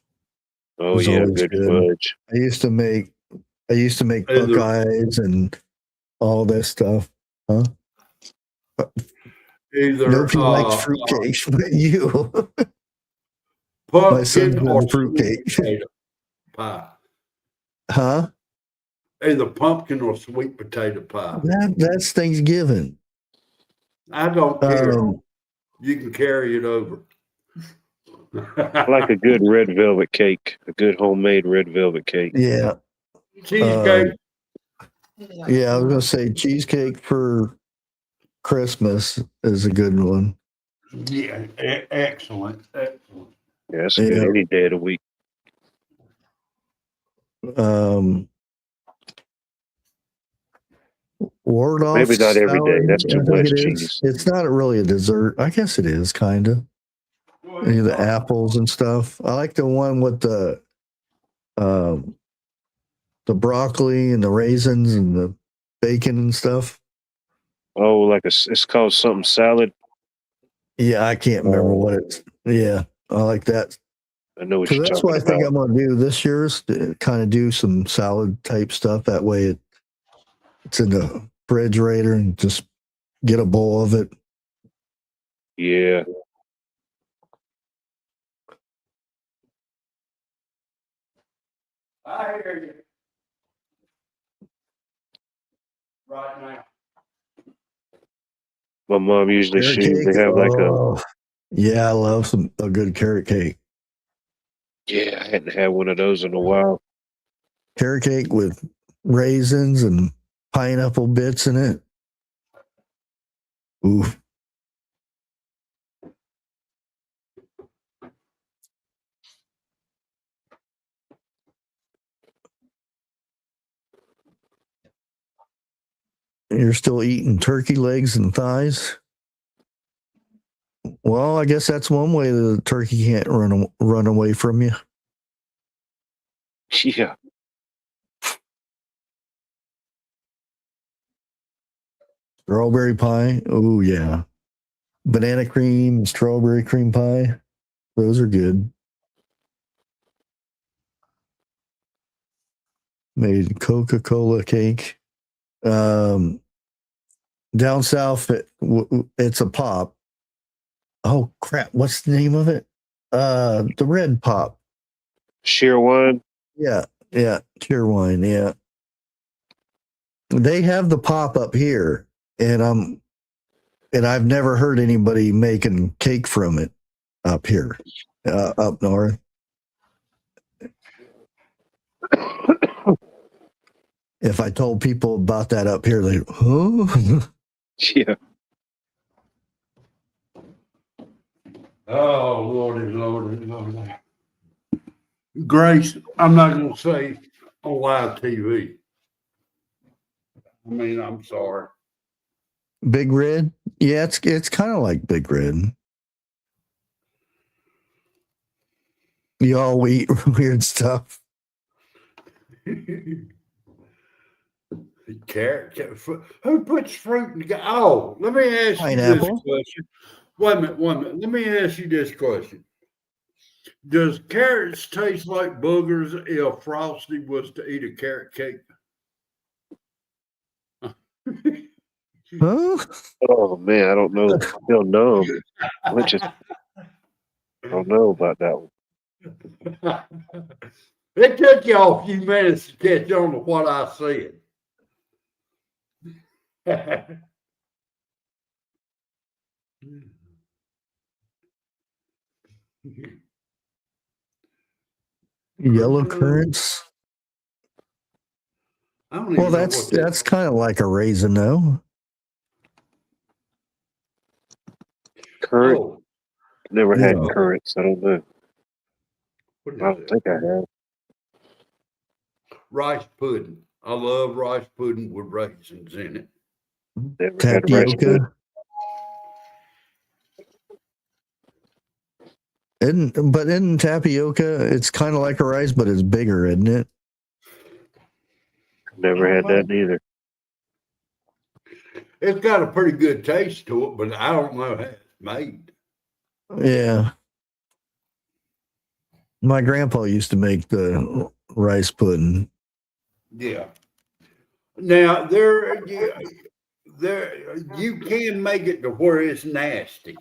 Oh yeah, good fudge. I used to make Buckeyes and all this stuff. Huh? Nobody likes fruitcakes, but you. Pumpkin or fruitcake pie. Huh? Either pumpkin or sweet potato pie. That's Thanksgiving. I don't care. You can carry it over. I like a good red velvet cake, a good homemade red velvet cake. Yeah. Cheesecake. Yeah, I was gonna say cheesecake for Christmas is a good one. Yeah, excellent. Yeah, that's good any day of the week. Ward off. Maybe not every day. That's too much cheese. It's not really a dessert. I guess it is kind of. The apples and stuff. I like the one with the broccoli and the raisins and the bacon and stuff. Oh, it's called something salad. Yeah, I can't remember what it's. Yeah, I like that. I know what you're talking about. That's what I think I'm going to do this year is to kind of do some salad type stuff. That way it's in the refrigerator and just get a bowl of it. Yeah. I hear you. Right now. My mom usually have like a. Yeah, I love a good carrot cake. Yeah, I hadn't had one of those in a while. Carrot cake with raisins and pineapple bits in it. Ooh. You're still eating turkey legs and thighs? Well, I guess that's one way the turkey can't run away from you. Yeah. Strawberry pie. Oh, yeah. Banana cream, strawberry cream pie. Those are good. Made Coca-Cola cake. Down south, it's a pop. Oh, crap. What's the name of it? The red pop. Sheer wine. Yeah, cheer wine. Yeah, they have the pop up here, and I've never heard anybody making cake from it up here, up north. If I told people about that up here, they, huh? Yeah. Oh, Lordy, Lordy, Lordy. Grace, I'm not going to say on live TV. I mean, I'm sorry. Big Red? Yeah, it's kind of like Big Red. You all eat weird stuff. Carrot. Who puts fruit in the Oh, let me ask you this Pineapple. question. Wait a minute. Let me ask you this question. Does carrots taste like boogers if Frosty was to eat a carrot cake? Huh? Oh man, I don't know. I feel numb. I don't know about that one. It took y'all a few minutes to catch on to what I said. Yellow currants. I don't even Well, know that's what that that's kind of like a raisin, though. Current. Oh, Never had Yeah. currants. I don't know. what is I don't it? think I have. Rice pudding. I love rice pudding with raisins in it. Never had rice pudding. Tapioca. But in tapioca, it's kind of like a rice, but it's bigger, isn't it? Never had that either. It's got a pretty good taste to it, but I don't know how it's made. Yeah. My grandpa used to make the rice pudding. Yeah. Now there you can make it to where it's nasty.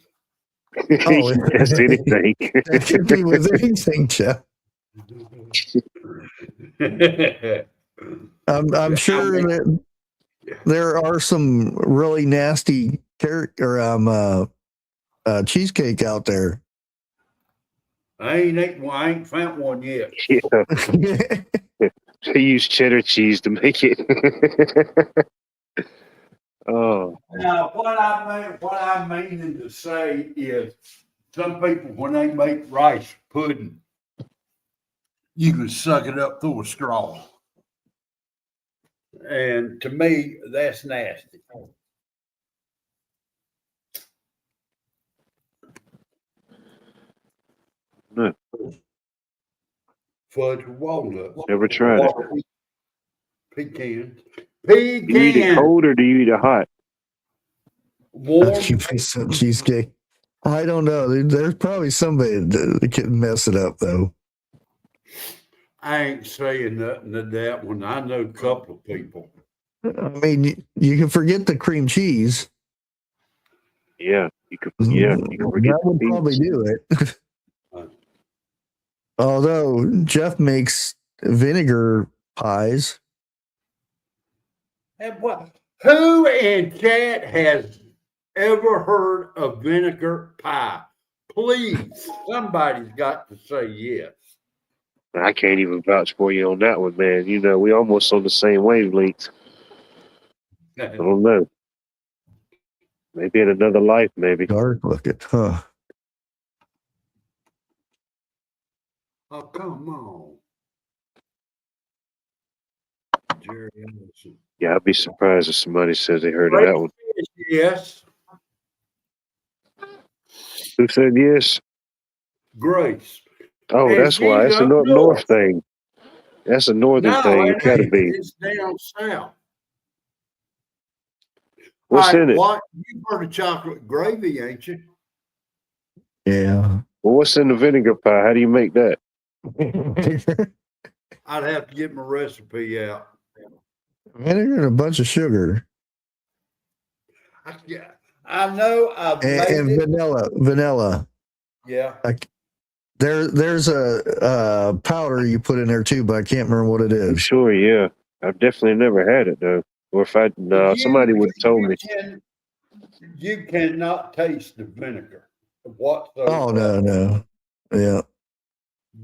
Oh, Yes, anything. It could be with anything, Jeff. I'm sure that there are some really nasty carrot or cheesecake out there. I ain't found one yet. Yeah. They use cheddar cheese to make it. Oh, Now, what I'm meaning to say is, some people when they make rice pudding, you can suck it up through a straw, and to me, that's nasty. no, Fudge with walnuts, never tried it. pecans, Do you eat it cold or do you eat it hot? warm. You make some cheesecake. I don't know. There's probably somebody that can mess it up, though. I ain't saying nothing to that one. I know a couple of people. I mean, you can forget the cream cheese. Yeah, you could. Yeah, you can forget That would the probably beans. do it. Although Jeff makes vinegar pies. And what? Who in chat has ever heard of vinegar pie? Please, somebody's got to say yes. I can't even vouch for you on that one, man. You know, we almost on the same wavelength. I don't know. Maybe in another life, maybe. Dark looking, huh? Oh, come on. Jerry Anderson. Yeah, I'd be surprised if somebody says they heard of that one. Yes. Who said yes? Grace. Oh, And that's why. she's It's a up north north. thing. That's a northern No, thing. it It's got to ain't. be. It's down south. What's in it? What? You've heard of chocolate gravy, ain't you? Yeah. Well, what's in the vinegar pie? How do you make that? I'd have to get my recipe out. Vinegar and a bunch of sugar I know I've made and it. vanilla. Yeah. There's a powder you put in there too, but I can't remember what it I'm is. sure, yeah. I've definitely never had it though. Or if I no, somebody would have told me. You cannot taste the vinegar whatsoever. Oh no. Yeah.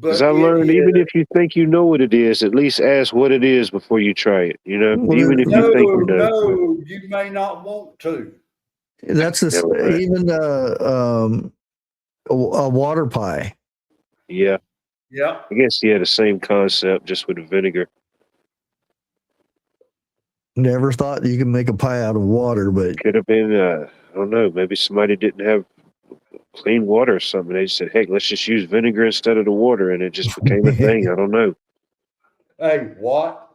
Because But I it learned, even is if you think you know what it is, at least ask what it is before you try it. You know, Well, even if you think you know. no, you may not want to. That's Never mind. even a water pie. Yeah, Yeah. I guess yeah, the same concept, just with the vinegar. Never thought you could make a pie out of water, but Could have been, I don't know, maybe somebody didn't have clean water or something. They said, "Hey, let's just use vinegar instead of the water," and it just became a thing. I don't know. Hey, what?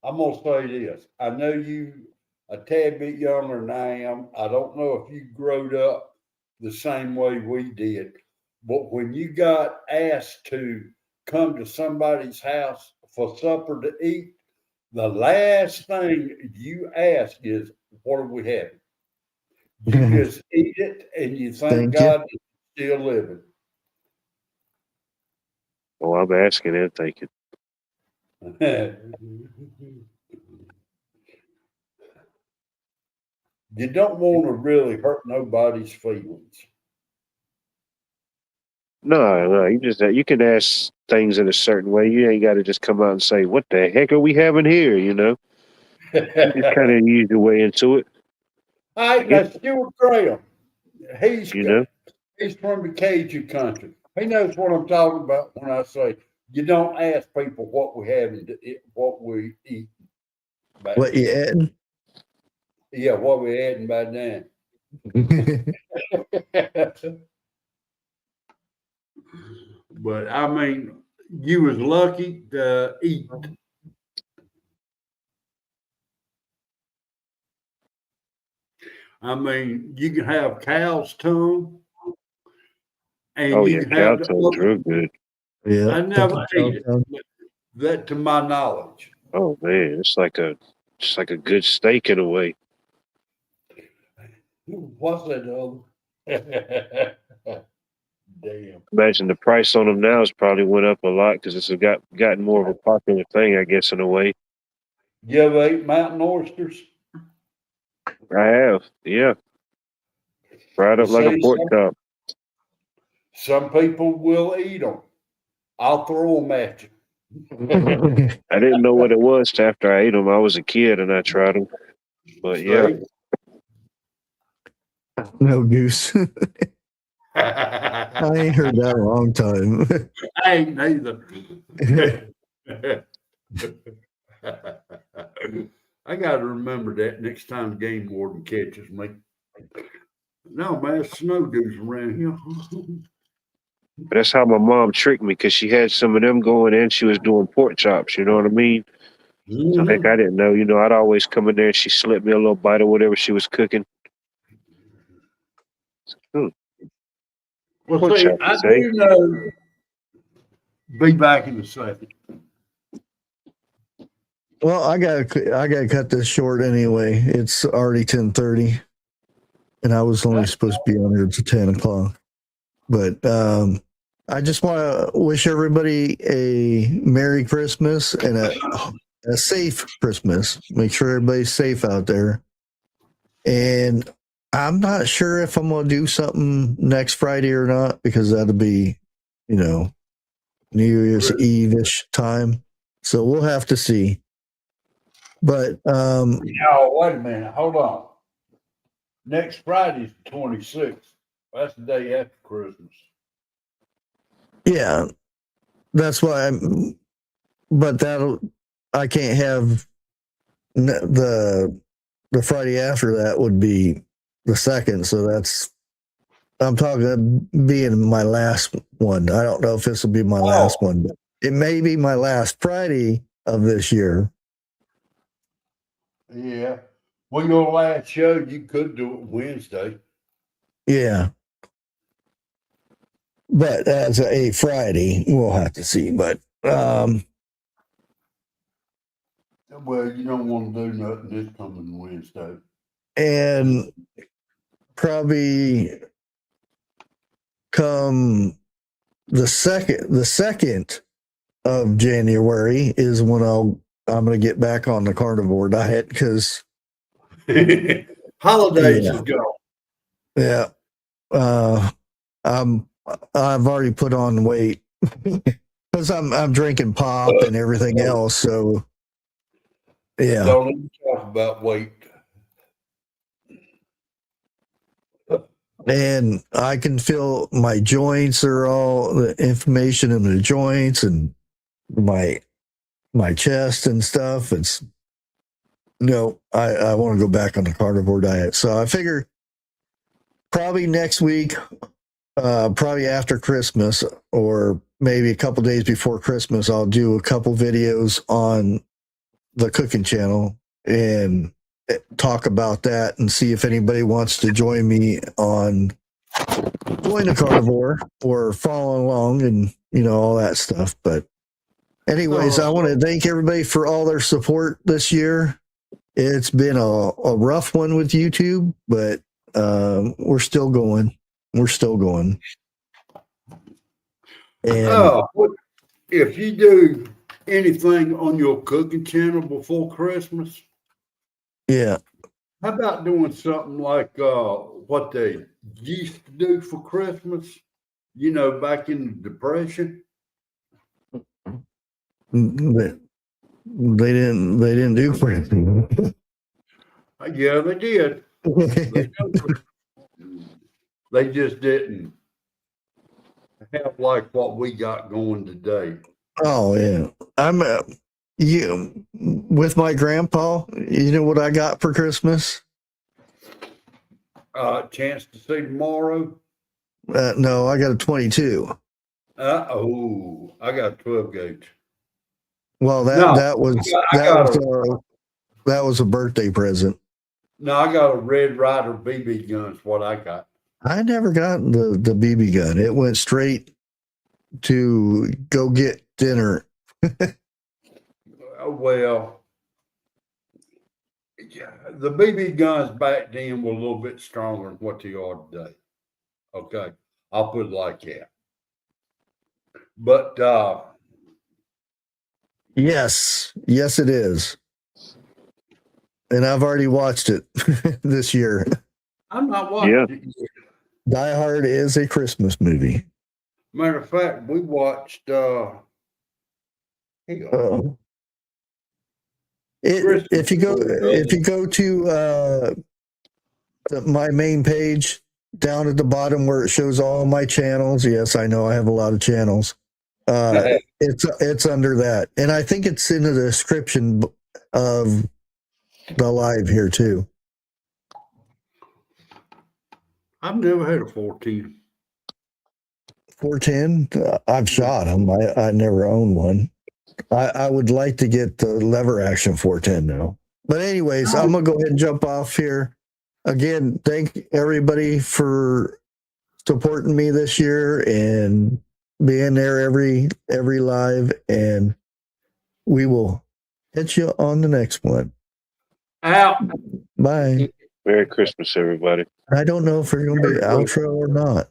I'm gonna say this. I know you a tad bit younger than I am. I don't know if you growed up the same way we did, but when you got asked to come to somebody's house for supper to eat, the last thing you ask is, "What are we having?" You just eat it and you thank thank you. God it's still living. Oh, I'm asking and thinking. You don't want to really hurt nobody's feelings. No, you can ask things in a certain way. You ain't got to just come out and say, "What the heck are we having here?" You know, you just kind of ease your way into it. All I right, guess now Stuart Graham, he's you know. he's from the Cajun country. He knows what I'm talking about when I say you don't ask people what we have and what we eat back What you then. adding? Yeah, what we had by then. But I mean, you was lucky to eat. I mean, you can have cow's tongue, and Oh you yeah, can cow have the tongue's other. real good. Yeah. I Thank never you, ate it, Tom. but that to my knowledge. Oh man, it's like a good steak in a way. What's that other? Damn. Imagine the price on them now has probably went up a lot because it's gotten more of a popular thing, I guess, in a way. You ever ate mountain oysters? I have, yeah, fried You up like a see, pork chop. some people will eat them. I'll throw them at you. I didn't know what it was till after I ate them. I was a kid and I tried them, but yeah, See? No goose. I ain't heard that in a long time. I ain't neither. I got to remember that next time the game warden catches me. No, man, snow goose around here. but that's how my mom tricked me because she had some of them going and she was doing pork chops. You know what I mean? So heck, Mhm. I didn't know. You know, I'd always come in there and she slipped me a little bite of whatever she was cooking. Hmm, Well, pork see, chop, you I say? do know. Be back in a second. Well, I gotta cut this short anyway. It's already 10:30, and I was only supposed to be on here to 10 o'clock. But I just want to wish everybody a Merry Christmas and a safe Christmas. Make sure everybody's safe out there. And I'm not sure if I'm gonna do something next Friday or not because that'll be, you know, New Year's Eve-ish time. So we'll have to see. But Oh, wait a minute. Hold on. Next Friday's the 26th. That's the day after Christmas. yeah, that's why but I can't have the Friday after that would be the second. So I'm talking being my last one. I don't know if this will be my last Oh, one, but it may be my last Friday of this year. yeah. Well, your last show, you could do it Wednesday. Yeah. But as a Friday, we'll have to see. But Well, you don't want to do nothing this coming Wednesday. and probably come the second of January is when I'm going to get back on the carnivore diet because Holidays Yeah. is gone. yeah, I've already put on weight because I'm drinking pop and everything else. So yeah, Don't even talk about weight. and I can feel my joints are all the inflammation in the joints and my chest and stuff. It's no, I want to go back on the carnivore diet. So I figure probably next week, probably after Christmas or maybe a couple days before Christmas, I'll do a couple videos on the cooking channel and talk about that and see if anybody wants to join me on join the carnivore or follow along and all that stuff. But anyways, I want to thank everybody for all their support this year. It's been a rough one with YouTube, but we're still going. We're still going. And If you do anything on your cooking channel before Christmas, yeah, how about doing something like what they used to do for Christmas? Back in the Depression. they didn't do anything. Yeah, they did. They just didn't have like what we got going today. Oh yeah, I'm with my grandpa. You know what I got for Christmas? Chance to see tomorrow. No, I got a 22. I got a 12 gauge. Well, that was a birthday present. No, I got a Red Ryder BB gun. Is what I got. I never got the BB gun. It went straight to go get dinner. Well, yeah, the BB guns back then were a little bit stronger than what they are today. Okay, I'll put it like that. But Yes, it is. And I've already watched it this year. I'm not watching it yet. Die Hard is a Christmas movie. Matter of fact, we watched if you go to my main page down at the bottom where it shows all my channels, yes, I know I have a lot of channels. It's under that, and I think it's in the description of the live here too. I've never had a 14. 410. I've shot them. I never owned one. I would like to get the lever action 410 now. But anyways, I'm gonna go ahead and jump off here. Again, thank everybody for supporting me this year and being there every live, and we will catch you on the next one. Out. Bye. Merry Christmas, everybody. I don't know if we're going to be outro or not.